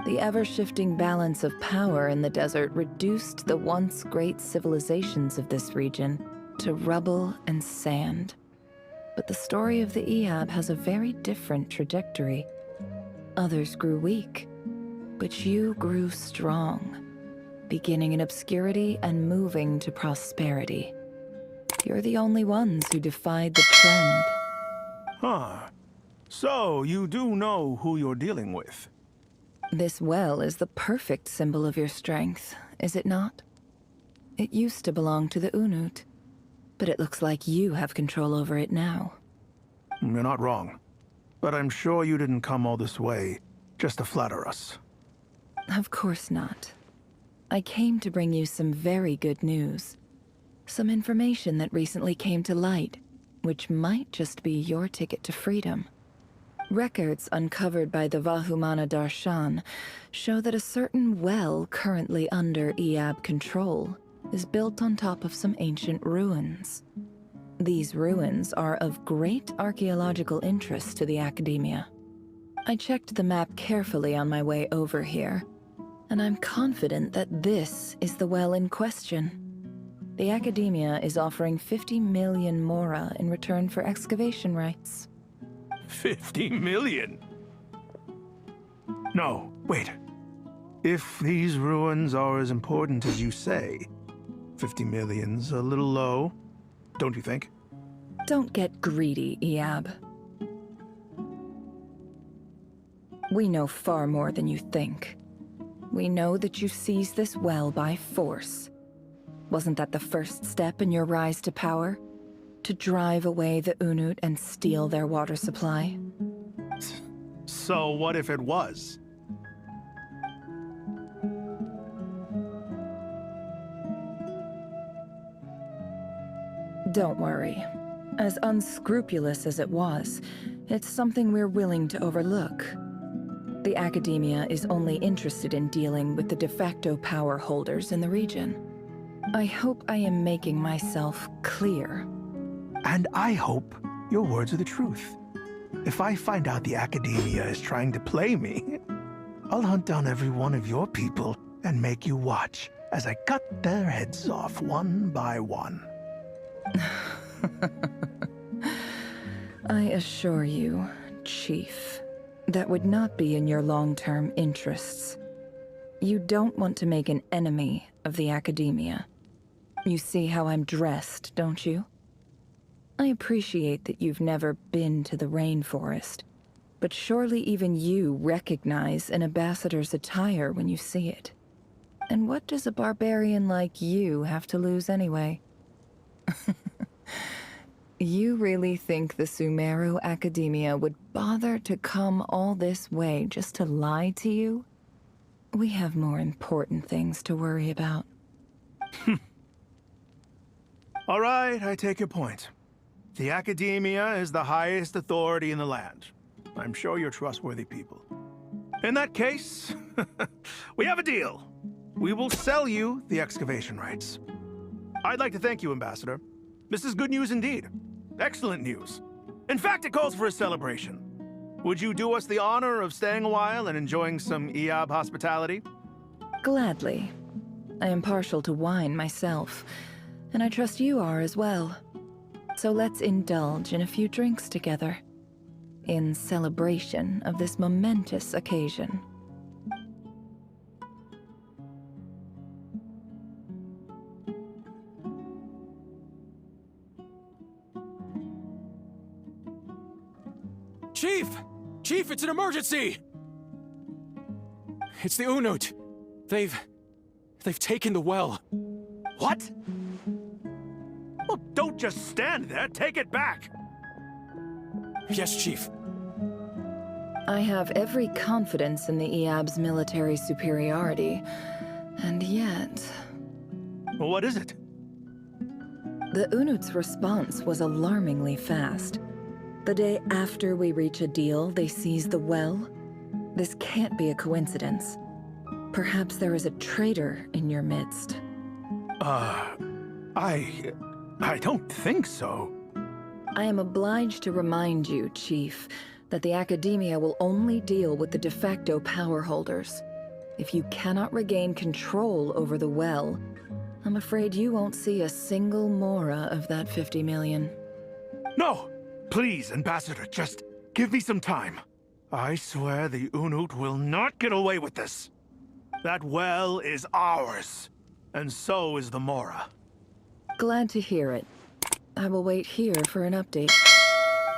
The ever-shifting balance of power in the desert reduced the once great civilizations of this region to rubble and sand. But the story of the Iab has a very different trajectory. Others grew weak, but you grew strong, beginning in obscurity and moving to prosperity. You're the only ones who defied the trend. Huh. So, you do know who you're dealing with? This well is the perfect symbol of your strength, is it not? It used to belong to the Unut, but it looks like you have control over it now. You're not wrong. But I'm sure you didn't come all this way just to flatter us. Of course not. I came to bring you some very good news. Some information that recently came to light, which might just be your ticket to freedom. Records uncovered by the Vahumana Darshan show that a certain well currently under Iab control is built on top of some ancient ruins. These ruins are of great archaeological interest to the Academia. I checked the map carefully on my way over here, and I'm confident that this is the well in question. The Academia is offering 50 million mora in return for excavation rights. 50 million? No, wait. If these ruins are as important as you say, 50 million's a little low, don't you think? Don't get greedy, Iab. We know far more than you think. We know that you seized this well by force. Wasn't that the first step in your rise to power? To drive away the Unut and steal their water supply? So what if it was? Don't worry. As unscrupulous as it was, it's something we're willing to overlook. The Academia is only interested in dealing with the de facto power holders in the region. I hope I am making myself clear. And I hope your words are the truth. If I find out the Academia is trying to play me, I'll hunt down every one of your people and make you watch as I cut their heads off one by one. I assure you, Chief, that would not be in your long-term interests. You don't want to make an enemy of the Academia. You see how I'm dressed, don't you? I appreciate that you've never been to the rainforest, but surely even you recognize an ambassador's attire when you see it. And what does a barbarian like you have to lose anyway? You really think the Sumeru Academia would bother to come all this way just to lie to you? We have more important things to worry about. All right, I take your point. The Academia is the highest authority in the land. I'm sure you're trustworthy people. In that case, we have a deal. We will sell you the excavation rights. I'd like to thank you, Ambassador. This is good news indeed. Excellent news. In fact, it calls for a celebration. Would you do us the honor of staying a while and enjoying some Eab hospitality? Gladly. I am partial to wine myself, and I trust you are as well. So let's indulge in a few drinks together, in celebration of this momentous occasion. Chief! Chief, it's an emergency! It's the Unut. They've taken the well. What? Well, don't just stand there. Take it back. Yes, Chief. I have every confidence in the Eab's military superiority, and yet... What is it? The Unut's response was alarmingly fast. The day after we reach a deal, they seize the well. This can't be a coincidence. Perhaps there is a traitor in your midst. I don't think so. I am obliged to remind you, Chief, that the Academia will only deal with the de facto power holders. If you cannot regain control over the well, I'm afraid you won't see a single mora of that 50 million. No! Please, Ambassador, just give me some time. I swear the Unut will not get away with this. That well is ours, and so is the mora. Glad to hear it. I will wait here for an update.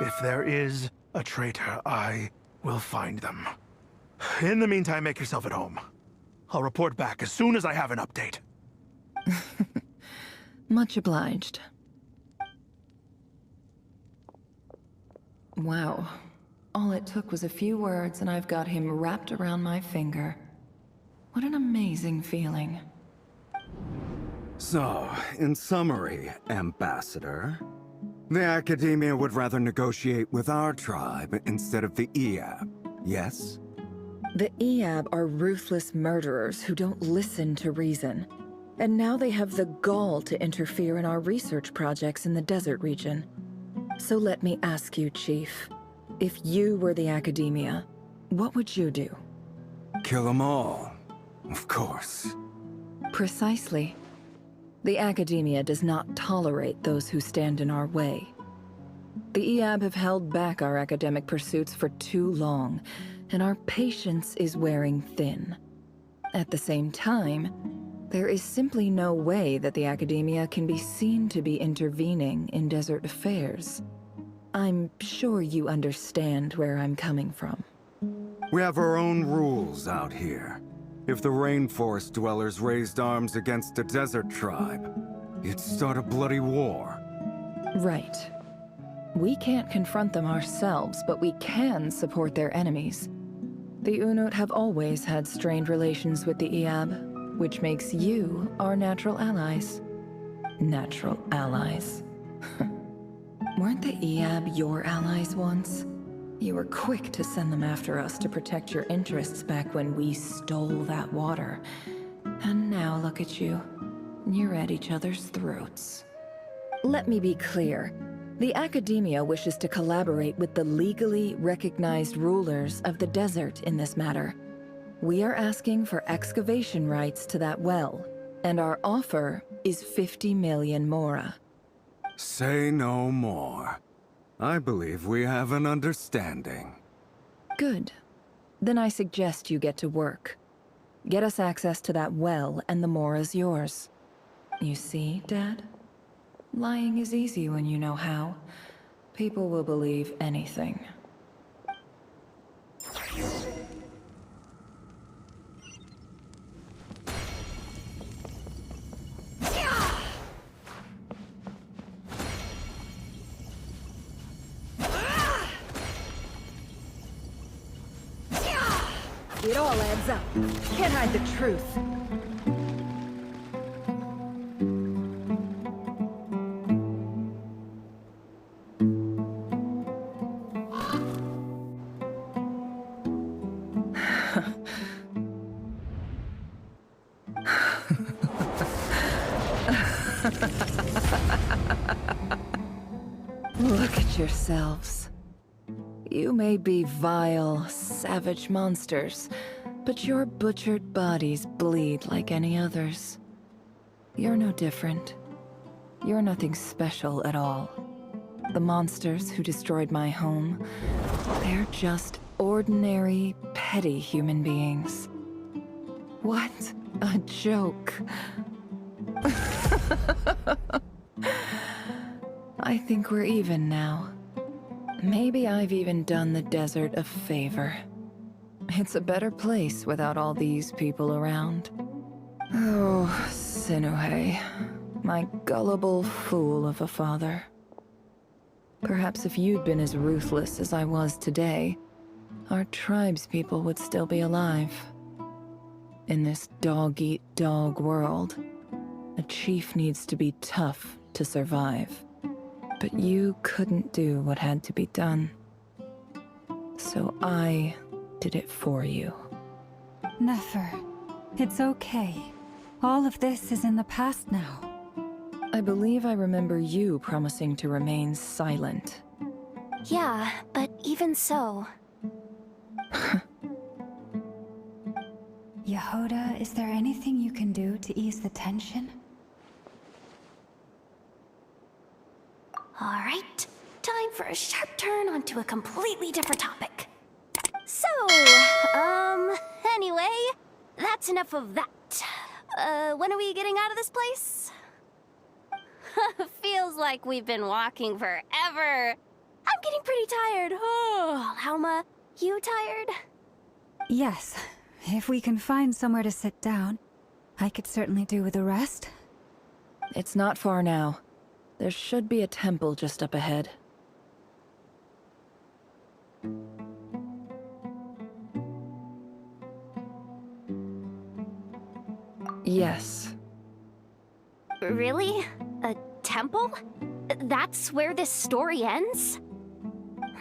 If there is a traitor, I will find them. In the meantime, make yourself at home. I'll report back as soon as I have an update. Much obliged. Wow. All it took was a few words and I've got him wrapped around my finger. What an amazing feeling. So, in summary, Ambassador, the Academia would rather negotiate with our tribe instead of the Eab, yes? The Eab are ruthless murderers who don't listen to reason. And now they have the gall to interfere in our research projects in the desert region. So let me ask you, Chief, if you were the Academia, what would you do? Kill them all, of course. Precisely. The Academia does not tolerate those who stand in our way. The Eab have held back our academic pursuits for too long, and our patience is wearing thin. At the same time, there is simply no way that the Academia can be seen to be intervening in desert affairs. I'm sure you understand where I'm coming from. We have our own rules out here. If the rainforest dwellers raised arms against a desert tribe, you'd start a bloody war. Right. We can't confront them ourselves, but we can support their enemies. The Unut have always had strained relations with the Eab, which makes you our natural allies. Natural allies. Weren't the Eab your allies once? You were quick to send them after us to protect your interests back when we stole that water. And now look at you. You're at each other's throats. Let me be clear. The Academia wishes to collaborate with the legally recognized rulers of the desert in this matter. We are asking for excavation rights to that well, and our offer is 50 million mora. Say no more. I believe we have an understanding. Good. Then I suggest you get to work. Get us access to that well, and the mora's yours. You see, Dad? Lying is easy when you know how. People will believe anything. It all adds up. Can't hide the truth. Look at yourselves. You may be vile, savage monsters, but your butchered bodies bleed like any others. You're no different. You're nothing special at all. The monsters who destroyed my home, they're just ordinary, petty human beings. What a joke. I think we're even now. Maybe I've even done the desert a favor. It's a better place without all these people around. Oh, Sinuhe, my gullible fool of a father. Perhaps if you'd been as ruthless as I was today, our tribespeople would still be alive. In this dog-eat-dog world, a chief needs to be tough to survive. But you couldn't do what had to be done. So I did it for you. Nefer, it's okay. All of this is in the past now. I believe I remember you promising to remain silent. Yeah, but even so... Yehoda, is there anything you can do to ease the tension? Alright, time for a sharp turn onto a completely different topic. So, anyway, that's enough of that. When are we getting out of this place? Feels like we've been walking forever. I'm getting pretty tired. Oh, Halma, you tired? Yes. If we can find somewhere to sit down, I could certainly do with a rest. It's not far now. There should be a temple just up ahead. Yes. Really? A temple? That's where this story ends?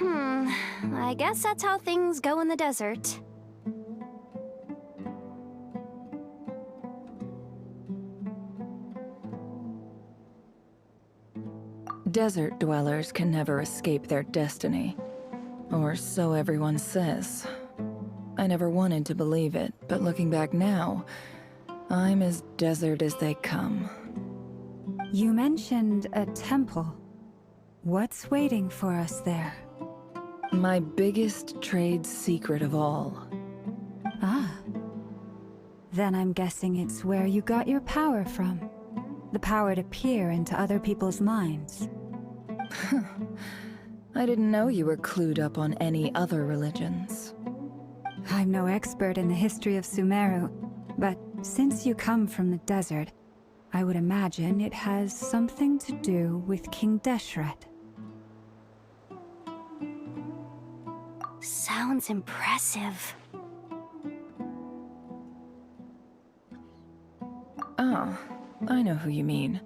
I guess that's how things go in the desert. Desert dwellers can never escape their destiny. Or so everyone says. I never wanted to believe it, but looking back now, I'm as desert as they come. You mentioned a temple. What's waiting for us there? My biggest trade secret of all. Ah. Then I'm guessing it's where you got your power from. The power to peer into other people's minds. I didn't know you were clued up on any other religions. I'm no expert in the history of Sumeru, but since you come from the desert, I would imagine it has something to do with King Deshret. Sounds impressive. Ah, I know who you mean.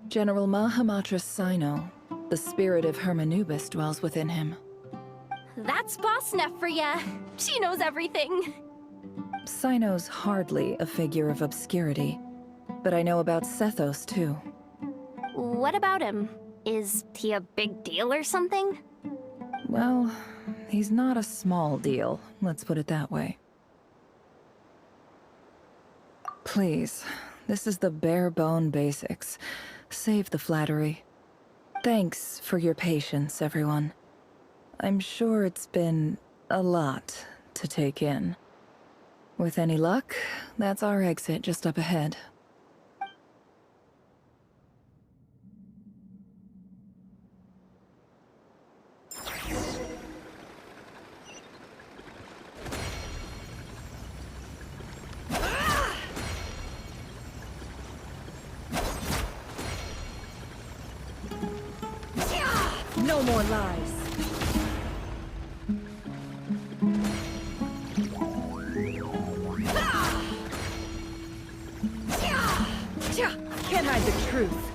General Mahamatra Sino. The spirit of Hermanubis dwells within him. That's Boss Neff for ya. She knows everything. Sino's hardly a figure of obscurity, but I know about Sethos too. What about him? Is he a big deal or something? Well, he's not a small deal, let's put it that way. Please, this is the bare-bone basics. Save the flattery. Thanks for your patience, everyone. I'm sure it's been a lot to take in. With any luck, that's our exit just up ahead. No more lies. Can't hide the truth.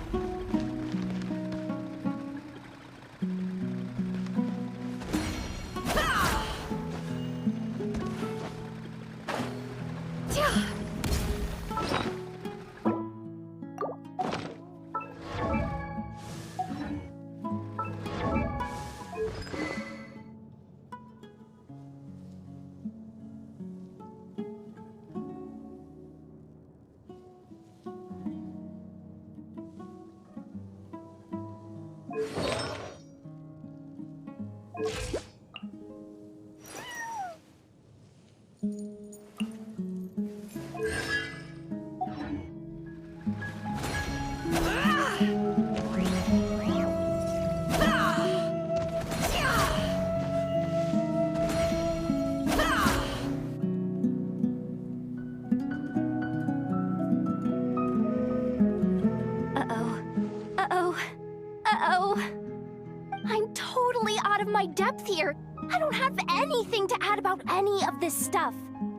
I'm totally out of my depth here. I don't have anything to add about any of this stuff.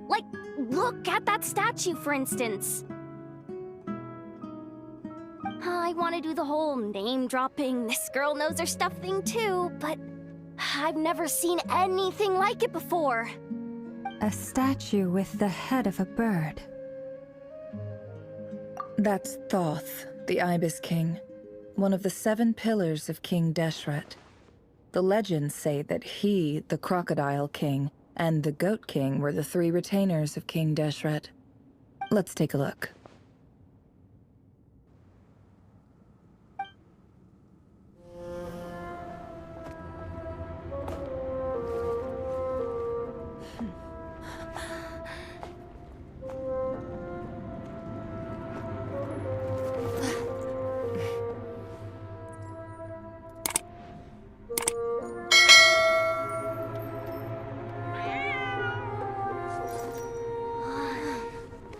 Like, look at that statue, for instance. I want to do the whole name-dropping, this girl knows her stuff thing too, but I've never seen anything like it before. A statue with the head of a bird. That's Thoth, the Ibis King, one of the 7 pillars of King Deshret. The legends say that he, the Crocodile King, and the Goat King were the 3 retainers of King Deshret. Let's take a look.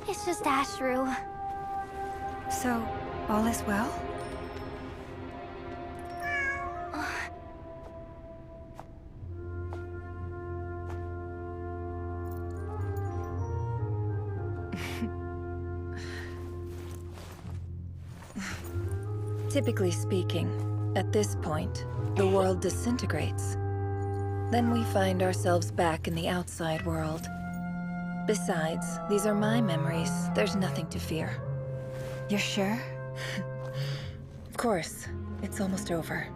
It's just Ashru. So, all is well? Typically speaking, at this point, the world disintegrates. Then we find ourselves back in the outside world. Besides, these are my memories. There's nothing to fear. You're sure? Of course. It's almost over.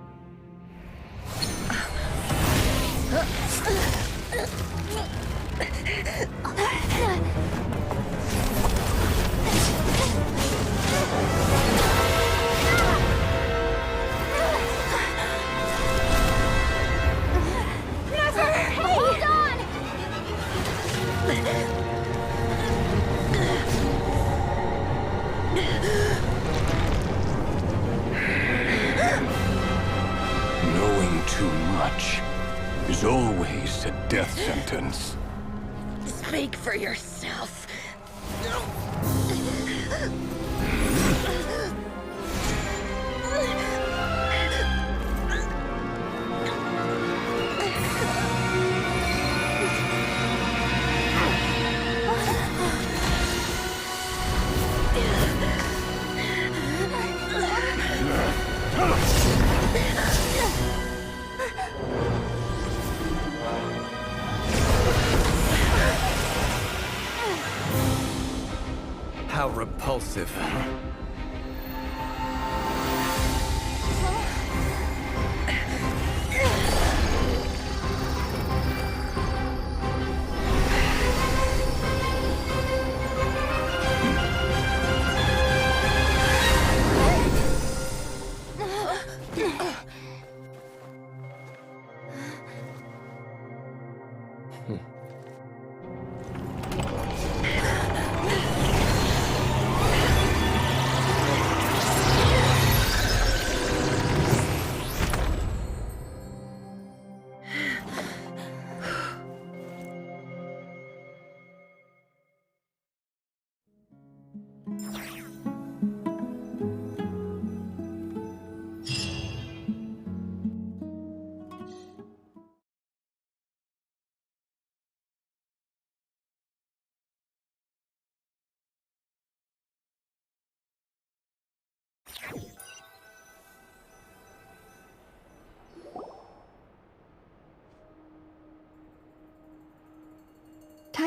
Hold on! Knowing too much is always a death sentence. Speak for yourself. How repulsive.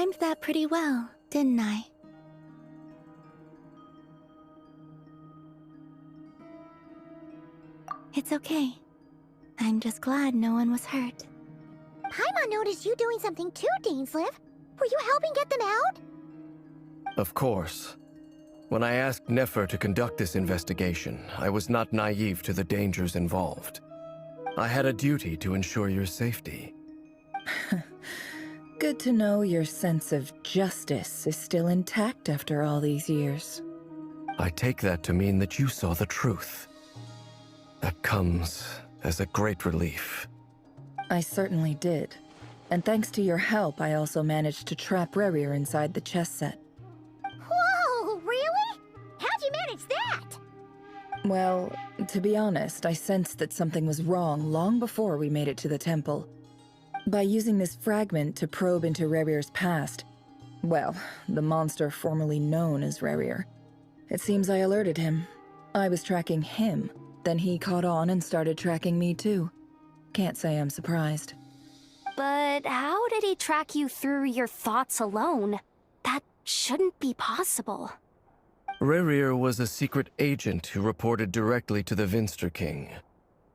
timed that pretty well, didn't I? It's okay. I'm just glad no one was hurt. Paimon noticed you doing something too, Dainsleif. Were you helping get them out? Of course. When I asked Nefer to conduct this investigation, I was not naive to the dangers involved. I had a duty to ensure your safety. Good to know your sense of justice is still intact after all these years. I take that to mean that you saw the truth. That comes as a great relief. I certainly did. And thanks to your help, I also managed to trap Rerir inside the chess set. Whoa, really? How'd you manage that? Well, to be honest, I sensed that something was wrong long before we made it to the temple. By using this fragment to probe into Rerir's past, well, the monster formerly known as Rerir, it seems I alerted him. I was tracking him, then he caught on and started tracking me too. Can't say I'm surprised. But how did he track you through your thoughts alone? That shouldn't be possible. Rerir was a secret agent who reported directly to the Vinster King.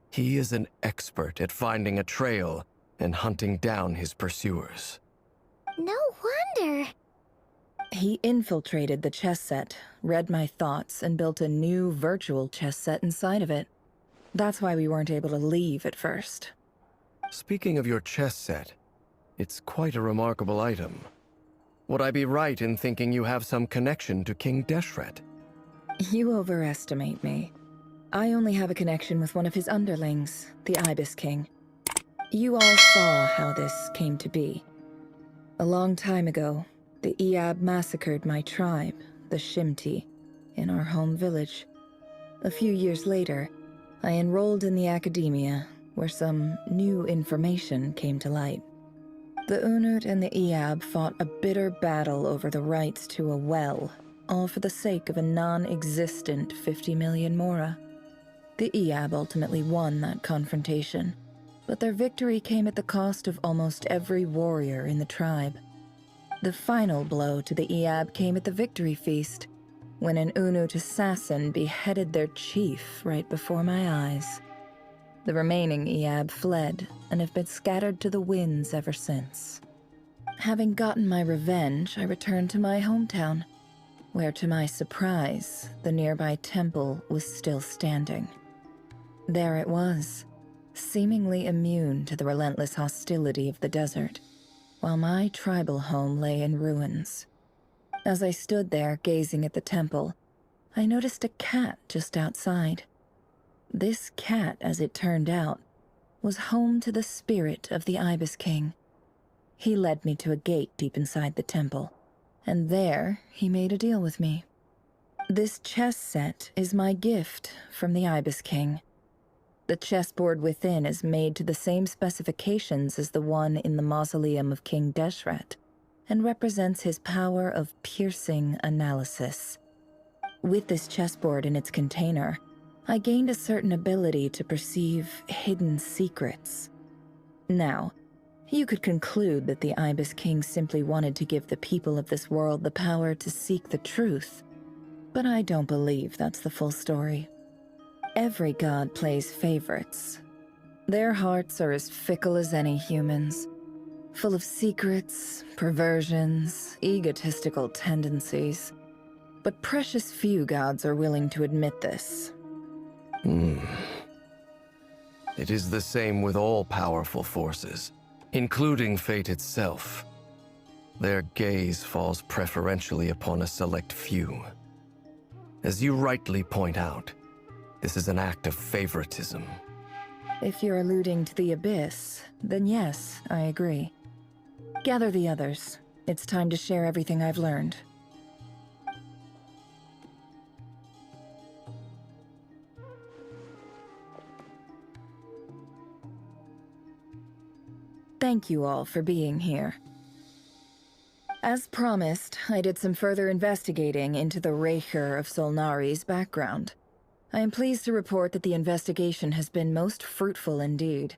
He is an expert at finding a trail and hunting down his pursuers. No wonder. He infiltrated the chess set, read my thoughts, and built a new virtual chess set inside of it. That's why we weren't able to leave at first. Speaking of your chess set, it's quite a remarkable item. Would I be right in thinking you have some connection to King Deshret? You overestimate me. I only have a connection with one of his underlings, the Ibis King. You all saw how this came to be. A long time ago, the Iab massacred my tribe, the Shimti, in our home village. A few years later, I enrolled in the academia, where some new information came to light. The Unut and the Iab fought a bitter battle over the rights to a well, all for the sake of a non-existent 50 million Mora. The Iab ultimately won that confrontation, but their victory came at the cost of almost every warrior in the tribe. The final blow to the Iab came at the victory feast, when an Unut assassin beheaded their chief right before my eyes. The remaining Iab fled and have been scattered to the winds ever since. Having gotten my revenge, I returned to my hometown, where to my surprise, the nearby temple was still standing. There it was, seemingly immune to the relentless hostility of the desert, while my tribal home lay in ruins. As I stood there gazing at the temple, I noticed a cat just outside. This cat, as it turned out, was home to the spirit of the Ibis King. He led me to a gate deep inside the temple, and there he made a deal with me. This chess set is my gift from the Ibis King. The chessboard within is made to the same specifications as the one in the mausoleum of King Deshret, and represents his power of piercing analysis. With this chessboard in its container, I gained a certain ability to perceive hidden secrets. Now, you could conclude that the Ibis King simply wanted to give the people of this world the power to seek the truth, but I don't believe that's the full story. Every god plays favorites. Their hearts are as fickle as any human's, full of secrets, perversions, egotistical tendencies. But precious few gods are willing to admit this. It is the same with all powerful forces, including fate itself. Their gaze falls preferentially upon a select few. As you rightly point out, this is an act of favoritism. If you're alluding to the Abyss, then yes, I agree. Gather the others. It's time to share everything I've learned. Thank you all for being here. As promised, I did some further investigating into the Raker of Solnari's background. I am pleased to report that the investigation has been most fruitful indeed.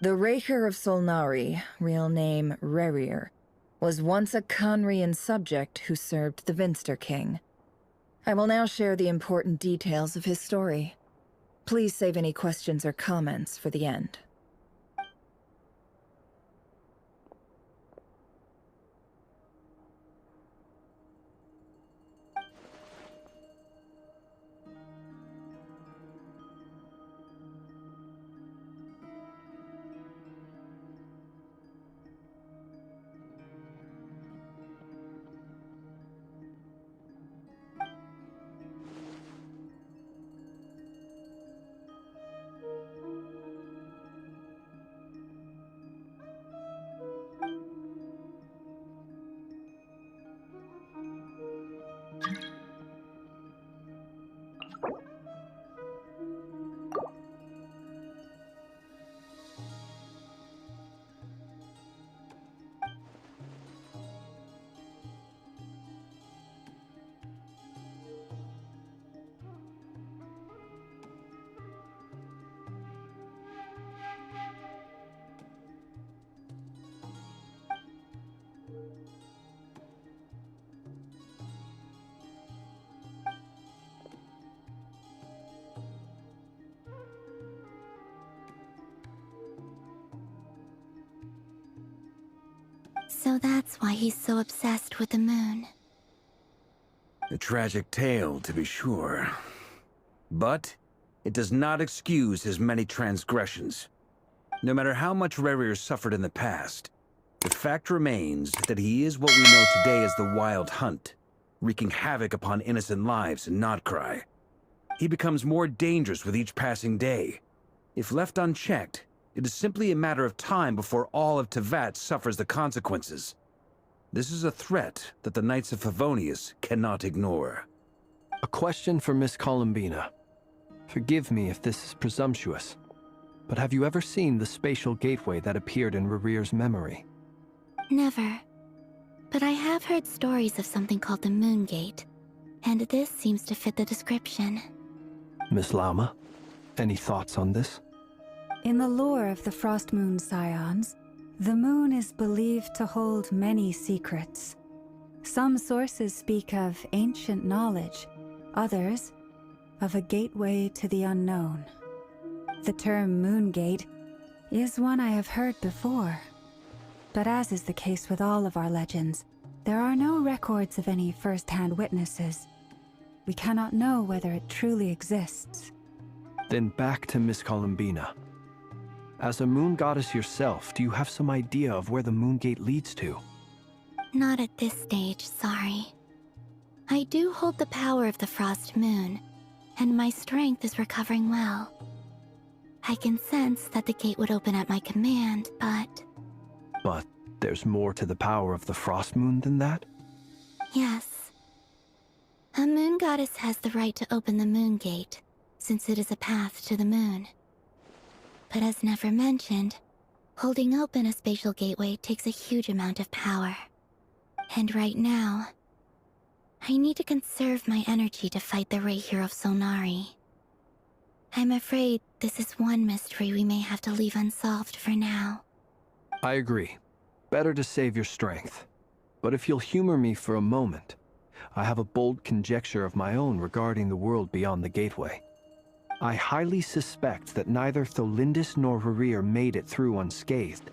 The Raker of Solnari, real name Rerir, was once a Conrian subject who served the Vinster King. I will now share the important details of his story. Please save any questions or comments for the end. So that's why he's so obsessed with the moon. A tragic tale, to be sure. But it does not excuse his many transgressions. No matter how much Rerir suffered in the past, the fact remains that he is what we know today as the Wild Hunt, wreaking havoc upon innocent lives in Notcry. He becomes more dangerous with each passing day. If left unchecked, it is simply a matter of time before all of Tevat suffers the consequences. This is a threat that the Knights of Favonius cannot ignore. A question for Miss Columbina. Forgive me if this is presumptuous, but have you ever seen the spatial gateway that appeared in Rerir's memory? Never. But I have heard stories of something called the Moon Gate, and this seems to fit the description. Miss Lauma, any thoughts on this? In the lore of the Frost Moon Scions, the moon is believed to hold many secrets. Some sources speak of ancient knowledge, others of a gateway to the unknown. The term Moon Gate is one I have heard before, but as is the case with all of our legends, there are no records of any first-hand witnesses. We cannot know whether it truly exists. Then back to Miss Columbina. As a moon goddess yourself, do you have some idea of where the Moon Gate leads to? Not at this stage, sorry. I do hold the power of the Frost Moon, and my strength is recovering well. I can sense that the gate would open at my command, but... But there's more to the power of the Frost Moon than that? Yes. A moon goddess has the right to open the Moon Gate, since it is a path to the moon. But as never mentioned, holding open a spatial gateway takes a huge amount of power. And right now, I need to conserve my energy to fight the Rayhir of Solnari. I'm afraid this is one mystery we may have to leave unsolved for now. I agree. Better to save your strength. But if you'll humor me for a moment, I have a bold conjecture of my own regarding the world beyond the gateway. I highly suspect that neither Tholindis nor Rerir made it through unscathed.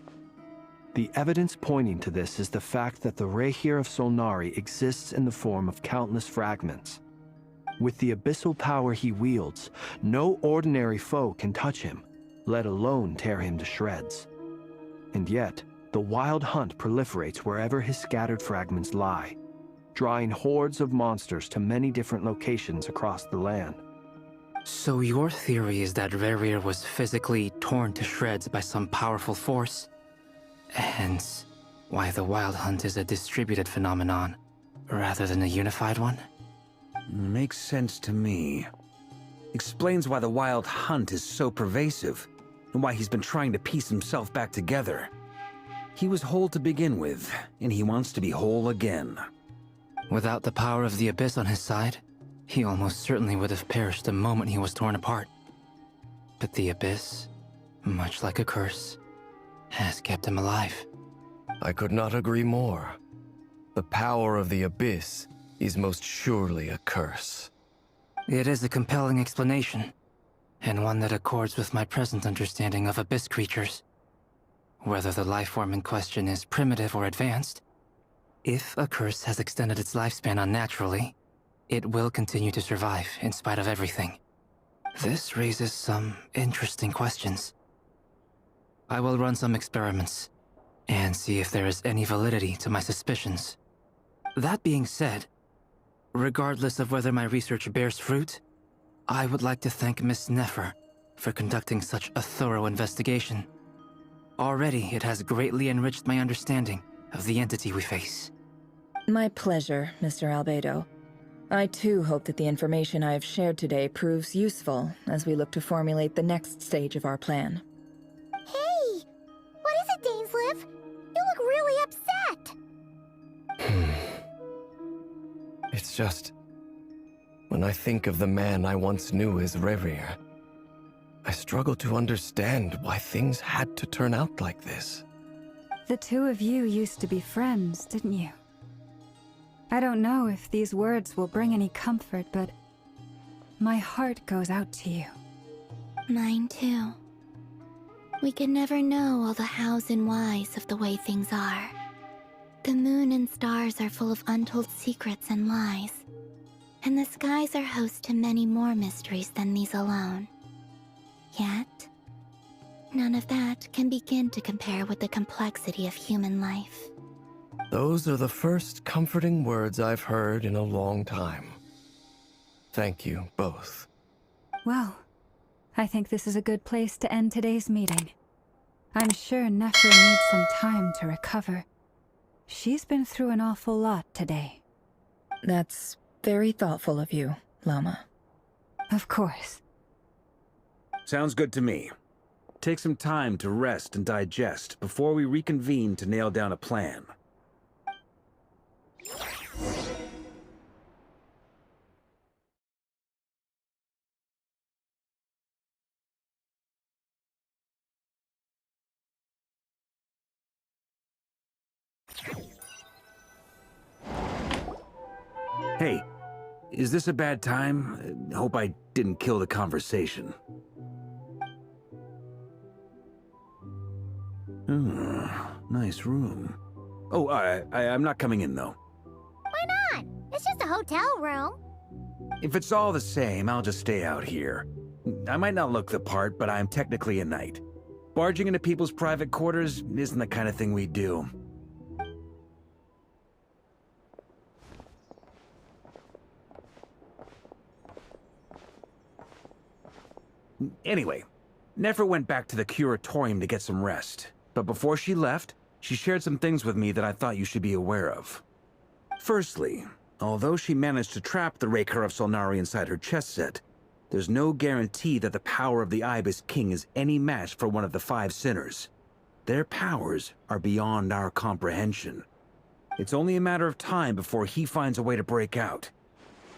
The evidence pointing to this is the fact that the Rayhir of Solnari exists in the form of countless fragments. With the abyssal power he wields, no ordinary foe can touch him, let alone tear him to shreds. And yet, the Wild Hunt proliferates wherever his scattered fragments lie, drawing hordes of monsters to many different locations across the land. So your theory is that Rerir was physically torn to shreds by some powerful force? Hence, why the Wild Hunt is a distributed phenomenon, rather than a unified one? Makes sense to me. Explains why the Wild Hunt is so pervasive, and why he's been trying to piece himself back together. He was whole to begin with, and he wants to be whole again. Without the power of the Abyss on his side, he almost certainly would have perished the moment he was torn apart. But the Abyss, much like a curse, has kept him alive. I could not agree more. The power of the Abyss is most surely a curse. It is a compelling explanation, and one that accords with my present understanding of Abyss creatures. Whether the life form in question is primitive or advanced, if a curse has extended its lifespan unnaturally, it will continue to survive in spite of everything. This raises some interesting questions. I will run some experiments and see if there is any validity to my suspicions. That being said, regardless of whether my research bears fruit, I would like to thank Miss Nefer for conducting such a thorough investigation. Already, it has greatly enriched my understanding of the entity we face. My pleasure, Mr. Albedo. I too hope that the information I have shared today proves useful as we look to formulate the next stage of our plan. Hey! What is it, Dainsleif? You look really upset! It's just... when I think of the man I once knew as Rerir, I struggle to understand why things had to turn out like this. The two of you used to be friends, didn't you? I don't know if these words will bring any comfort, but my heart goes out to you. Mine too. We can never know all the hows and whys of the way things are. The moon and stars are full of untold secrets and lies. And the skies are host to many more mysteries than these alone. Yet, none of that can begin to compare with the complexity of human life. Those are the first comforting words I've heard in a long time. Thank you, both. Well, I think this is a good place to end today's meeting. I'm sure Nefer needs some time to recover. She's been through an awful lot today. That's very thoughtful of you, Lama. Of course. Sounds good to me. Take some time to rest and digest before we reconvene to nail down a plan. Hey, is this a bad time? Hope I didn't kill the conversation. Nice room. Oh, I'm not coming in, though. Why not? It's just a hotel room. If it's all the same, I'll just stay out here. I might not look the part, but I'm technically a knight. Barging into people's private quarters isn't the kind of thing we do. Anyway, Nefer went back to the curatorium to get some rest. But before she left, she shared some things with me that I thought you should be aware of. Firstly, although she managed to trap the Raker of Solnari inside her chess set, there's no guarantee that the power of the Ibis King is any match for one of the 5 sinners. Their powers are beyond our comprehension. It's only a matter of time before he finds a way to break out.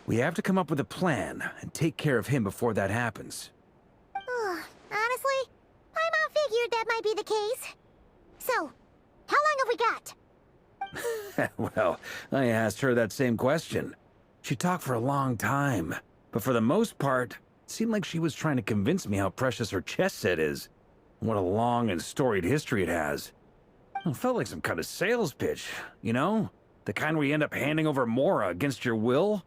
We have to come up with a plan and take care of him before that happens. Honestly, Paimon figured that might be the case. So, how long have we got? Well, I asked her that same question. She talked for a long time, but for the most part, it seemed like she was trying to convince me how precious her chess set is. What a long and storied history it has. It felt like some kind of sales pitch, you know? The kind where you end up handing over Mora against your will?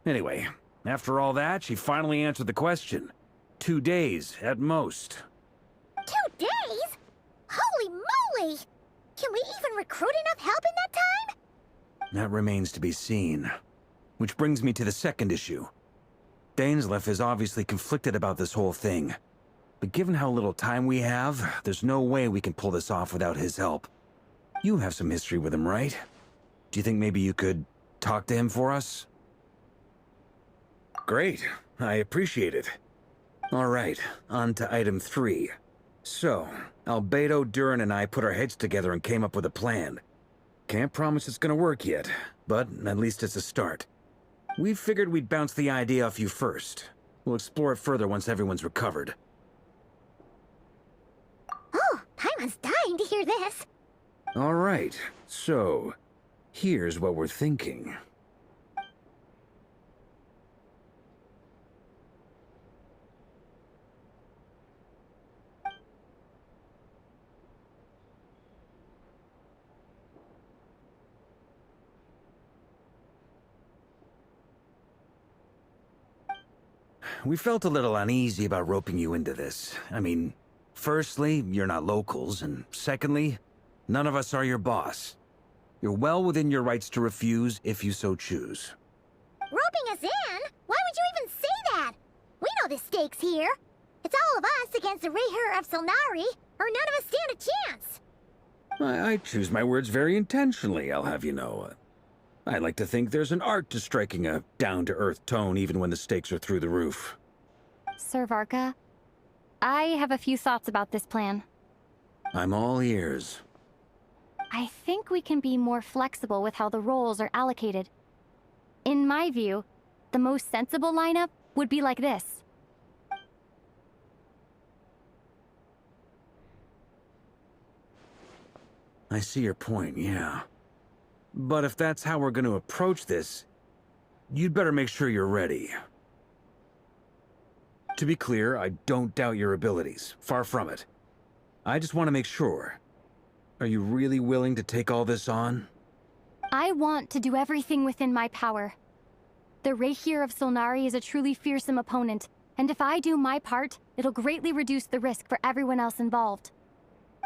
Anyway, after all that, she finally answered the question. 2 days, at most. 2 days? Holy moly! Can we even recruit enough help in that time? That remains to be seen. Which brings me to the second issue. Dainsleif is obviously conflicted about this whole thing. But given how little time we have, there's no way we can pull this off without his help. You have some history with him, right? Do you think maybe you could talk to him for us? Great. I appreciate it. All right, on to item 3. So, Albedo, Durin, and I put our heads together and came up with a plan. Can't promise it's gonna work yet, but at least it's a start. We figured we'd bounce the idea off you first. We'll explore it further once everyone's recovered. Oh, Paimon's dying to hear this. All right, so... Here's what we're thinking. We felt a little uneasy about roping you into this. I mean, firstly, you're not locals, and secondly, none of us are your boss. You're well within your rights to refuse if you so choose. Roping us in? Why would you even say that? We know the stakes here. It's all of us against the Rayher of Solnari, or none of us stand a chance. I choose my words very intentionally, I'll have you know. I like to think there's an art to striking a down-to-earth tone even when the stakes are through the roof. Sir Varka, I have a few thoughts about this plan. I'm all ears. I think we can be more flexible with how the roles are allocated. In my view, the most sensible lineup would be like this. I see your point, yeah. But if that's how we're going to approach this, you'd better make sure you're ready. To be clear, I don't doubt your abilities. Far from it. I just want to make sure. Are you really willing to take all this on? I want to do everything within my power. The Rayher of Solnari is a truly fearsome opponent, and if I do my part, it'll greatly reduce the risk for everyone else involved.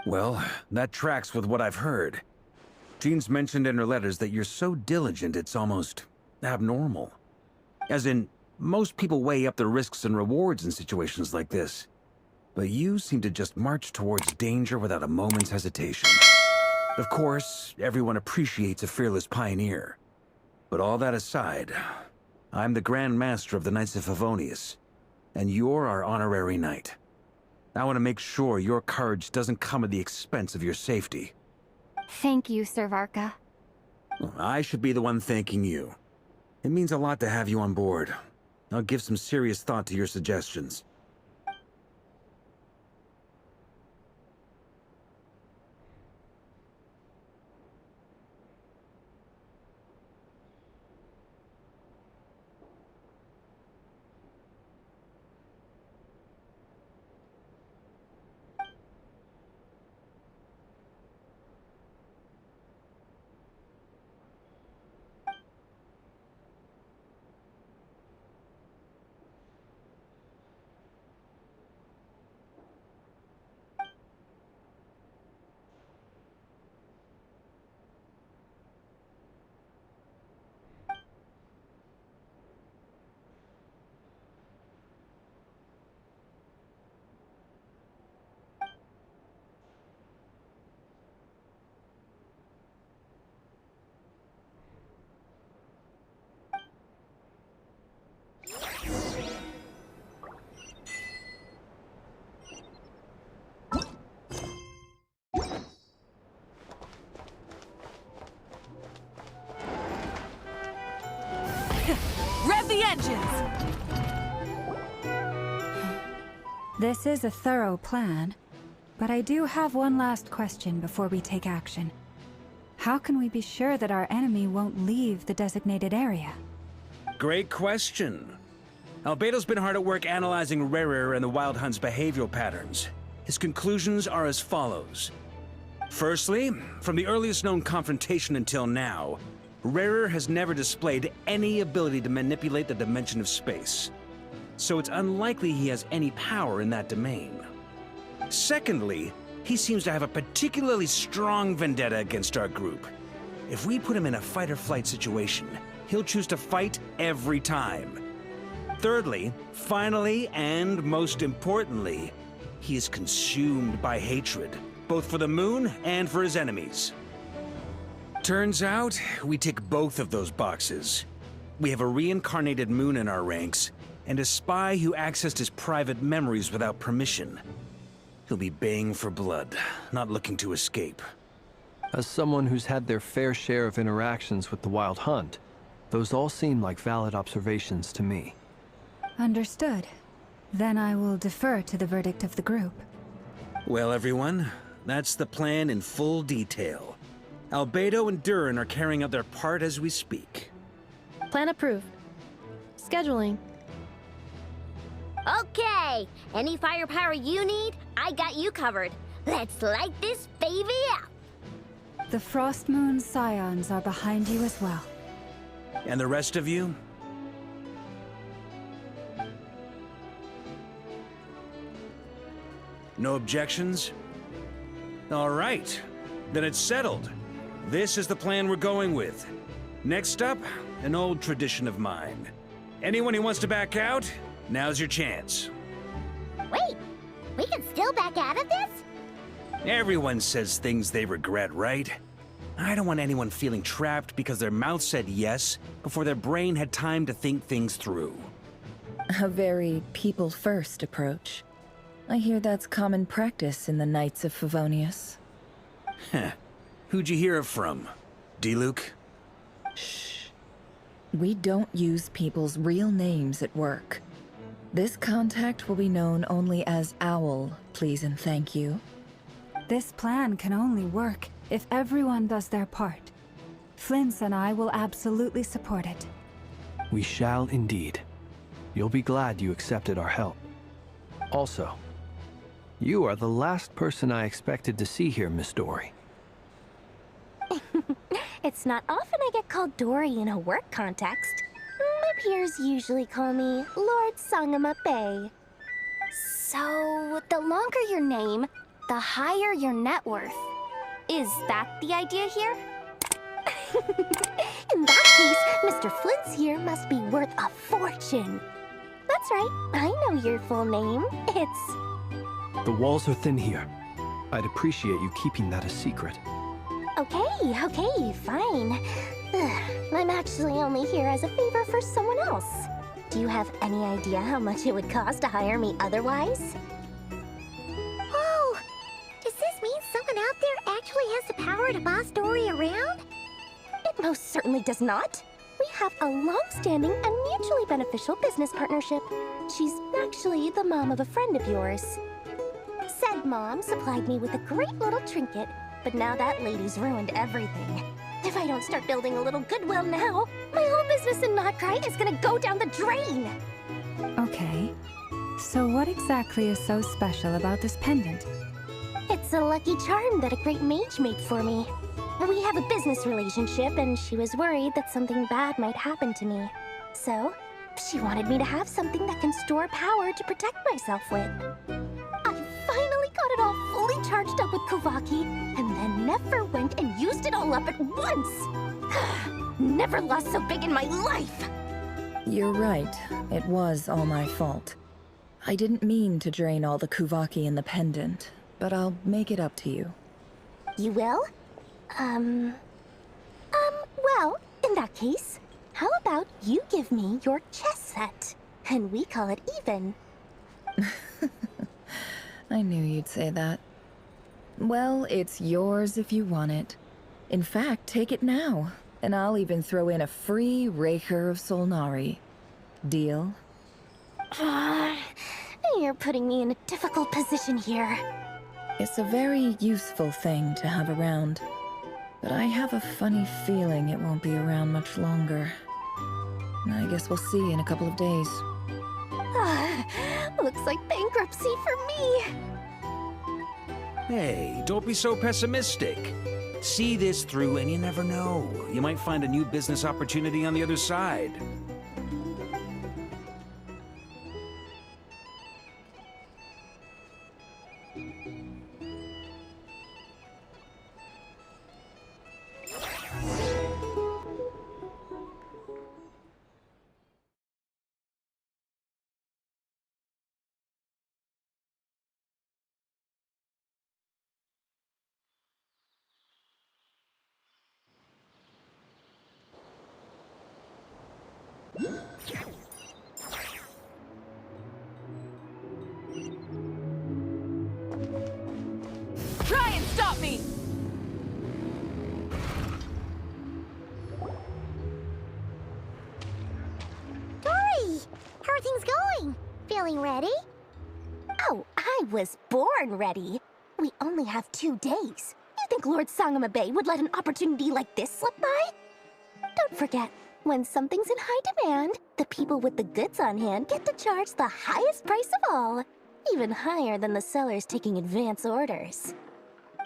Well, that tracks with what I've heard. Jean's mentioned in her letters that you're so diligent it's almost abnormal. As in, most people weigh up the risks and rewards in situations like this. But you seem to just march towards danger without a moment's hesitation. Of course, everyone appreciates a fearless pioneer. But all that aside, I'm the Grand Master of the Knights of Favonius, and you're our honorary knight. I want to make sure your courage doesn't come at the expense of your safety. Thank you, Sir Varka. I should be the one thanking you. It means a lot to have you on board. I'll give some serious thought to your suggestions. Rev the engines! This is a thorough plan, but I do have one last question before we take action. How can we be sure that our enemy won't leave the designated area? Great question. Albedo's been hard at work analyzing Rayher and the Wild Hunt's behavioral patterns. His conclusions are as follows. Firstly, from the earliest known confrontation until now, Rayher has never displayed any ability to manipulate the dimension of space. So it's unlikely he has any power in that domain. Secondly, he seems to have a particularly strong vendetta against our group. If we put him in a fight-or-flight situation, he'll choose to fight every time. Thirdly, finally, and most importantly, he is consumed by hatred, both for the moon and for his enemies. Turns out, we tick both of those boxes. We have a reincarnated moon in our ranks, and a spy who accessed his private memories without permission. He'll be baying for blood, not looking to escape. As someone who's had their fair share of interactions with the Wild Hunt, those all seem like valid observations to me. Understood. Then I will defer to the verdict of the group. Well, everyone, that's the plan in full detail. Albedo and Durin are carrying out their part as we speak. Plan approved. Scheduling. Okay, any firepower you need, I got you covered. Let's light this baby up. The Frost Moon Scions are behind you as well. And the rest of you? No objections? All right, then it's settled. This is the plan we're going with. Next up, an old tradition of mine. Anyone who wants to back out, now's your chance. Wait, we can still back out of this? Everyone says things they regret, right? I don't want anyone feeling trapped because their mouth said yes before their brain had time to think things through. A very people-first approach. I hear that's common practice in the Knights of Favonius. Heh. Who'd you hear it from? D-Luke? Shh. We don't use people's real names at work. This contact will be known only as Owl, please and thank you. This plan can only work if everyone does their part. Flint's and I will absolutely support it. We shall indeed. You'll be glad you accepted our help. Also, you are the last person I expected to see here, Miss Dory. It's not often I get called Dory in a work context. My peers usually call me Lord Sangamabe. So, the longer your name, the higher your net worth. Is that the idea here? In that case, Mr. Flint's here must be worth a fortune. That's right, I know your full name. It's... The walls are thin here. I'd appreciate you keeping that a secret. Okay, fine. I'm actually only here as a favor for someone else. Do you have any idea how much it would cost to hire me otherwise? Oh, does this mean someone out there actually has the power to boss Dory around? It most certainly does not. We have a long-standing and mutually beneficial business partnership. She's actually the mom of a friend of yours. Said mom supplied me with a great little trinket, but now that lady's ruined everything. If I don't start building a little goodwill now, my whole business in Notcry is gonna go down the drain! Okay. So what exactly is so special about this pendant? It's a lucky charm that a great mage made for me. We have a business relationship, and she was worried that something bad might happen to me. So, she wanted me to have something that can store power to protect myself with. I finally got it all fully charged up with Kovaki, and then never went and used it all up at once! Never lost so big in my life! You're right. It was all my fault. I didn't mean to drain all the Kuvaki in the pendant, but I'll make it up to you. You will? Well, in that case, how about you give me your chess set, and we call it even? I knew you'd say that. Well, it's yours if you want it. In fact, take it now, and I'll even throw in a free Raker of Solnari. Deal? You're putting me in a difficult position here. It's a very useful thing to have around, but I have a funny feeling it won't be around much longer. I guess we'll see in a couple of days. Looks like bankruptcy for me. Hey, don't be so pessimistic. See this through and you never know. You might find a new business opportunity on the other side. Try and stop me! Dory! How are things going? Feeling ready? Oh, I was born ready. We only have 2 days. You think Lord Sangamabe would let an opportunity like this slip by? Don't forget, when something's in high demand, the people with the goods on hand get to charge the highest price of all, even higher than the sellers taking advance orders.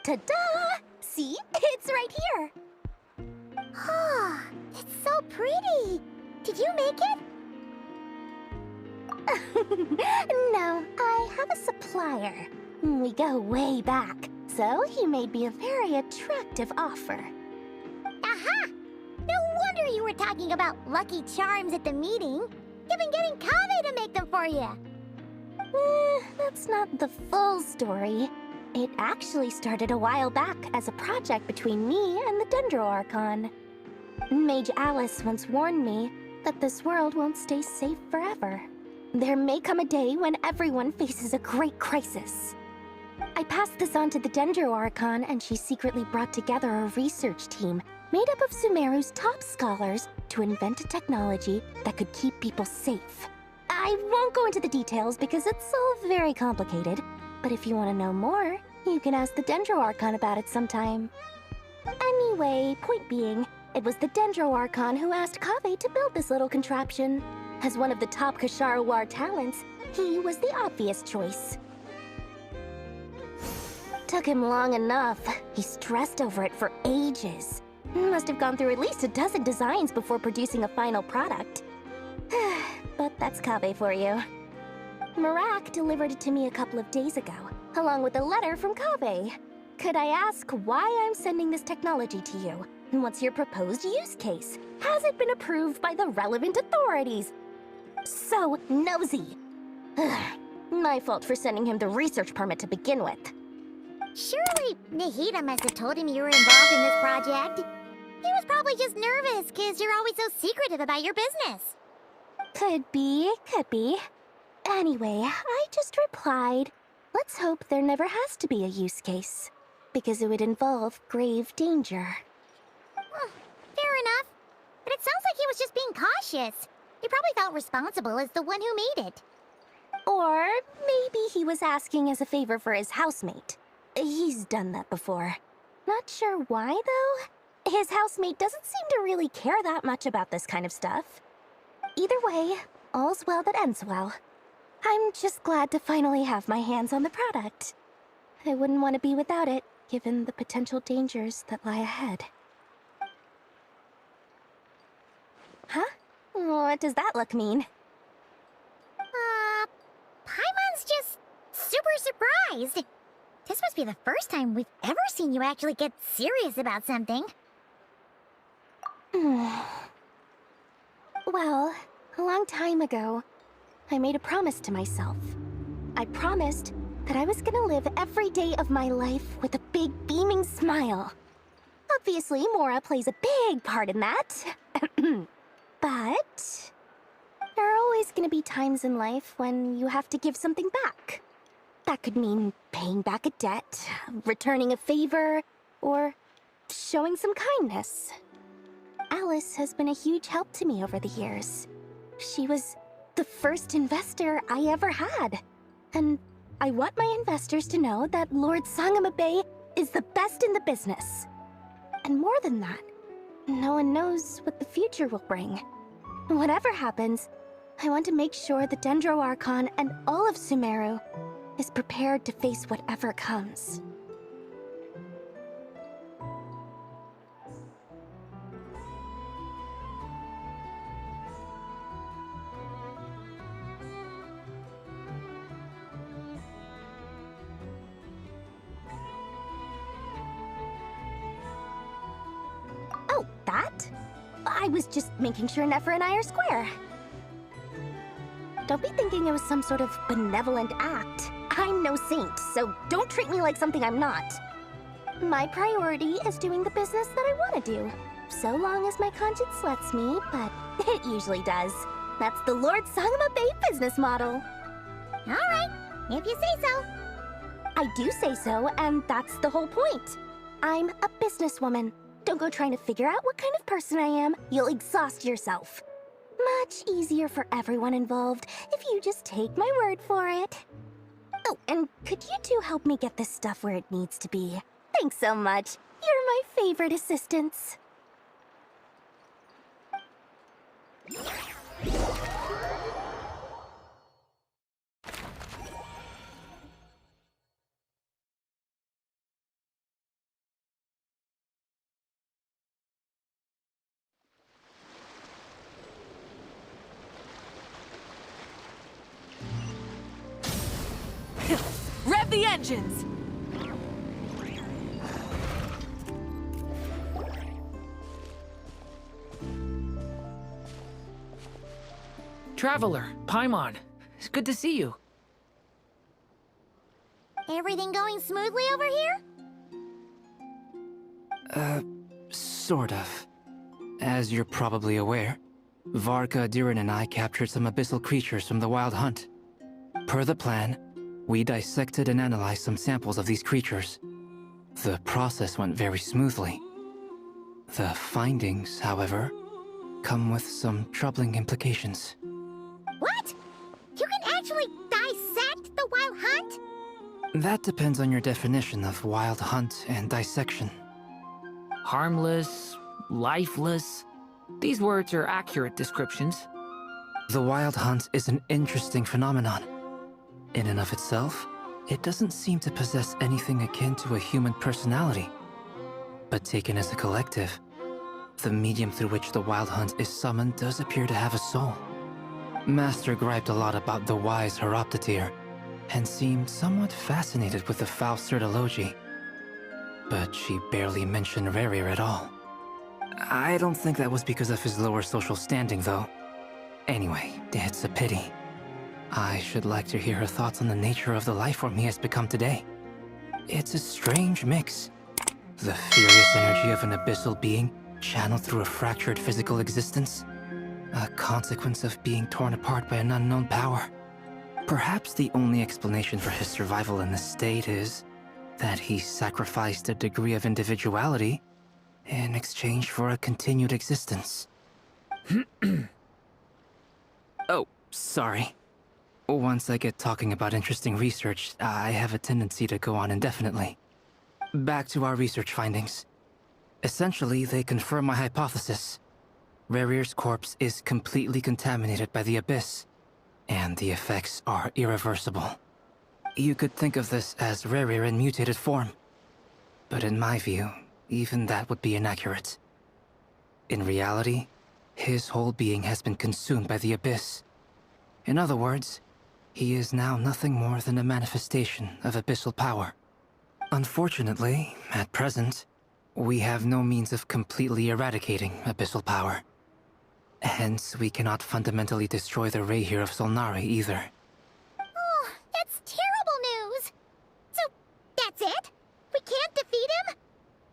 Ta-da! See? It's right here! Oh, it's so pretty! Did you make it? No, I have a supplier. We go way back, so he made me a very attractive offer. Aha! No wonder you were talking about Lucky Charms at the meeting. You've been getting Kaveh to make them for you. That's not the full story. It actually started a while back as a project between me and the Dendro Archon. Mage Alice once warned me that this world won't stay safe forever. There may come a day when everyone faces a great crisis. I passed this on to the Dendro Archon, and she secretly brought together a research team made up of Sumeru's top scholars to invent a technology that could keep people safe. I won't go into the details because it's all very complicated, but if you want to know more, you can ask the Dendro Archon about it sometime. Anyway, point being, it was the Dendro Archon who asked Kaveh to build this little contraption. As one of the top Kashara War talents, he was the obvious choice. Took him long enough. He stressed over it for ages. Must have gone through at least a dozen designs before producing a final product. But that's Kaveh for you. Marak delivered it to me a couple of days ago, along with a letter from Kaveh. Could I ask why I'm sending this technology to you? And what's your proposed use case? Has it been approved by the relevant authorities? So nosy. My fault for sending him the research permit to begin with. Surely Nahida must have told him you were involved in this project. He was probably just nervous because you're always so secretive about your business. Could be, could be. Anyway, I just replied, let's hope there never has to be a use case, because it would involve grave danger. Fair enough. But it sounds like he was just being cautious. He probably felt responsible as the one who made it. Or maybe he was asking as a favor for his housemate. He's done that before. Not sure why, though. His housemate doesn't seem to really care that much about this kind of stuff. Either way, all's well that ends well. I'm just glad to finally have my hands on the product. I wouldn't want to be without it, given the potential dangers that lie ahead. Huh? What does that look mean? Paimon's just super surprised. This must be the first time we've ever seen you actually get serious about something. Well, a long time ago, I made a promise to myself. I promised that I was gonna live every day of my life with a big beaming smile. Obviously, Mora plays a big part in that. But there are always gonna be times in life when you have to give something back. That could mean paying back a debt, returning a favor, or showing some kindness. Alice has been a huge help to me over the years. She was the first investor I ever had. And I want my investors to know that Lord Sangamabe is the best in the business. And more than that, no one knows what the future will bring. Whatever happens, I want to make sure the Dendro Archon and all of Sumeru is prepared to face whatever comes. Oh, that? I was just making sure Nefer and I are square. Don't be thinking it was some sort of benevolent act. I'm no saint, so don't treat me like something I'm not. My priority is doing the business that I want to do, so long as my conscience lets me, but it usually does. That's the Lord Sangamabe business model. Alright, if you say so. I do say so, and that's the whole point. I'm a businesswoman. Don't go trying to figure out what kind of person I am. You'll exhaust yourself. Much easier for everyone involved if you just take my word for it. Oh, and could you two help me get this stuff where it needs to be? Thanks so much. You're my favorite assistants. Rev the engines! Traveler, Paimon, it's good to see you. Everything going smoothly over here? Sort of. As you're probably aware, Varka, Durin, and I captured some abyssal creatures from the Wild Hunt. Per the plan, we dissected and analyzed some samples of these creatures. The process went very smoothly. The findings, however, come with some troubling implications. What? You can actually dissect the Wild Hunt? That depends on your definition of Wild Hunt and dissection. Harmless, lifeless. These words are accurate descriptions. The Wild Hunt is an interesting phenomenon. In and of itself, it doesn't seem to possess anything akin to a human personality. But taken as a collective, the medium through which the Wild Hunt is summoned does appear to have a soul. Master griped a lot about the wise Horoptetyr, and seemed somewhat fascinated with the foul Certology. But she barely mentioned Rerir at all. I don't think that was because of his lower social standing, though. Anyway, it's a pity. I should like to hear her thoughts on the nature of the life form he has become today. It's a strange mix. The furious energy of an abyssal being channeled through a fractured physical existence. A consequence of being torn apart by an unknown power. Perhaps the only explanation for his survival in this state is that he sacrificed a degree of individuality in exchange for a continued existence. Oh, sorry. Once I get talking about interesting research, I have a tendency to go on indefinitely. Back to our research findings. Essentially, they confirm my hypothesis. Rerir's corpse is completely contaminated by the Abyss, and the effects are irreversible. You could think of this as Rerir in mutated form. But in my view, even that would be inaccurate. In reality, his whole being has been consumed by the Abyss. In other words, he is now nothing more than a manifestation of abyssal power. Unfortunately, at present, we have no means of completely eradicating abyssal power. Hence, we cannot fundamentally destroy the Reir of Solnari either. Oh, that's terrible news! So, that's it? We can't defeat him?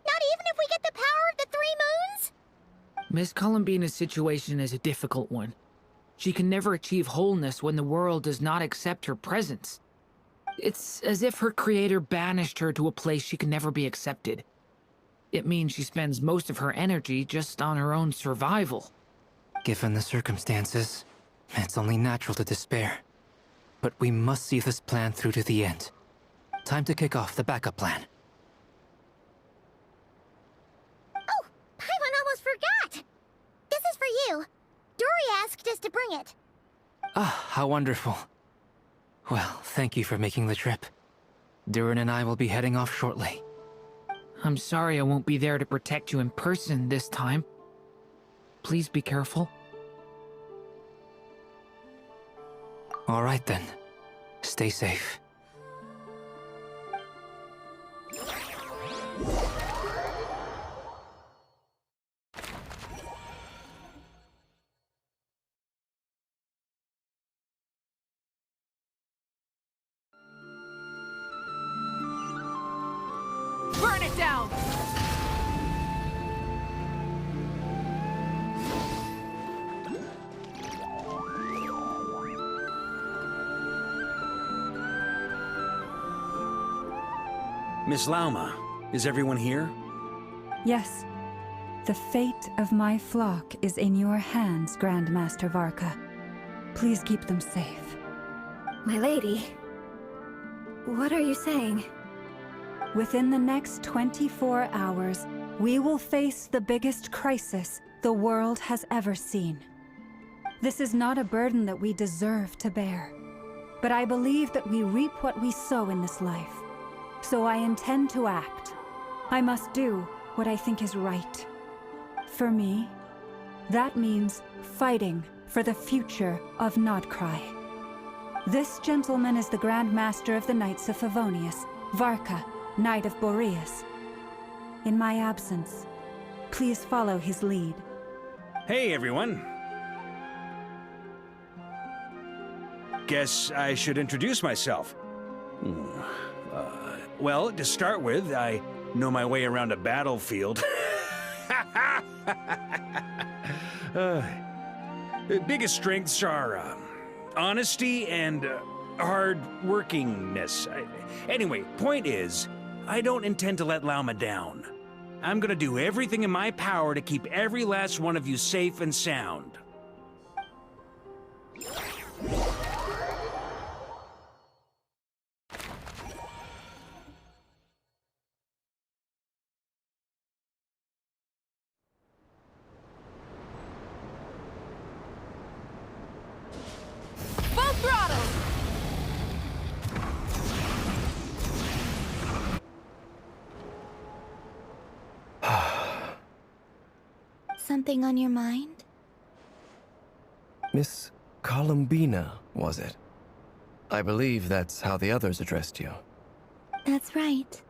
Not even if we get the power of the Three Moons? Miss Columbina's situation is a difficult one. She can never achieve wholeness when the world does not accept her presence. It's as if her creator banished her to a place she can never be accepted. It means she spends most of her energy just on her own survival. Given the circumstances, it's only natural to despair. But we must see this plan through to the end. Time to kick off the backup plan. Oh, Paimon almost forgot! This is for you. Dory asked us to bring it. Ah, how wonderful. Well, thank you for making the trip. Durin and I will be heading off shortly. I'm sorry I won't be there to protect you in person this time. Please be careful. All right then. Stay safe. Burn it down! Miss Lauma, is everyone here? Yes. The fate of my flock is in your hands, Grand Master Varka. Please keep them safe. My lady, what are you saying? Within the next 24 hours, we will face the biggest crisis the world has ever seen. This is not a burden that we deserve to bear, but I believe that we reap what we sow in this life. So I intend to act. I must do what I think is right. For me, that means fighting for the future of Nodcry. This gentleman is the Grand Master of the Knights of Favonius, Varka, Knight of Boreas. In my absence, please follow his lead. Hey, everyone. Guess I should introduce myself. Well, to start with, I know my way around a battlefield. Biggest strengths are honesty and hard-workingness. Anyway, point is, I don't intend to let Lauma down. I'm gonna do everything in my power to keep every last one of you safe and sound. Full throttle! Something on your mind? Miss Columbina, was it? I believe that's how the others addressed you. That's right.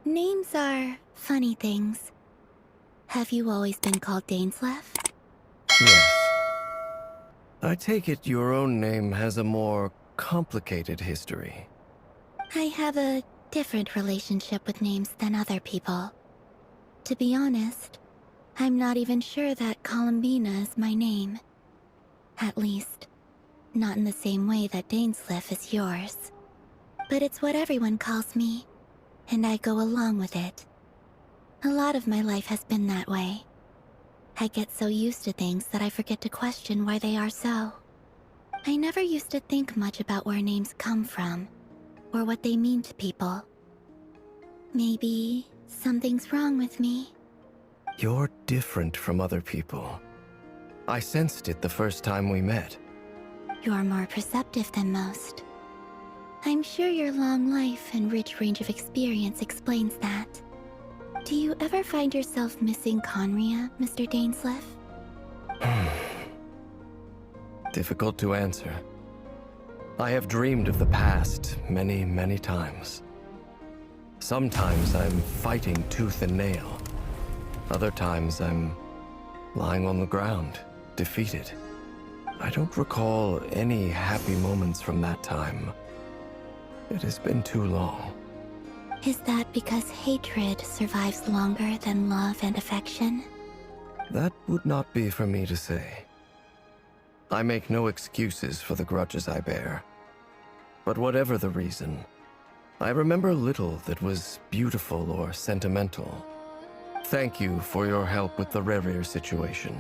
Names are funny things. Have you always been called Dainsleif? Yes. I take it your own name has a more complicated history. I have a different relationship with names than other people. To be honest, I'm not even sure that Columbina is my name. At least, not in the same way that Dainsleif is yours. But it's what everyone calls me, and I go along with it. A lot of my life has been that way. I get so used to things that I forget to question why they are so. I never used to think much about where names come from, or what they mean to people. Maybe something's wrong with me. You're different from other people. I sensed it the first time we met. You're more perceptive than most. I'm sure your long life and rich range of experience explains that. Do you ever find yourself missing Conria, Mr. Dainsleif? Difficult to answer. I have dreamed of the past many, many times. Sometimes I'm fighting tooth and nail. Other times I'm lying on the ground, defeated. I don't recall any happy moments from that time. It has been too long. Is that because hatred survives longer than love and affection? That would not be for me to say. I make no excuses for the grudges I bear. But whatever the reason, I remember little that was beautiful or sentimental. Thank you for your help with the Rerir situation.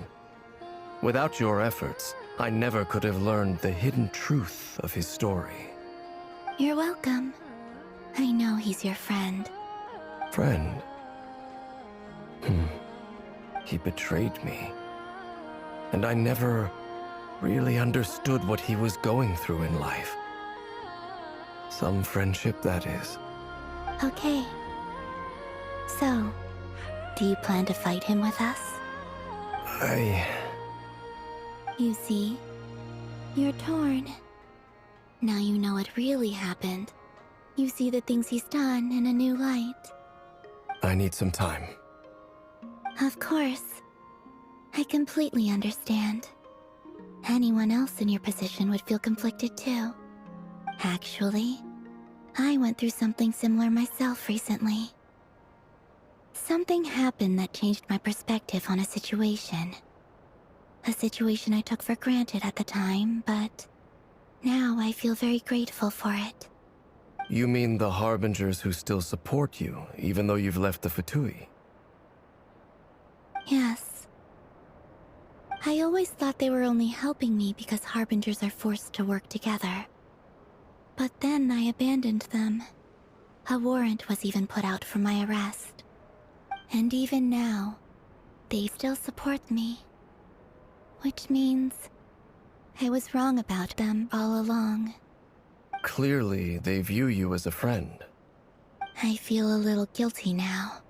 Without your efforts, I never could have learned the hidden truth of his story. You're welcome. I know he's your friend. Friend? He betrayed me. And I never really understood what he was going through in life. Some friendship, that is. Okay. So, do you plan to fight him with us? You see, you're torn. Now you know what really happened. You see the things he's done in a new light. I need some time. Of course. I completely understand. Anyone else in your position would feel conflicted too. Actually, I went through something similar myself recently. Something happened that changed my perspective on a situation. A situation I took for granted at the time, but now I feel very grateful for it. You mean the Harbingers who still support you, even though you've left the Fatui? Yes. I always thought they were only helping me because Harbingers are forced to work together. But then I abandoned them. A warrant was even put out for my arrest. And even now, they still support me. Which means I was wrong about them all along. Clearly, they view you as a friend. I feel a little guilty now.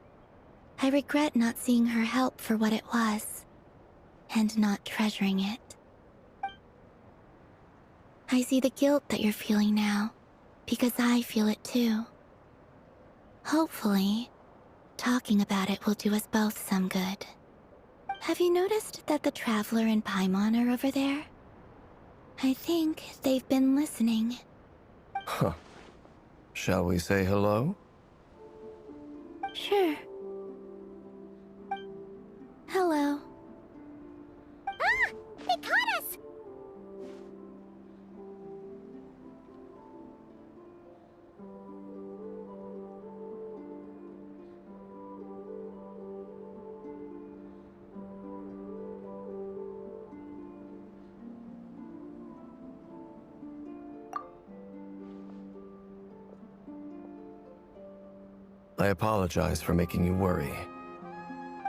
I regret not seeing her help for what it was, and not treasuring it. I see the guilt that you're feeling now, because I feel it too. Hopefully, talking about it will do us both some good. Have you noticed that the Traveler and Paimon are over there? I think they've been listening. Huh. Shall we say hello? Sure. Hello. Ah! They caught us! I apologize for making you worry.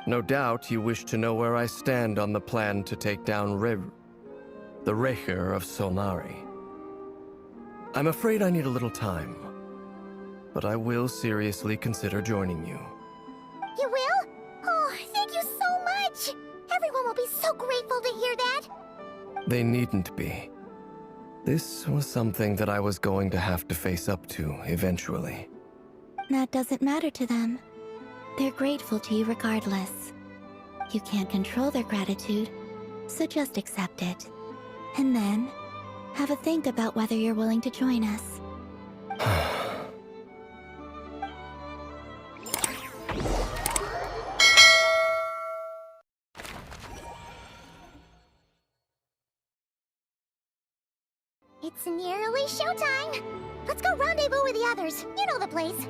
No doubt you wish to know where I stand on the plan to take down the Recher of Solnari. I'm afraid I need a little time, but I will seriously consider joining you. You will? Oh, thank you so much! Everyone will be so grateful to hear that! They needn't be. This was something that I was going to have to face up to eventually. That doesn't matter to them. They're grateful to you regardless. You can't control their gratitude, so just accept it. And then, have a think about whether you're willing to join us. It's nearly showtime! Let's go rendezvous with the others. You know the place.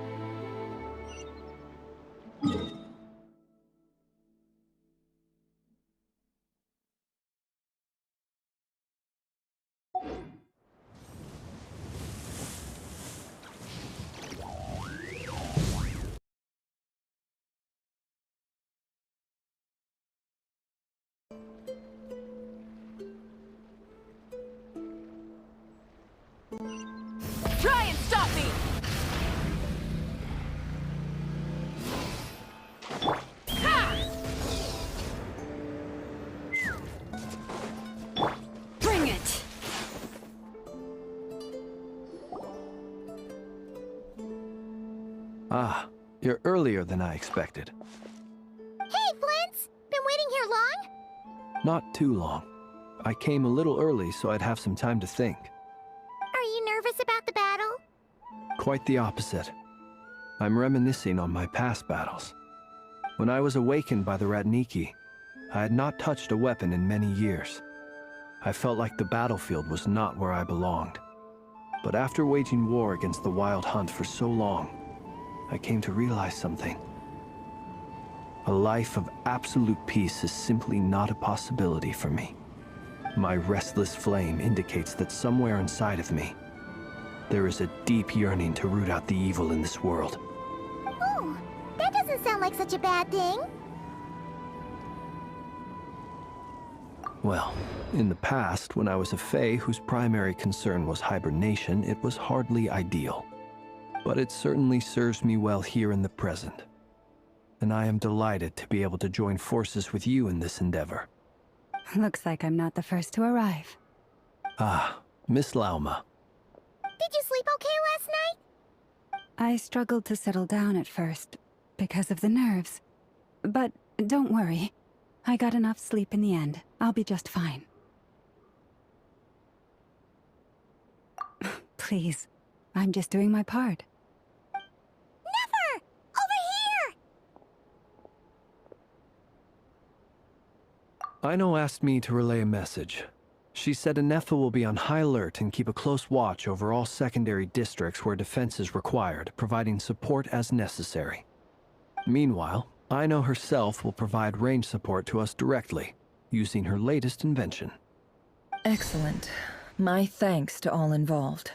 Try and stop me! Ha! Bring it! Ah, you're earlier than I expected. Hey, Flint's! Been waiting here long? Not too long. I came a little early so I'd have some time to think. Are you nervous about the battle? Quite the opposite. I'm reminiscing on my past battles. When I was awakened by the Ratniki, I had not touched a weapon in many years. I felt like the battlefield was not where I belonged. But after waging war against the Wild Hunt for so long, I came to realize something. A life of absolute peace is simply not a possibility for me. My restless flame indicates that somewhere inside of me, there is a deep yearning to root out the evil in this world. Oh, that doesn't sound like such a bad thing. Well, in the past, when I was a Fae whose primary concern was hibernation, it was hardly ideal. But it certainly serves me well here in the present. And I am delighted to be able to join forces with you in this endeavor. Looks like I'm not the first to arrive. Ah, Miss Lauma. Did you sleep okay last night? I struggled to settle down at first, because of the nerves. But don't worry. I got enough sleep in the end. I'll be just fine. Please, I'm just doing my part. Never! Over here! Aino asked me to relay a message. She said Anefa will be on high alert and keep a close watch over all secondary districts where defense is required, providing support as necessary. Meanwhile, Aino herself will provide range support to us directly, using her latest invention. Excellent. My thanks to all involved.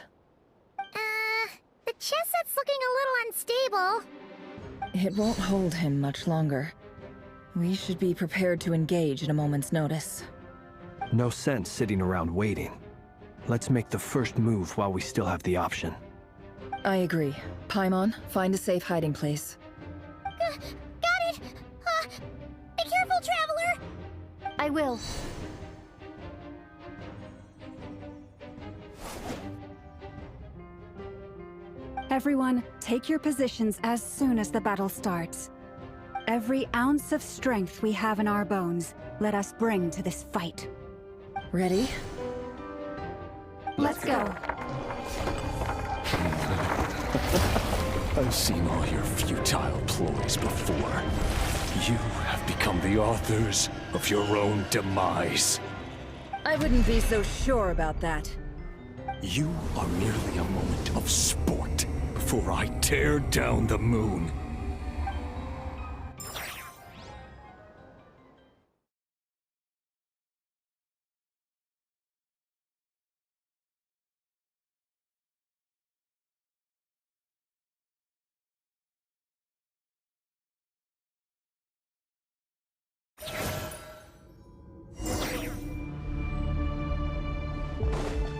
The chest at looking a little unstable. It won't hold him much longer. We should be prepared to engage at a moment's notice. No sense sitting around waiting. Let's make the first move while we still have the option. I agree. Paimon, find a safe hiding place. Got it! Be careful, Traveler! I will. Everyone, take your positions as soon as the battle starts. Every ounce of strength we have in our bones, let us bring to this fight. Ready? Let's go. I've seen all your futile ploys before. You have become the authors of your own demise. I wouldn't be so sure about that. You are merely a moment of sport before I tear down the moon.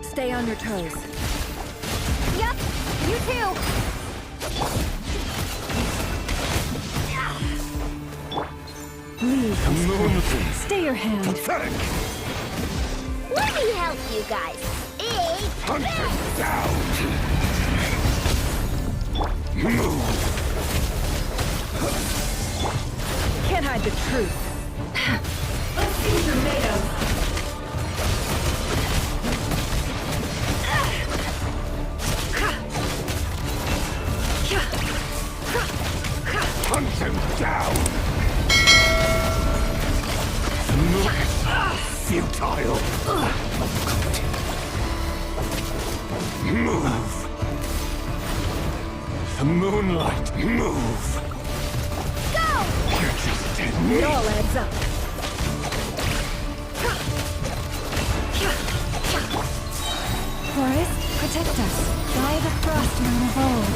Stay on your toes. Yep, you too. Leave. Stay your hand. Pathetic! Let me help you guys. Hunt him down! Move! Can't hide the truth. Let's see what you're made of. Hunt him down! Futile! Move! The moonlight, move! Go! You're just dead It meat! all adds up. Forest, protect us. By the frost moon of old.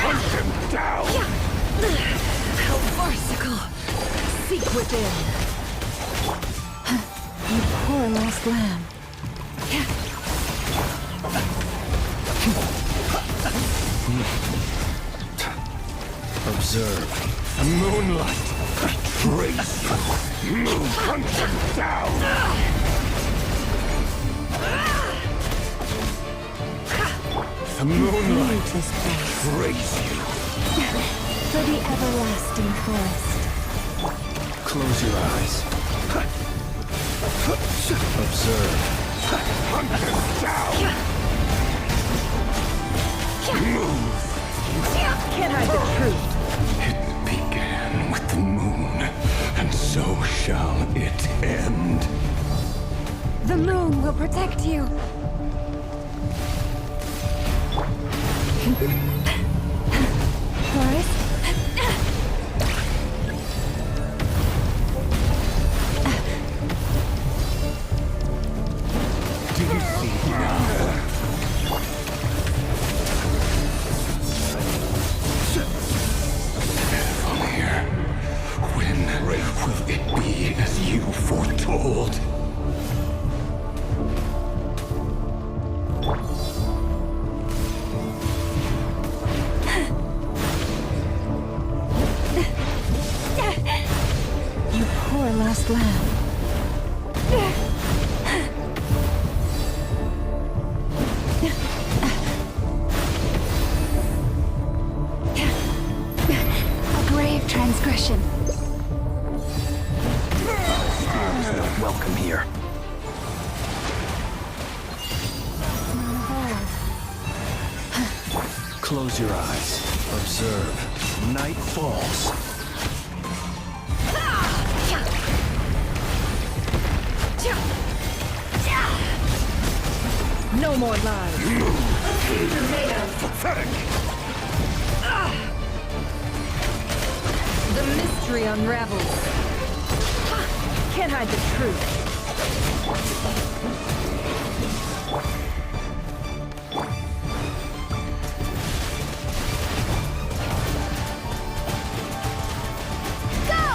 Hunt him down! How farcical. Seek within. You poor lost lamb. Observe. The moonlight betrays you. Move, hunt him down! The moonlight betrays you. For the everlasting forest. Close your eyes. Observe. Hunt him down! Move! Can't hide the truth. It began with the moon, and so shall it end. The moon will protect you. Forest? Do you see now? From here, when will it be as you foretold? You poor lost lamb. A grave transgression. Spirits not welcome here. Close your eyes. Observe. Night falls. No more lies. Pathetic! The mystery unravels. Can't hide the truth.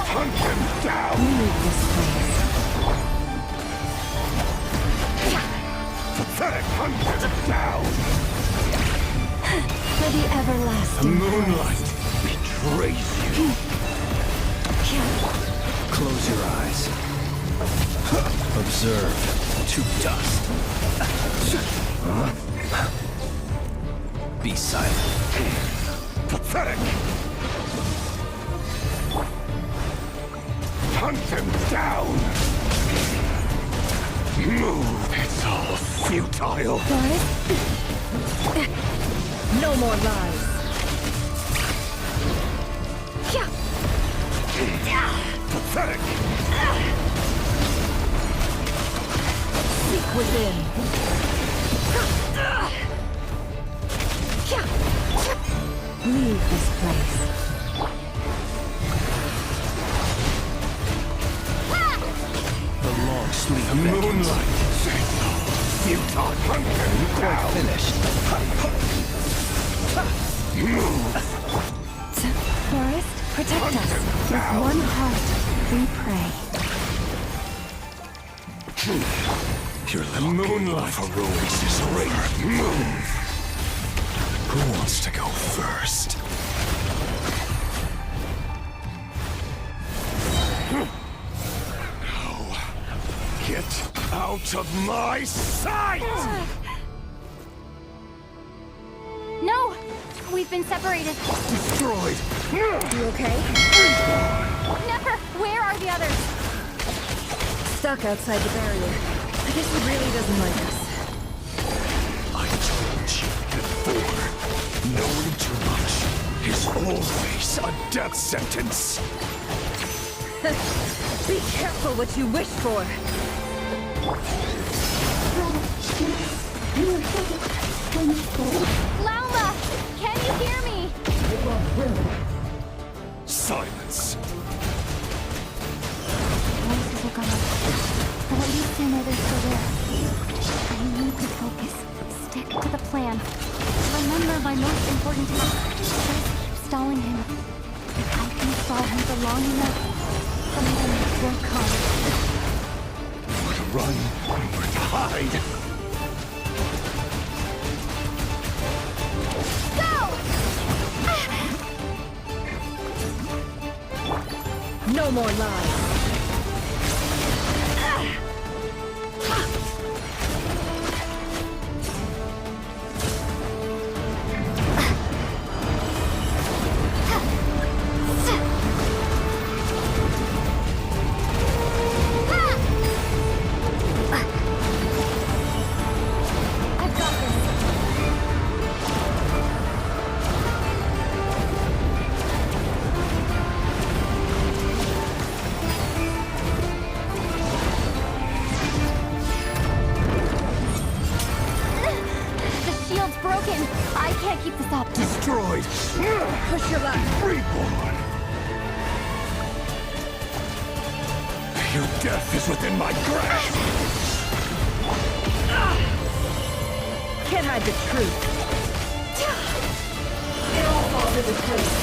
Hunt him down! Leave this place. Pathetic! Hunt him down! For the everlasting Moonlight betrays you. Close your eyes. Observe to dust. Be silent. Pathetic! Hunt him down! Move! It's all futile! No more lies. Pathetic! Seek within. Leave this place. The long sleep Moonlight! Futile! Hunt him down! finished. Move! Forest, protect us. With one heart, we pray. Your little Moonlight heroics is over. Move! Who wants to go first? Get out of my sight! No! We've been separated. Destroyed! You okay? Never! Where are the others? Stuck outside the barrier. I guess he really doesn't like us. I told you before. Knowing too much is always a death sentence. Be careful what you wish for. Lauma! Can you hear me? Silence. Voices are gone. But at least I know they're still there. I need to focus. Stick to the plan. Remember my most important task. Just keep stalling him. If I can stall him for long enough, the moment will come. Where to run, where to hide. No more lies. Destroyed! Push your luck. Reborn! Your death is within my grasp! Can't hide the truth. It all falls into place.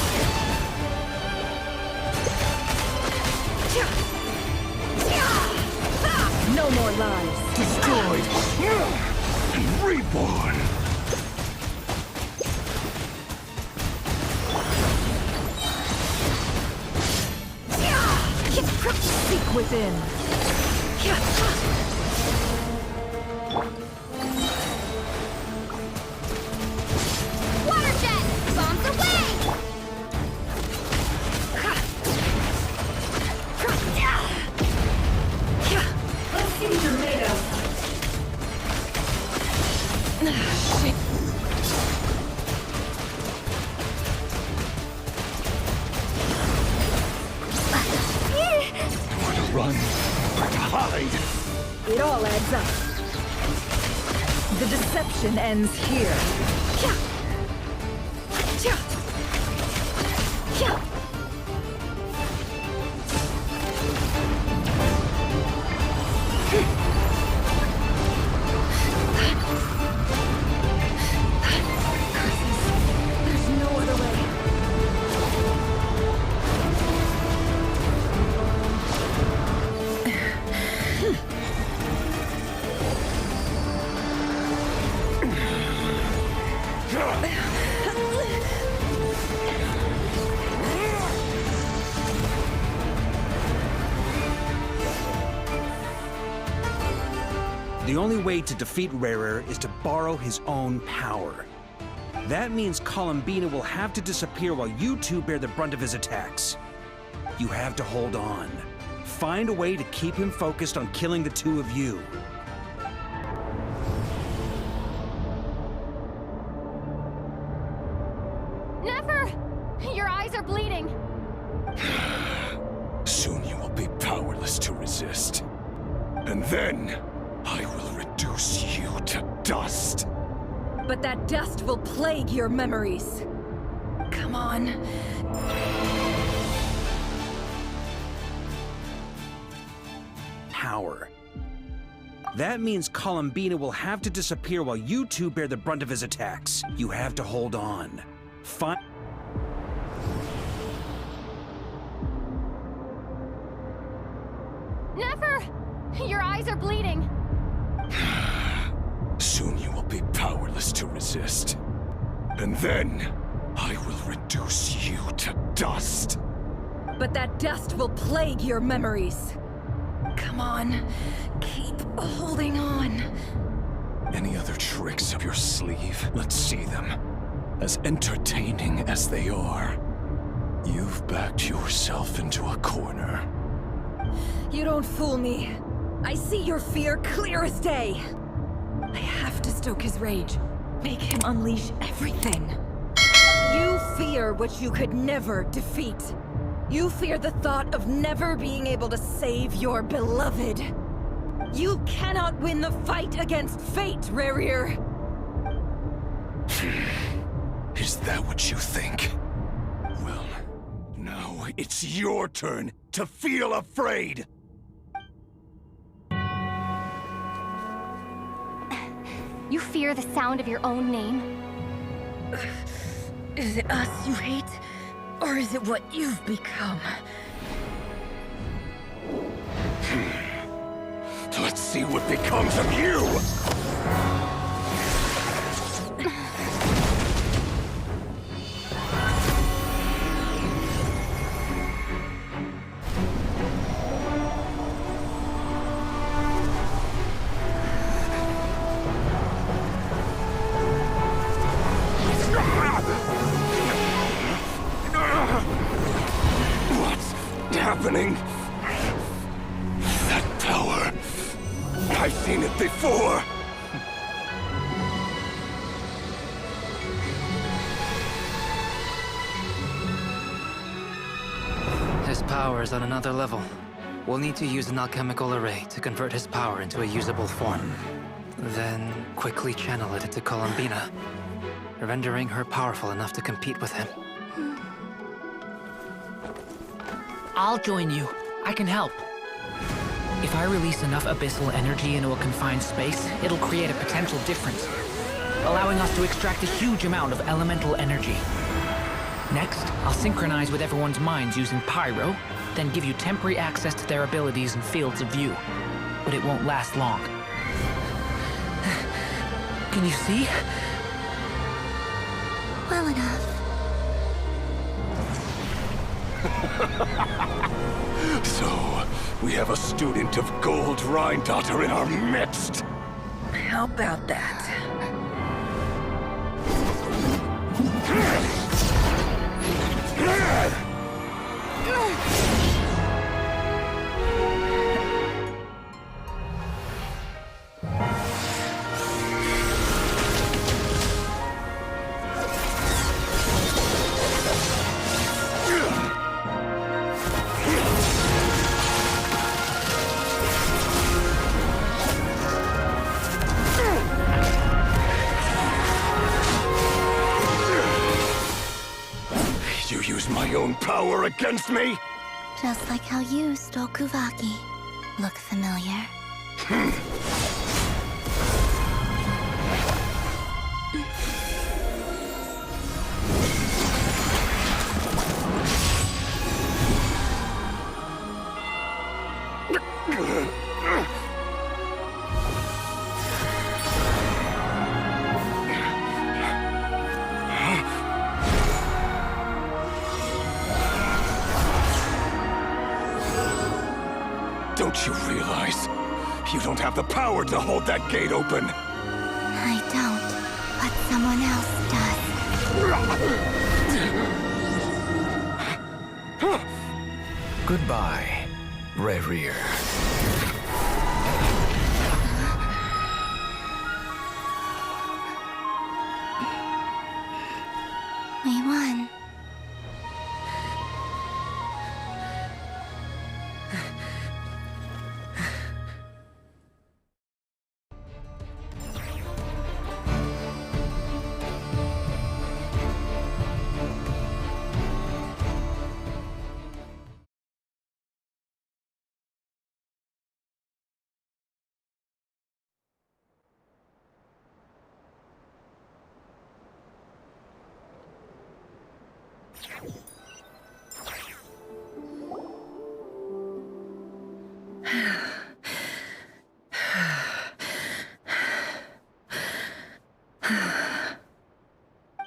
No more lies. Destroyed! And reborn! Seek within. Water jet! Bombs away! Let's see what you're made of. Shit. Where to run, where to hide. It all adds up. The deception ends here. The only way to defeat Rarer is to borrow his own power. That means Columbina will have to disappear while you two bear the brunt of his attacks. You have to hold on. Find a way to keep him focused on killing the two of you. Never! Your eyes are bleeding. Soon you will be powerless to resist. And then, I will reduce you to dust. But that dust will plague your memories. Come on. Power. That means Columbina will have to disappear while you two bear the brunt of his attacks. You have to hold on. Never! Your eyes are bleeding. Soon you will be powerless to resist. And then, I will reduce you to dust. But that dust will plague your memories. Come on. Keep holding on. Any other tricks up your sleeve? Let's see them. As entertaining as they are. You've backed yourself into a corner. You don't fool me. I see your fear clear as day. I have to stoke his rage. Make him unleash everything. You fear what you could never defeat. You fear the thought of never being able to save your beloved. You cannot win the fight against fate, Rarir. Is that what you think? Well, now it's your turn to feel afraid! You fear the sound of your own name? Is it us you hate? Or is it what you've become? Let's see what becomes of you! Happening? That power. I've seen it before. His power is on another level. We'll need to use an alchemical array to convert his power into a usable form. Then quickly channel it into Columbina, rendering her powerful enough to compete with him. I'll join you. I can help. If I release enough abyssal energy into a confined space, it'll create a potential difference, allowing us to extract a huge amount of elemental energy. Next, I'll synchronize with everyone's minds using Pyro, then give you temporary access to their abilities and fields of view. But it won't last long. Can you see? Well enough. So, we have a student of Gold Rheindotter in our midst. How about that? You use my own power against me? Just like how you stole Kuvaki. Look familiar? Don't you realize You don't have the power to hold that gate open! I don't, but someone else does. Goodbye, Rerir. We won.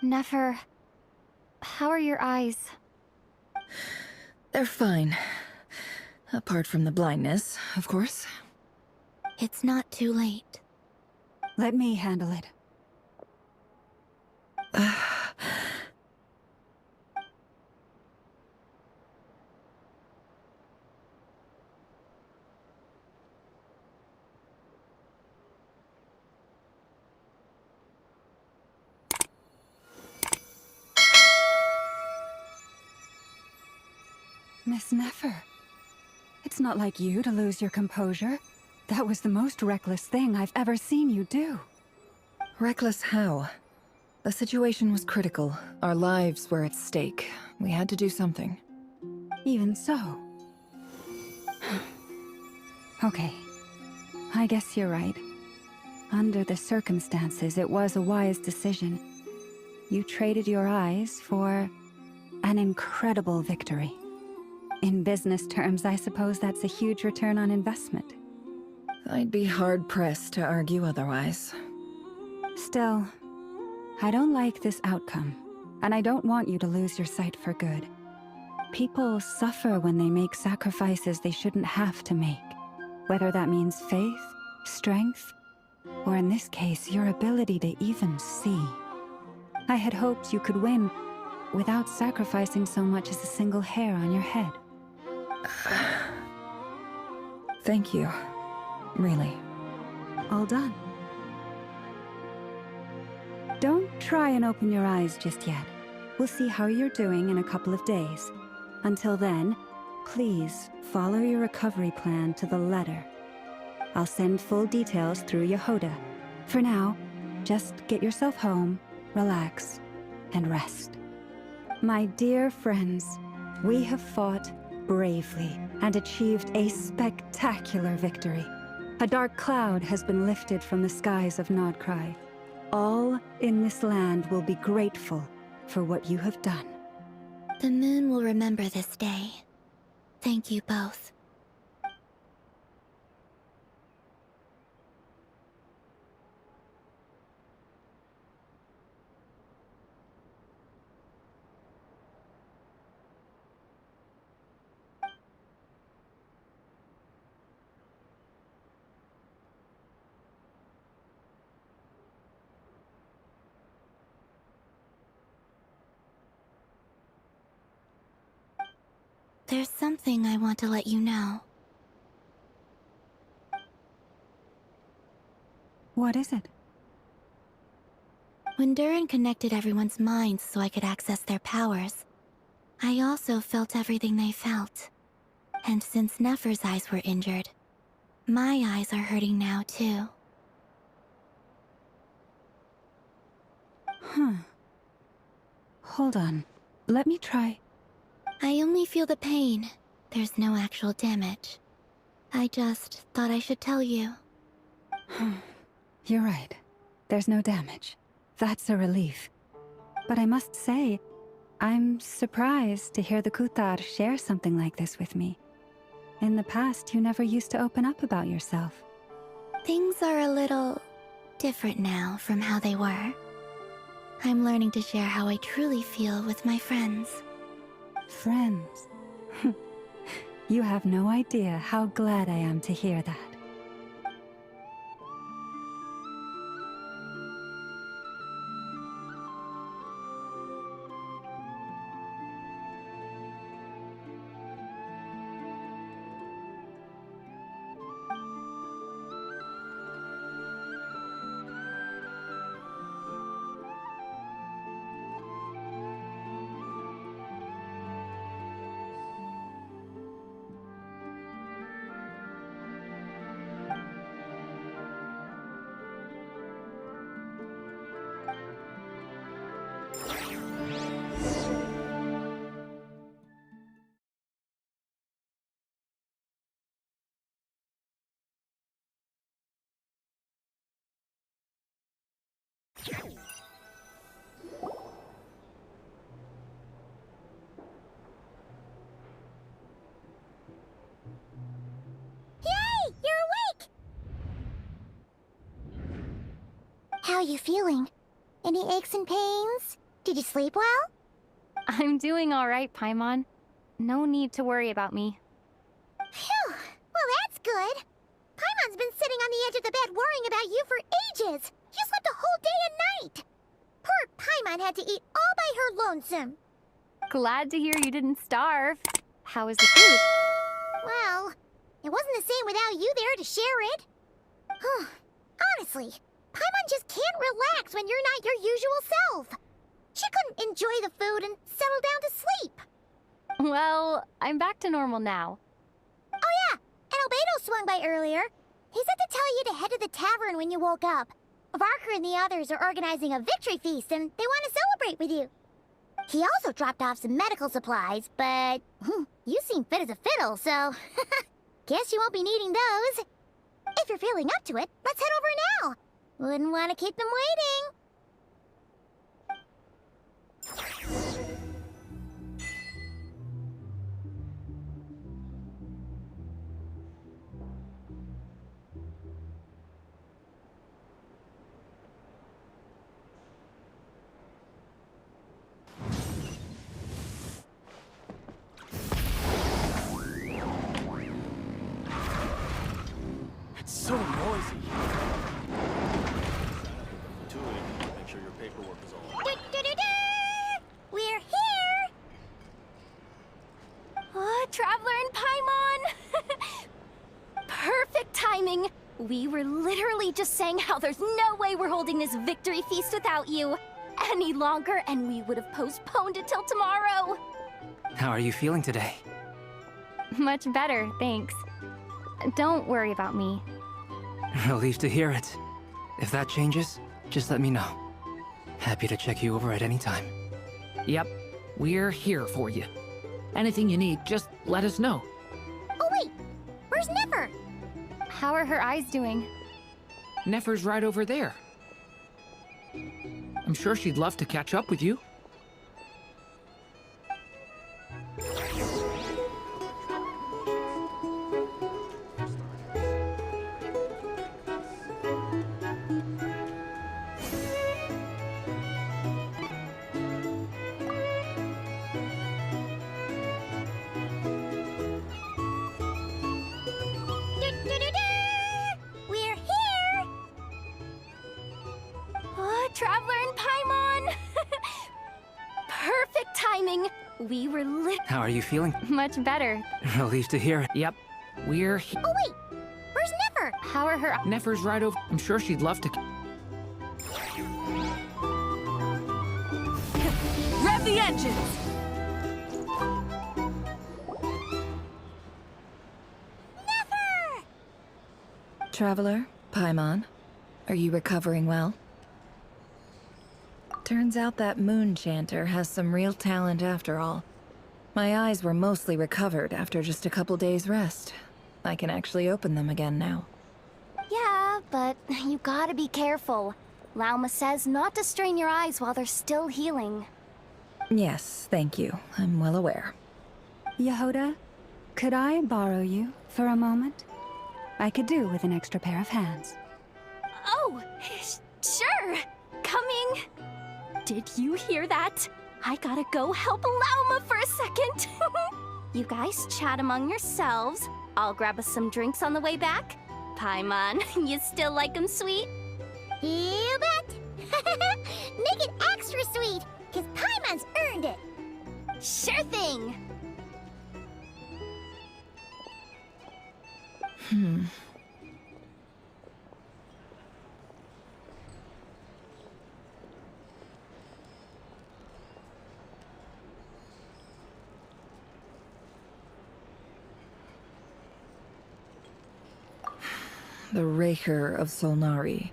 Nefer, how are your eyes? They're fine. Apart from the blindness, of course. It's not too late. Let me handle it. Miss Nefer, it's not like you to lose your composure. That was the most reckless thing I've ever seen you do. Reckless how? The situation was critical. Our lives were at stake. We had to do something. Even so. Okay. I guess you're right. Under the circumstances, it was a wise decision. You traded your eyes for an incredible victory. In business terms, I suppose that's a huge return on investment. I'd be hard-pressed to argue otherwise. Still, I don't like this outcome, and I don't want you to lose your sight for good. People suffer when they make sacrifices they shouldn't have to make, whether that means faith, strength, or in this case, your ability to even see. I had hoped you could win without sacrificing so much as a single hair on your head. Thank you. Really. All done. Don't try and open your eyes just yet. We'll see how you're doing in a couple of days. Until then, please follow your recovery plan to the letter. I'll send full details through Yehoda. For now, just get yourself home, relax, and rest. My dear friends, we have fought bravely and achieved a spectacular victory. A dark cloud has been lifted from the skies of Nodcry. All in this land will be grateful for what you have done. The moon will remember this day. Thank you both. There's something I want to let you know. What is it? When Durin connected everyone's minds so I could access their powers, I also felt everything they felt. And since Nefer's eyes were injured, my eyes are hurting now too. Huh. Hold on. Let me try. I only feel the pain. There's no actual damage. I just thought I should tell you. You're right. There's no damage. That's a relief. But I must say, I'm surprised to hear the Kuthar share something like this with me. In the past, you never used to open up about yourself. Things are a little different now from how they were. I'm learning to share how I truly feel with my friends. Friends? You have no idea how glad I am to hear that. How are you feeling? Any aches and pains? Did you sleep well? I'm doing all right, Paimon. No need to worry about me. Phew! Well, that's good. Paimon's been sitting on the edge of the bed worrying about you for ages. You slept a whole day and night. Poor Paimon had to eat all by her lonesome. Glad to hear you didn't starve. How was the food? Well, it wasn't the same without you there to share it. Honestly, Paimon just can't relax when you're not your usual self. She couldn't enjoy the food and settle down to sleep. Well, I'm back to normal now. Oh yeah, and Albedo swung by earlier. He said to tell you to head to the tavern when you woke up. Varker and the others are organizing a victory feast and they want to celebrate with you. He also dropped off some medical supplies, but you seem fit as a fiddle, so guess you won't be needing those. If you're feeling up to it, let's head over now. Wouldn't want to keep them waiting. It's so noisy. Make sure your paperwork is all. We're here! Oh, Traveler and Paimon! Perfect timing! We were literally just saying how there's no way we're holding this victory feast without you any longer, and we would have postponed it till tomorrow. How are you feeling today? Much better, thanks. Don't worry about me. Relieved to hear it. If that changes, just let me know. Happy to check you over at any time. Yep, we're here for you. Anything you need, just let us know. Oh wait, where's Nefer? How are her eyes doing? Nefer's right over there. I'm sure she'd love to catch up with you. We're here! Oh, Traveler and Paimon! Perfect timing! We were How are you feeling? much better. Relieved to hear it. Yep, we're here. Oh wait, where's Nefer? How are her... Nefer's right over. I'm sure she'd love to. Rev the engines! Nefer! Traveler, Paimon, are you recovering well? Turns out that moon chanter has some real talent after all. My eyes were mostly recovered after just a couple days' rest. I can actually open them again now. Yeah, but you gotta be careful. Lauma says not to strain your eyes while they're still healing. Yes, thank you. I'm well aware. Yehoda, could I borrow you for a moment? I could do with an extra pair of hands. Oh, sure. Coming. Did you hear that? I gotta go help Lauma for a second. You guys chat among yourselves. I'll grab us some drinks on the way back. Paimon, you still like 'em sweet? You bet! Make it extra sweet, because Paimon's earned it. Sure thing. The Raker of Solnari.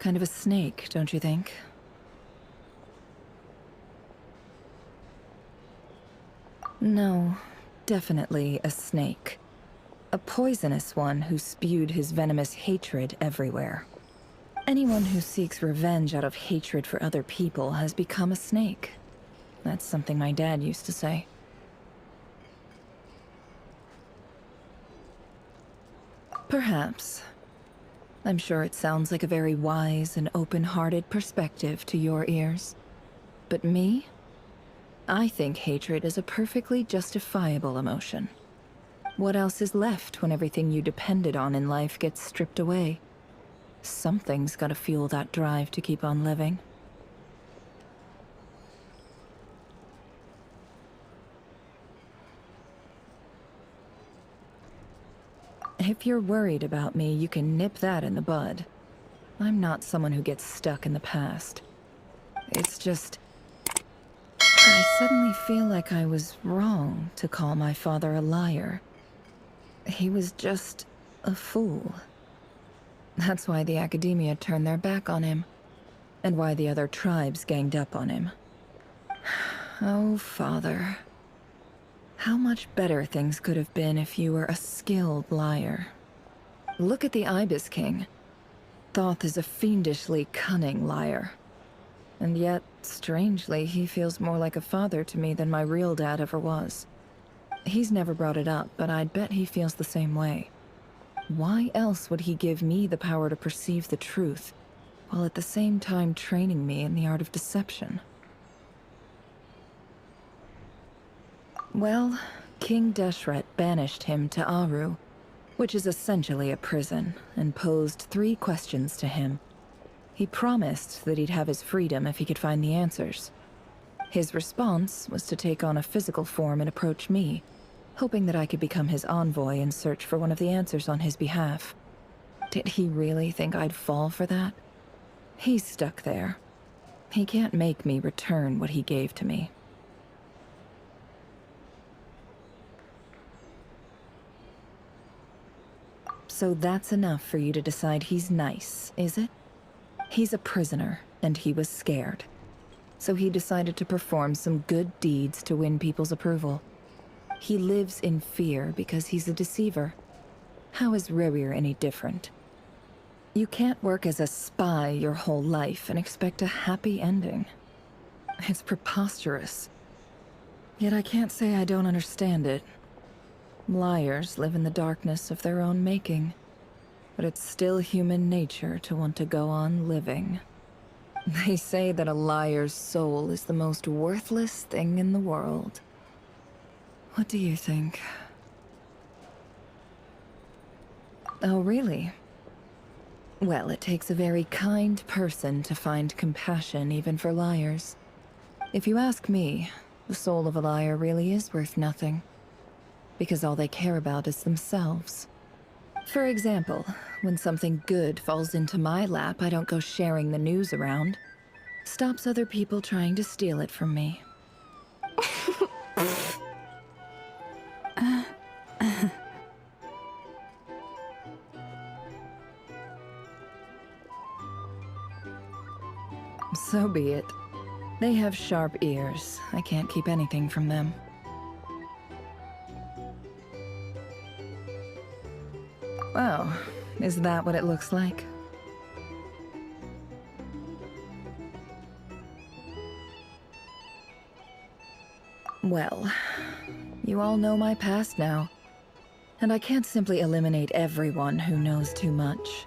Kind of a snake, don't you think? No, definitely a snake. A poisonous one who spewed his venomous hatred everywhere. Anyone who seeks revenge out of hatred for other people has become a snake. That's something my dad used to say. Perhaps. I'm sure it sounds like a very wise and open-hearted perspective to your ears. But me? I think hatred is a perfectly justifiable emotion. What else is left when everything you depended on in life gets stripped away? Something's gotta fuel that drive to keep on living. If you're worried about me, you can nip that in the bud. I'm not someone who gets stuck in the past. It's just... I suddenly feel like I was wrong to call my father a liar. He was just a fool. That's why the Academia turned their back on him, and why the other tribes ganged up on him. Oh, Father. How much better things could have been if you were a skilled liar. Look at the Ibis King. Thoth is a fiendishly cunning liar. And yet, strangely, he feels more like a father to me than my real dad ever was. He's never brought it up, but I'd bet he feels the same way. Why else would he give me the power to perceive the truth, while at the same time training me in the art of deception? Well, King Deshret banished him to Aru, which is essentially a prison, and posed 3 questions to him. He promised that he'd have his freedom if he could find the answers. His response was to take on a physical form and approach me, hoping that I could become his envoy and search for one of the answers on his behalf. Did he really think I'd fall for that? He's stuck there. He can't make me return what he gave to me. So that's enough for you to decide he's nice, is it? He's a prisoner, and he was scared. So he decided to perform some good deeds to win people's approval. He lives in fear because he's a deceiver. How is Rerir any different? You can't work as a spy your whole life and expect a happy ending. It's preposterous. Yet I can't say I don't understand it. Liars live in the darkness of their own making, but it's still human nature to want to go on living. They say that a liar's soul is the most worthless thing in the world. What do you think? Oh, really? Well, it takes a very kind person to find compassion even for liars. If you ask me, the soul of a liar really is worth nothing, because all they care about is themselves. For example, when something good falls into my lap, I don't go sharing the news around. Stops other people trying to steal it from me. So be it. They have sharp ears. I can't keep anything from them. Oh, is that what it looks like? Well, you all know my past now, and I can't simply eliminate everyone who knows too much.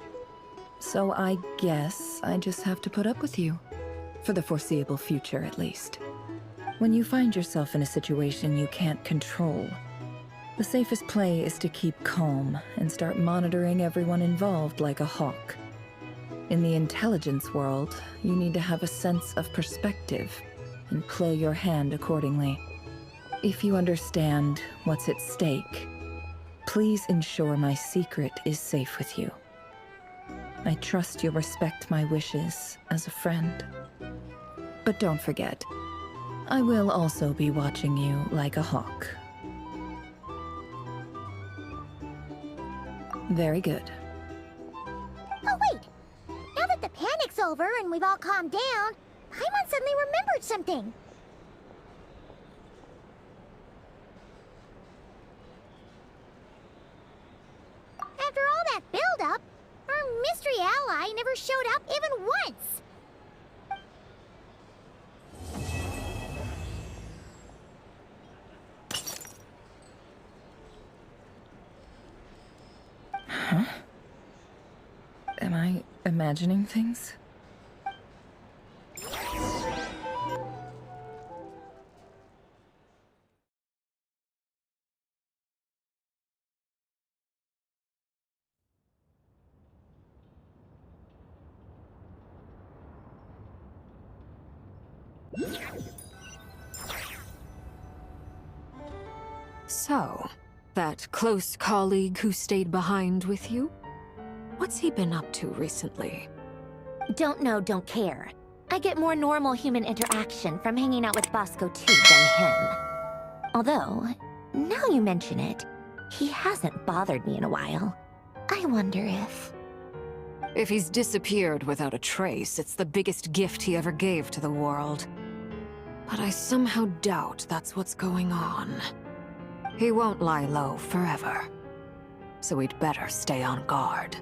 So I guess I just have to put up with you, for the foreseeable future at least. When you find yourself in a situation you can't control, the safest play is to keep calm and start monitoring everyone involved like a hawk. In the intelligence world, you need to have a sense of perspective and play your hand accordingly. If you understand what's at stake, please ensure my secret is safe with you. I trust you'll respect my wishes as a friend. But don't forget, I will also be watching you like a hawk. Very good. Oh, wait! Now that the panic's over and we've all calmed down, Paimon suddenly remembered something. After all that build-up, our mystery ally never showed up even once. Am imagining things? So, that close colleague who stayed behind with you? What's he been up to recently? Don't know, don't care. I get more normal human interaction from hanging out with Bosco too than him. Although, now you mention it, he hasn't bothered me in a while. I wonder if... If he's disappeared without a trace, it's the biggest gift he ever gave to the world. But I somehow doubt that's what's going on. He won't lie low forever. So we'd better stay on guard.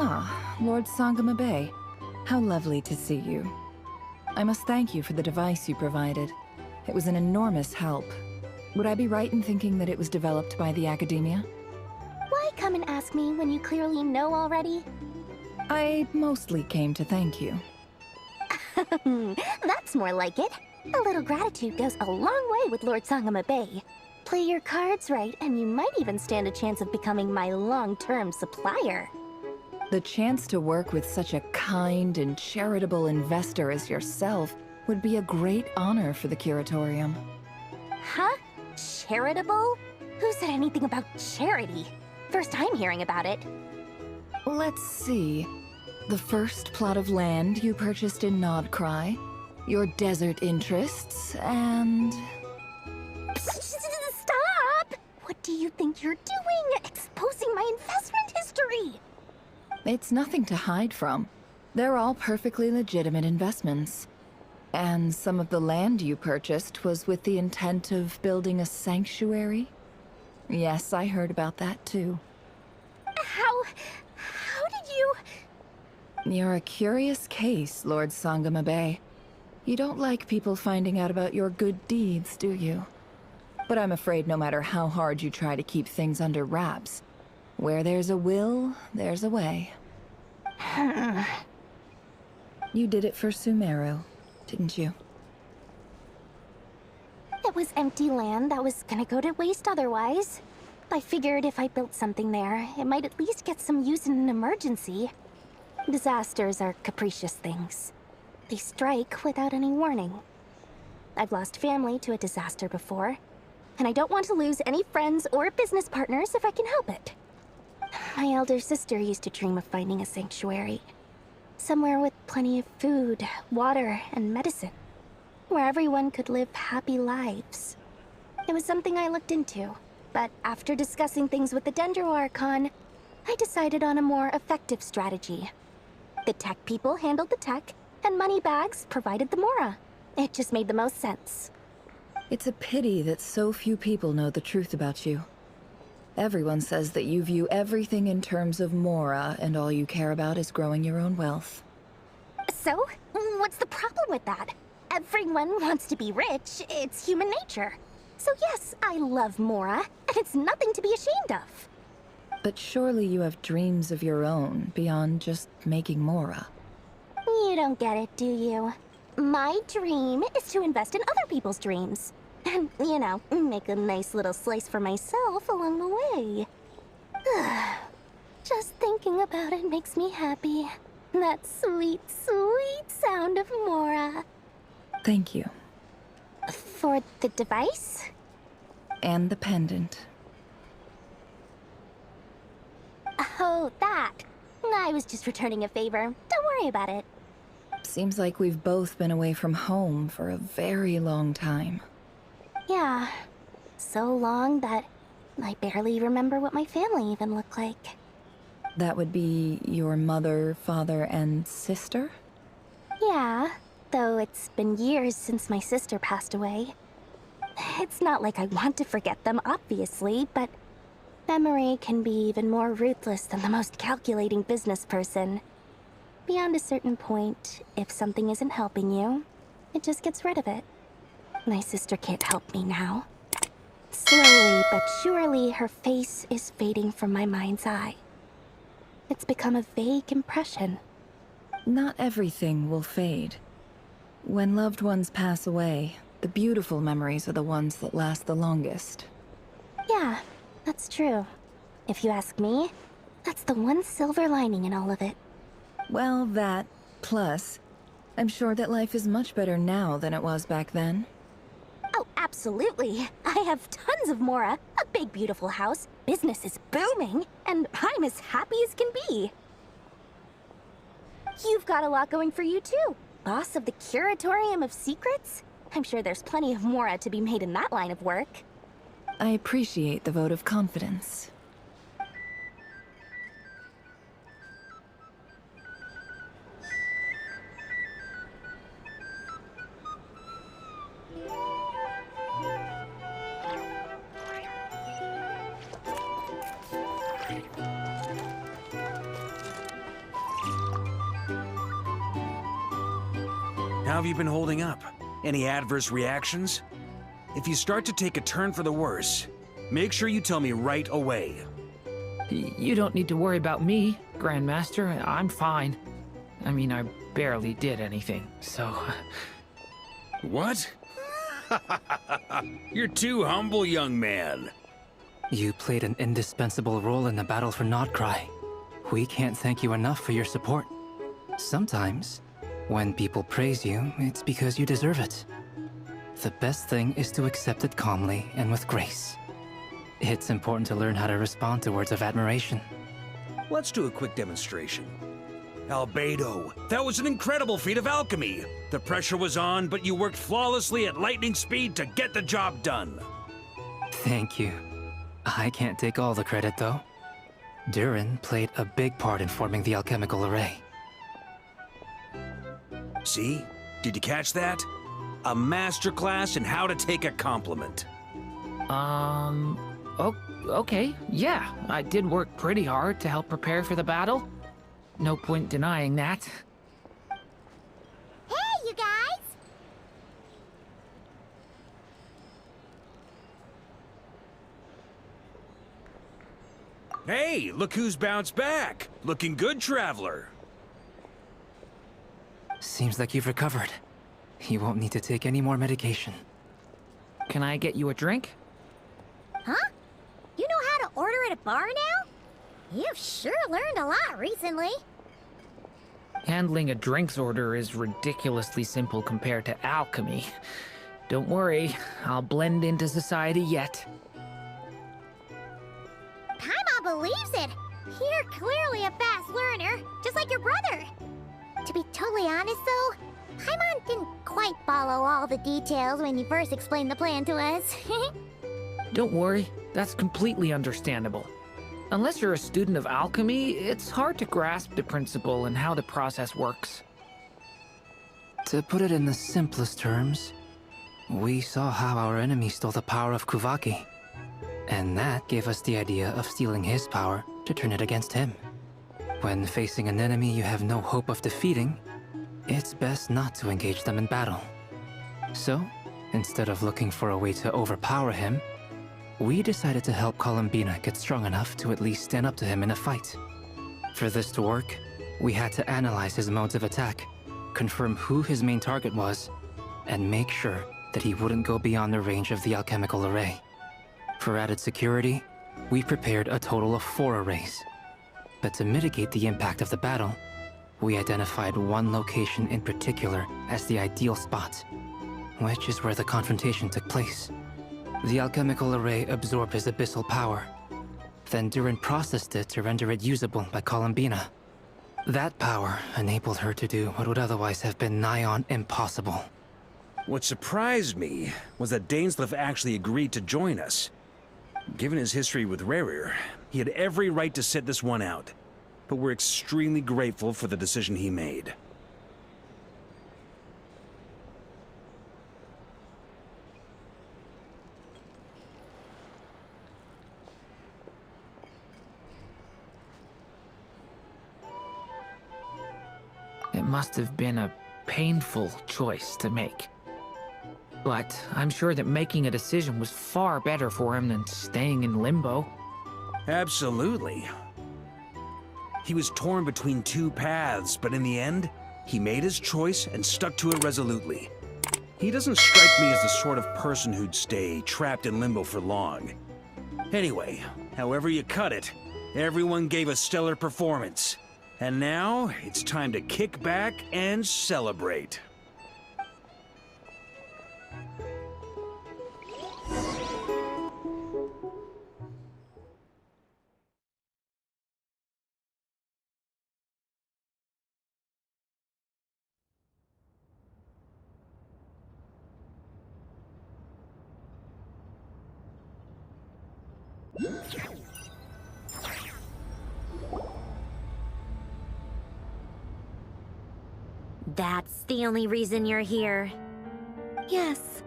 Ah, Lord Sangama Bay. How lovely to see you. I must thank you for the device you provided. It was an enormous help. Would I be right in thinking that it was developed by the Academia? Why come and ask me when you clearly know already? I mostly came to thank you. That's more like it. A little gratitude goes a long way with Lord Sangama Bay. Play your cards right, and you might even stand a chance of becoming my long-term supplier. The chance to work with such a kind and charitable investor as yourself would be a great honor for the Curatorium. Huh? Charitable? Who said anything about charity? First time hearing about it. Let's see. The first plot of land you purchased in Nodcry, your desert interests, and... Stop! What do you think you're doing? Exposing my investment history! It's nothing to hide from. They're all perfectly legitimate investments. And some of the land you purchased was with the intent of building a sanctuary? Yes, I heard about that too. How did you... You're a curious case, Lord Sangama Bay. You don't like people finding out about your good deeds, do you? But I'm afraid no matter how hard you try to keep things under wraps, where there's a will, there's a way. You did it for Sumeru, didn't you? It was empty land that was gonna go to waste otherwise. I figured if I built something there, it might at least get some use in an emergency. Disasters are capricious things. They strike without any warning. I've lost family to a disaster before, and I don't want to lose any friends or business partners if I can help it. My elder sister used to dream of finding a sanctuary. Somewhere with plenty of food, water, and medicine. Where everyone could live happy lives. It was something I looked into, but after discussing things with the Dendro Archon, I decided on a more effective strategy. The tech people handled the tech, and Moneybags provided the Mora. It just made the most sense. It's a pity that so few people know the truth about you. Everyone says that you view everything in terms of Mora, and all you care about is growing your own wealth. So, what's the problem with that? Everyone wants to be rich. It's human nature. So yes, I love Mora, and it's nothing to be ashamed of. But surely you have dreams of your own, beyond just making Mora. You don't get it, do you? My dream is to invest in other people's dreams. And, you know, make a nice little slice for myself along the way. Just thinking about it makes me happy. That sweet, sweet sound of Mora. Thank you. For the device? And the pendant. Oh, that. I was just returning a favor. Don't worry about it. Seems like we've both been away from home for a very long time. Yeah. So long that I barely remember what my family even looked like. That would be your mother, father, and sister? Yeah, though it's been years since my sister passed away. It's not like I want to forget them, obviously, but memory can be even more ruthless than the most calculating business person. Beyond a certain point, if something isn't helping you, it just gets rid of it. My sister can't help me now. Slowly but surely, her face is fading from my mind's eye. It's become a vague impression. Not everything will fade. When loved ones pass away, the beautiful memories are the ones that last the longest. Yeah, that's true. If you ask me, that's the one silver lining in all of it. Well, that, plus, I'm sure that life is much better now than it was back then. Oh, absolutely. I have tons of Mora, a big beautiful house, business is booming, and I'm as happy as can be. You've got a lot going for you too. Boss of the Curatorium of Secrets? I'm sure there's plenty of Mora to be made in that line of work. I appreciate the vote of confidence. How have you been holding up? Any adverse reactions? If you start to take a turn for the worse, make sure you tell me right away. You don't need to worry about me, Grandmaster. I'm fine. I mean, I barely did anything, so... What? You're too humble, young man. You played an indispensable role in the battle for Nodcry. We can't thank you enough for your support. Sometimes, when people praise you, it's because you deserve it. The best thing is to accept it calmly and with grace. It's important to learn how to respond to words of admiration. Let's do a quick demonstration. Albedo, that was an incredible feat of alchemy. The pressure was on, but you worked flawlessly at lightning speed to get the job done. Thank you. I can't take all the credit, though. Durin played a big part in forming the alchemical array. See? Did you catch that? A masterclass in how to take a compliment. Okay, yeah. I did work pretty hard to help prepare for the battle. No point denying that. Hey, you guys! Hey, look who's bounced back. Looking good, Traveler. Seems like you've recovered. You won't need to take any more medication. Can I get you a drink? Huh? You know how to order at a bar now? You've sure learned a lot recently. Handling a drinks order is ridiculously simple compared to alchemy. Don't worry, I'll blend into society yet. Paimon believes it! You're clearly a fast learner, just like your brother. To be totally honest though, Paimon didn't quite follow all the details when you first explained the plan to us. Don't worry, that's completely understandable. Unless you're a student of alchemy, it's hard to grasp the principle and how the process works. To put it in the simplest terms, we saw how our enemy stole the power of Kuvaki. And that gave us the idea of stealing his power to turn it against him. When facing an enemy you have no hope of defeating, it's best not to engage them in battle. So, instead of looking for a way to overpower him, we decided to help Columbina get strong enough to at least stand up to him in a fight. For this to work, we had to analyze his modes of attack, confirm who his main target was, and make sure that he wouldn't go beyond the range of the alchemical array. For added security, we prepared a total of 4 arrays. But to mitigate the impact of the battle, we identified one location in particular as the ideal spot, which is where the confrontation took place. The alchemical array absorbed his abyssal power. Then Durin processed it to render it usable by Columbina. That power enabled her to do what would otherwise have been nigh on impossible. What surprised me was that Dainsleif actually agreed to join us. Given his history with Rerir, he had every right to sit this one out. but we're extremely grateful for the decision he made. It must have been a painful choice to make. But I'm sure that making a decision was far better for him than staying in limbo. Absolutely. He was torn between two paths, but in the end, he made his choice and stuck to it resolutely. He doesn't strike me as the sort of person who'd stay trapped in limbo for long. Anyway, however you cut it, everyone gave a stellar performance. And now, it's time to kick back and celebrate. That's the only reason you're here. Yes.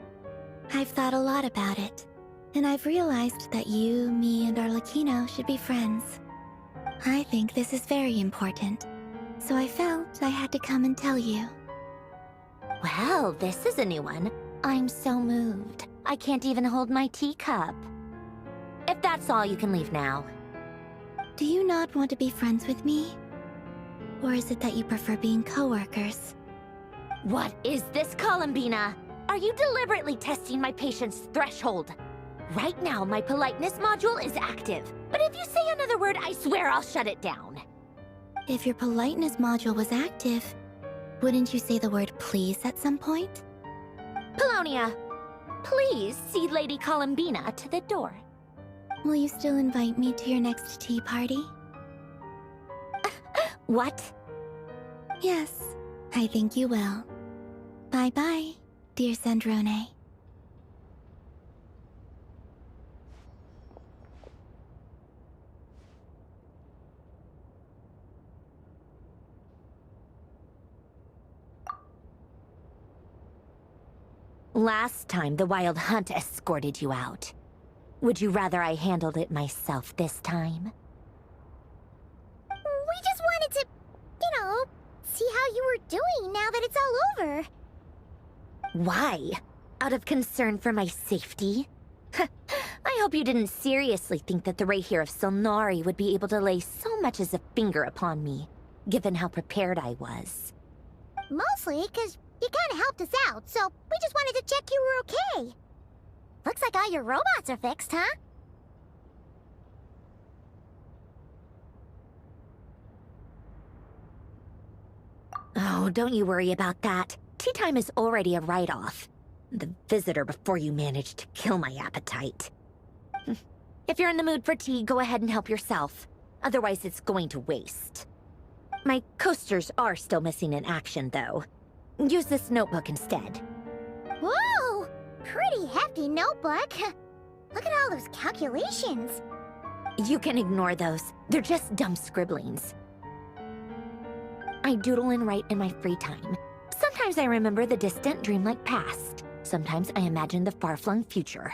I've thought a lot about it. And I've realized that you, me, and Arlecchino should be friends. I think this is very important. So I felt I had to come and tell you. Well, this is a new one. I'm so moved. I can't even hold my teacup. If that's all, you can leave now. Do you not want to be friends with me? Or is it that you prefer being co-workers? What is this, Columbina? Are you deliberately testing my patience threshold? Right now, my politeness module is active. But if you say another word, I swear I'll shut it down. If your politeness module was active, wouldn't you say the word please at some point? Polonia, please see Lady Columbina to the door. Will you still invite me to your next tea party? What? Yes, I think you will. Bye-bye, dear Sandrone. Last time, the Wild Hunt escorted you out. Would you rather I handled it myself this time? We just wanted to, see how you were doing now that it's all over. Why? Out of concern for my safety? I hope you didn't seriously think that the Rayhir of Solnari would be able to lay so much as a finger upon me, given how prepared I was. Mostly because you kind of helped us out, so we just wanted to check you were okay. Looks like all your robots are fixed, huh? Oh, don't you worry about that. Tea time is already a write-off. The visitor before you managed to kill my appetite. If you're in the mood for tea, go ahead and help yourself. Otherwise, it's going to waste. My coasters are still missing in action, though. Use this notebook instead. Whoa! Pretty hefty notebook. Look at all those calculations. You can ignore those. They're just dumb scribblings. I doodle and write in my free time. Sometimes I remember the distant, dreamlike past. Sometimes I imagine the far-flung future.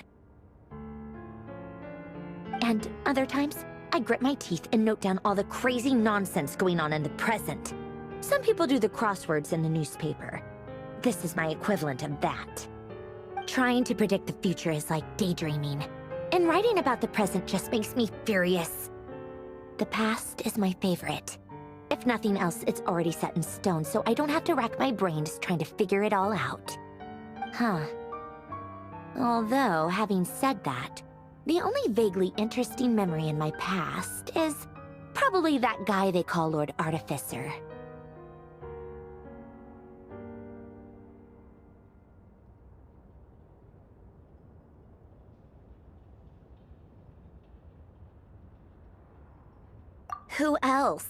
And other times, I grit my teeth and note down all the crazy nonsense going on in the present. Some people do the crosswords in the newspaper. This is my equivalent of that. Trying to predict the future is like daydreaming. And writing about the present just makes me furious. The past is my favorite. If nothing else, it's already set in stone, so I don't have to rack my brains trying to figure it all out. Huh. Although, having said that, the only vaguely interesting memory in my past is probably that guy they call Lord Artificer. Who else?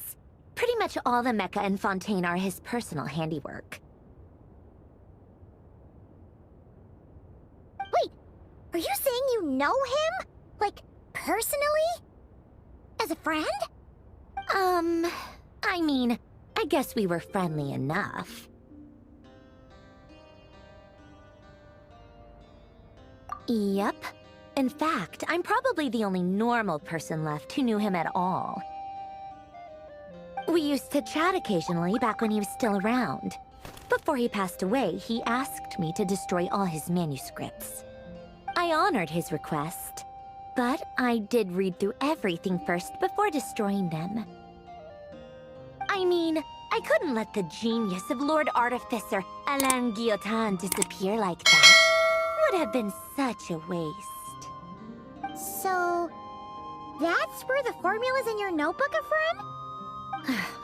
Pretty much all the mecha in Fontaine are his personal handiwork. Wait, are you saying you know him? Like, personally? As a friend? I mean, I guess we were friendly enough. Yep. In fact, I'm probably the only normal person left who knew him at all. We used to chat occasionally back when he was still around. Before he passed away, he asked me to destroy all his manuscripts. I honored his request, but I did read through everything first before destroying them. I mean, I couldn't let the genius of Lord Artificer Alain Guillotin disappear like that. Would have been such a waste. So, that's where the formula's in your notebook are from?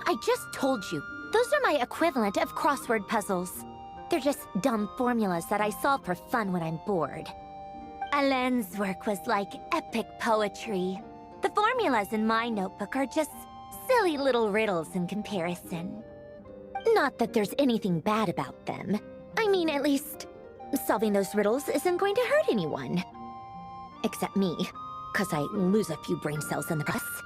I just told you. Those are my equivalent of crossword puzzles. They're just dumb formulas that I solve for fun when I'm bored. Alain's work was like epic poetry. The formulas in my notebook are just silly little riddles in comparison. Not that there's anything bad about them. I mean, at least, solving those riddles isn't going to hurt anyone. Except me, because I lose a few brain cells in the process.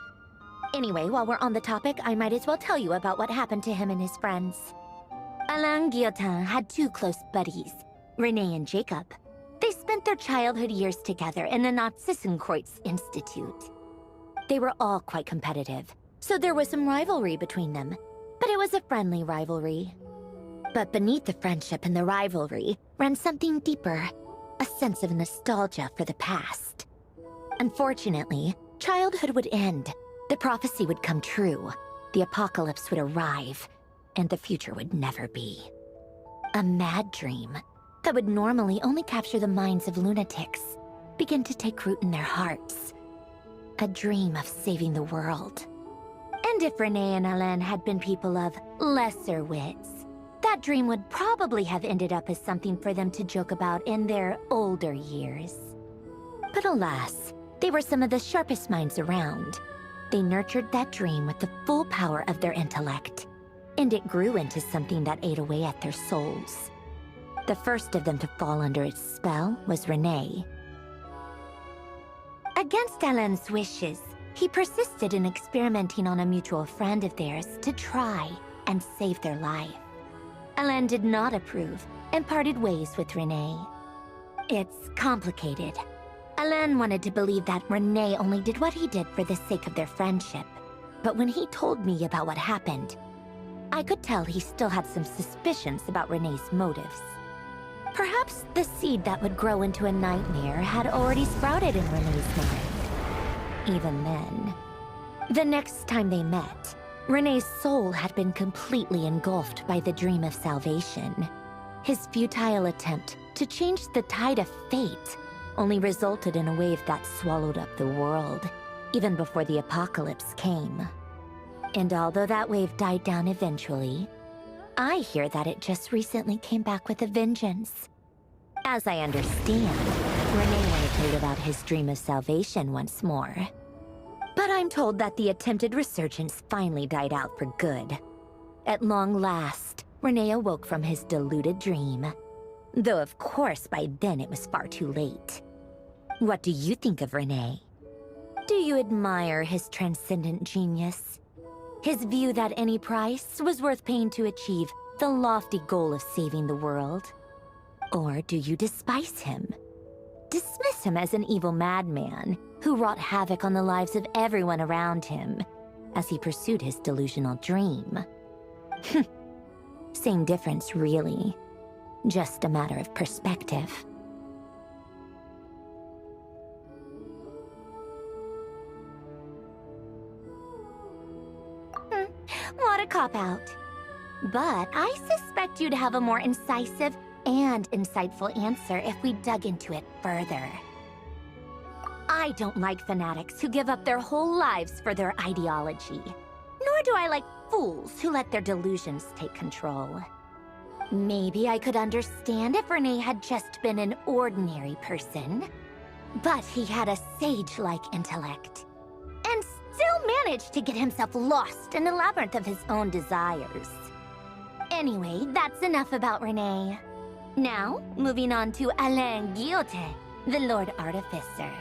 Anyway, while we're on the topic, I might as well tell you about what happened to him and his friends. Alain Guillotin had two close buddies, Renee and Jacob. They spent their childhood years together in the Nazissenkreuz Institute. They were all quite competitive, so there was some rivalry between them, but it was a friendly rivalry. But beneath the friendship and the rivalry ran something deeper, a sense of nostalgia for the past. Unfortunately, childhood would end. The prophecy would come true, the apocalypse would arrive, and the future would never be. A mad dream that would normally only capture the minds of lunatics began to take root in their hearts. A dream of saving the world. And if Renee and Alain had been people of lesser wits, that dream would probably have ended up as something for them to joke about in their older years. But alas, they were some of the sharpest minds around. They nurtured that dream with the full power of their intellect, and it grew into something that ate away at their souls. The first of them to fall under its spell was Renee. Against Alain's wishes, he persisted in experimenting on a mutual friend of theirs to try and save their life. Alain did not approve and parted ways with Renee. It's complicated. Alain wanted to believe that Renee only did what he did for the sake of their friendship. But when he told me about what happened, I could tell he still had some suspicions about Renee's motives. Perhaps the seed that would grow into a nightmare had already sprouted in Renee's mind. Even then. The next time they met, Renee's soul had been completely engulfed by the dream of salvation. His futile attempt to change the tide of fate only resulted in a wave that swallowed up the world, even before the apocalypse came. And although that wave died down eventually, I hear that it just recently came back with a vengeance. As I understand, Renee wanted to live out his dream of salvation once more. But I'm told that the attempted resurgence finally died out for good. At long last, Renee awoke from his deluded dream. Though of course by then it was far too late. What do you think of Renee? Do you admire his transcendent genius? His view that any price was worth paying to achieve the lofty goal of saving the world? Or do you despise him? Dismiss him as an evil madman who wrought havoc on the lives of everyone around him as he pursued his delusional dream? Same difference, really. Just a matter of perspective. What a cop-out. But I suspect you'd have a more incisive and insightful answer if we dug into it further. I don't like fanatics who give up their whole lives for their ideology. Nor do I like fools who let their delusions take control. Maybe I could understand if Renee had just been an ordinary person. But he had a sage-like intellect. And still managed to get himself lost in the labyrinth of his own desires. Anyway, that's enough about Renee. Now, moving on to Alain Guillotin, the Lord Artificer.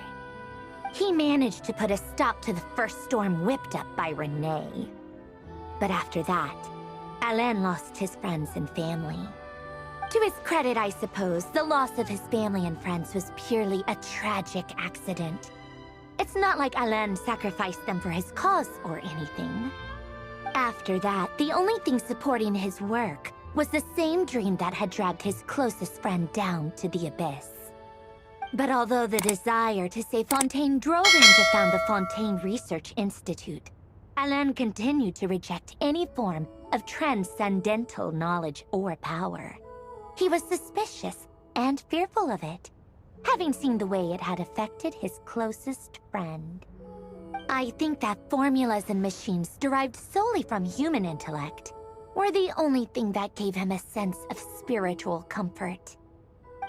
He managed to put a stop to the first storm whipped up by Renee. But after that, Alain lost his friends and family. To his credit, I suppose, the loss of his family and friends was purely a tragic accident. It's not like Alain sacrificed them for his cause or anything. After that, the only thing supporting his work was the same dream that had dragged his closest friend down to the abyss. But although the desire to save Fontaine drove him to found the Fontaine Research Institute, Alain continued to reject any form of transcendental knowledge or power. He was suspicious and fearful of it, having seen the way it had affected his closest friend. I think that formulas and machines derived solely from human intellect were the only thing that gave him a sense of spiritual comfort.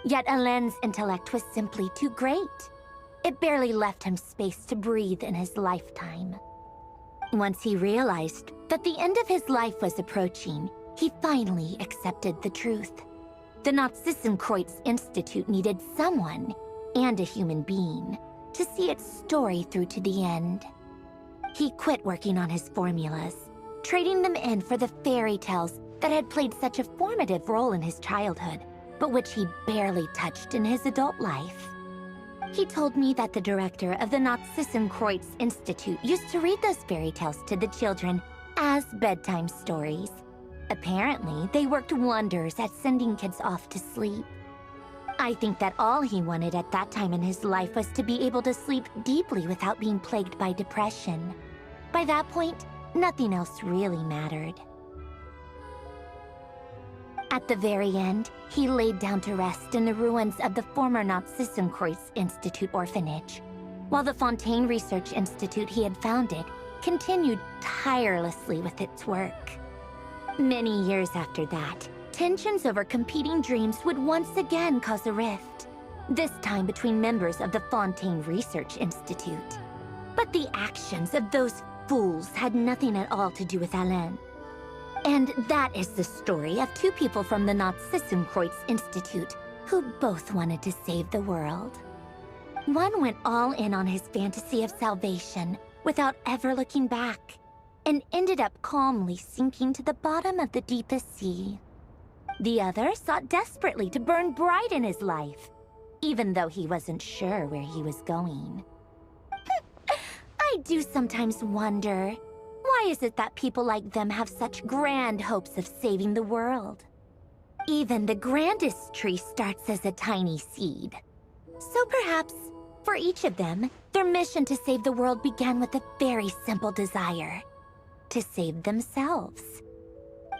Yet Alain's intellect was simply too great. It barely left him space to breathe in his lifetime. Once he realized that the end of his life was approaching, he finally accepted the truth. The Nazissenkreuz Institute needed someone, and a human being, to see its story through to the end. He quit working on his formulas, trading them in for the fairy tales that had played such a formative role in his childhood, but which he barely touched in his adult life. He told me that the director of the Nazissenkreuz Institute used to read those fairy tales to the children as bedtime stories. Apparently, they worked wonders at sending kids off to sleep. I think that all he wanted at that time in his life was to be able to sleep deeply without being plagued by depression. By that point, nothing else really mattered. At the very end, he laid down to rest in the ruins of the former Nazissenkreuz Institute orphanage, while the Fontaine Research Institute he had founded continued tirelessly with its work. Many years after that, tensions over competing dreams would once again cause a rift, this time between members of the Fontaine Research Institute. But the actions of those fools had nothing at all to do with Alain. And that is the story of two people from the Nazissenkreuz Institute who both wanted to save the world. One went all in on his fantasy of salvation without ever looking back, and ended up calmly sinking to the bottom of the deepest sea. The other sought desperately to burn bright in his life, even though he wasn't sure where he was going. I do sometimes wonder, why is it that people like them have such grand hopes of saving the world? Even the grandest tree starts as a tiny seed. So perhaps, for each of them, their mission to save the world began with a very simple desire: to save themselves.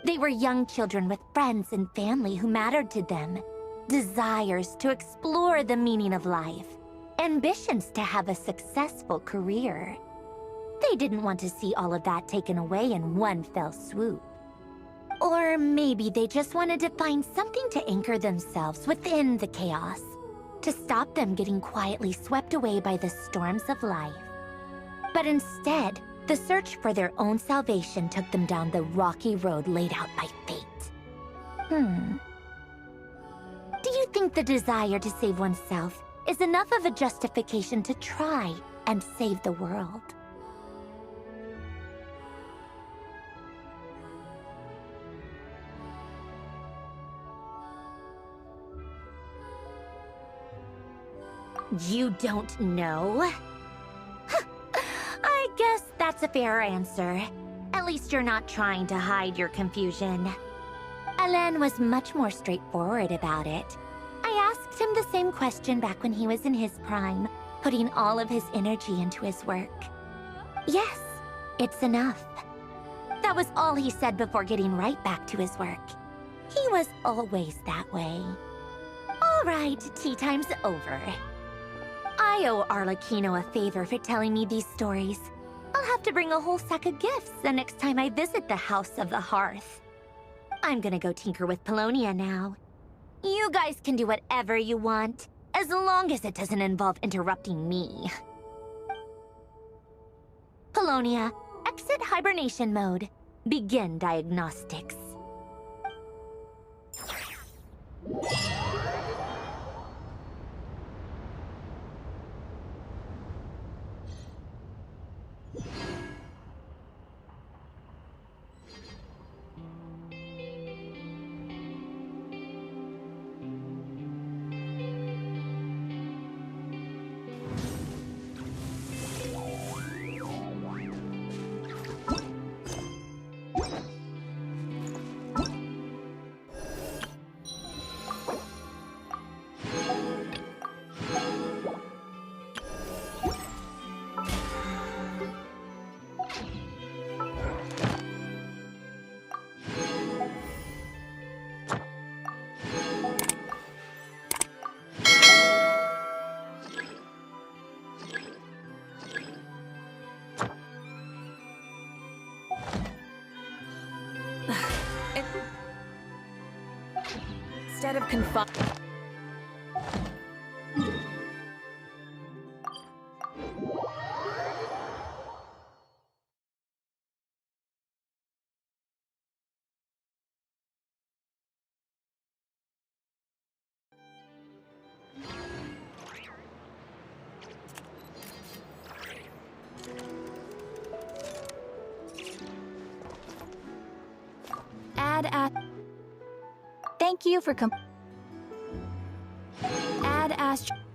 They were young children with friends and family who mattered to them, desires to explore the meaning of life, ambitions to have a successful career. They didn't want to see all of that taken away in one fell swoop. Or maybe they just wanted to find something to anchor themselves within the chaos, to stop them getting quietly swept away by the storms of life. But instead, the search for their own salvation took them down the rocky road laid out by fate. Do you think the desire to save oneself is enough of a justification to try and save the world? You don't know? I guess that's a fair answer. At least you're not trying to hide your confusion. Alain was much more straightforward about it. I asked him the same question back when he was in his prime, putting all of his energy into his work. Yes, it's enough. That was all he said before getting right back to his work. He was always that way. All right, tea time's over. I owe Arlecchino a favor for telling me these stories. I'll have to bring a whole sack of gifts the next time I visit the House of the Hearth. I'm gonna go tinker with Polonia now. You guys can do whatever you want, as long as it doesn't involve interrupting me. Polonia, exit hibernation mode. Begin diagnostics. Instead of confi- Thank you for Add Astro.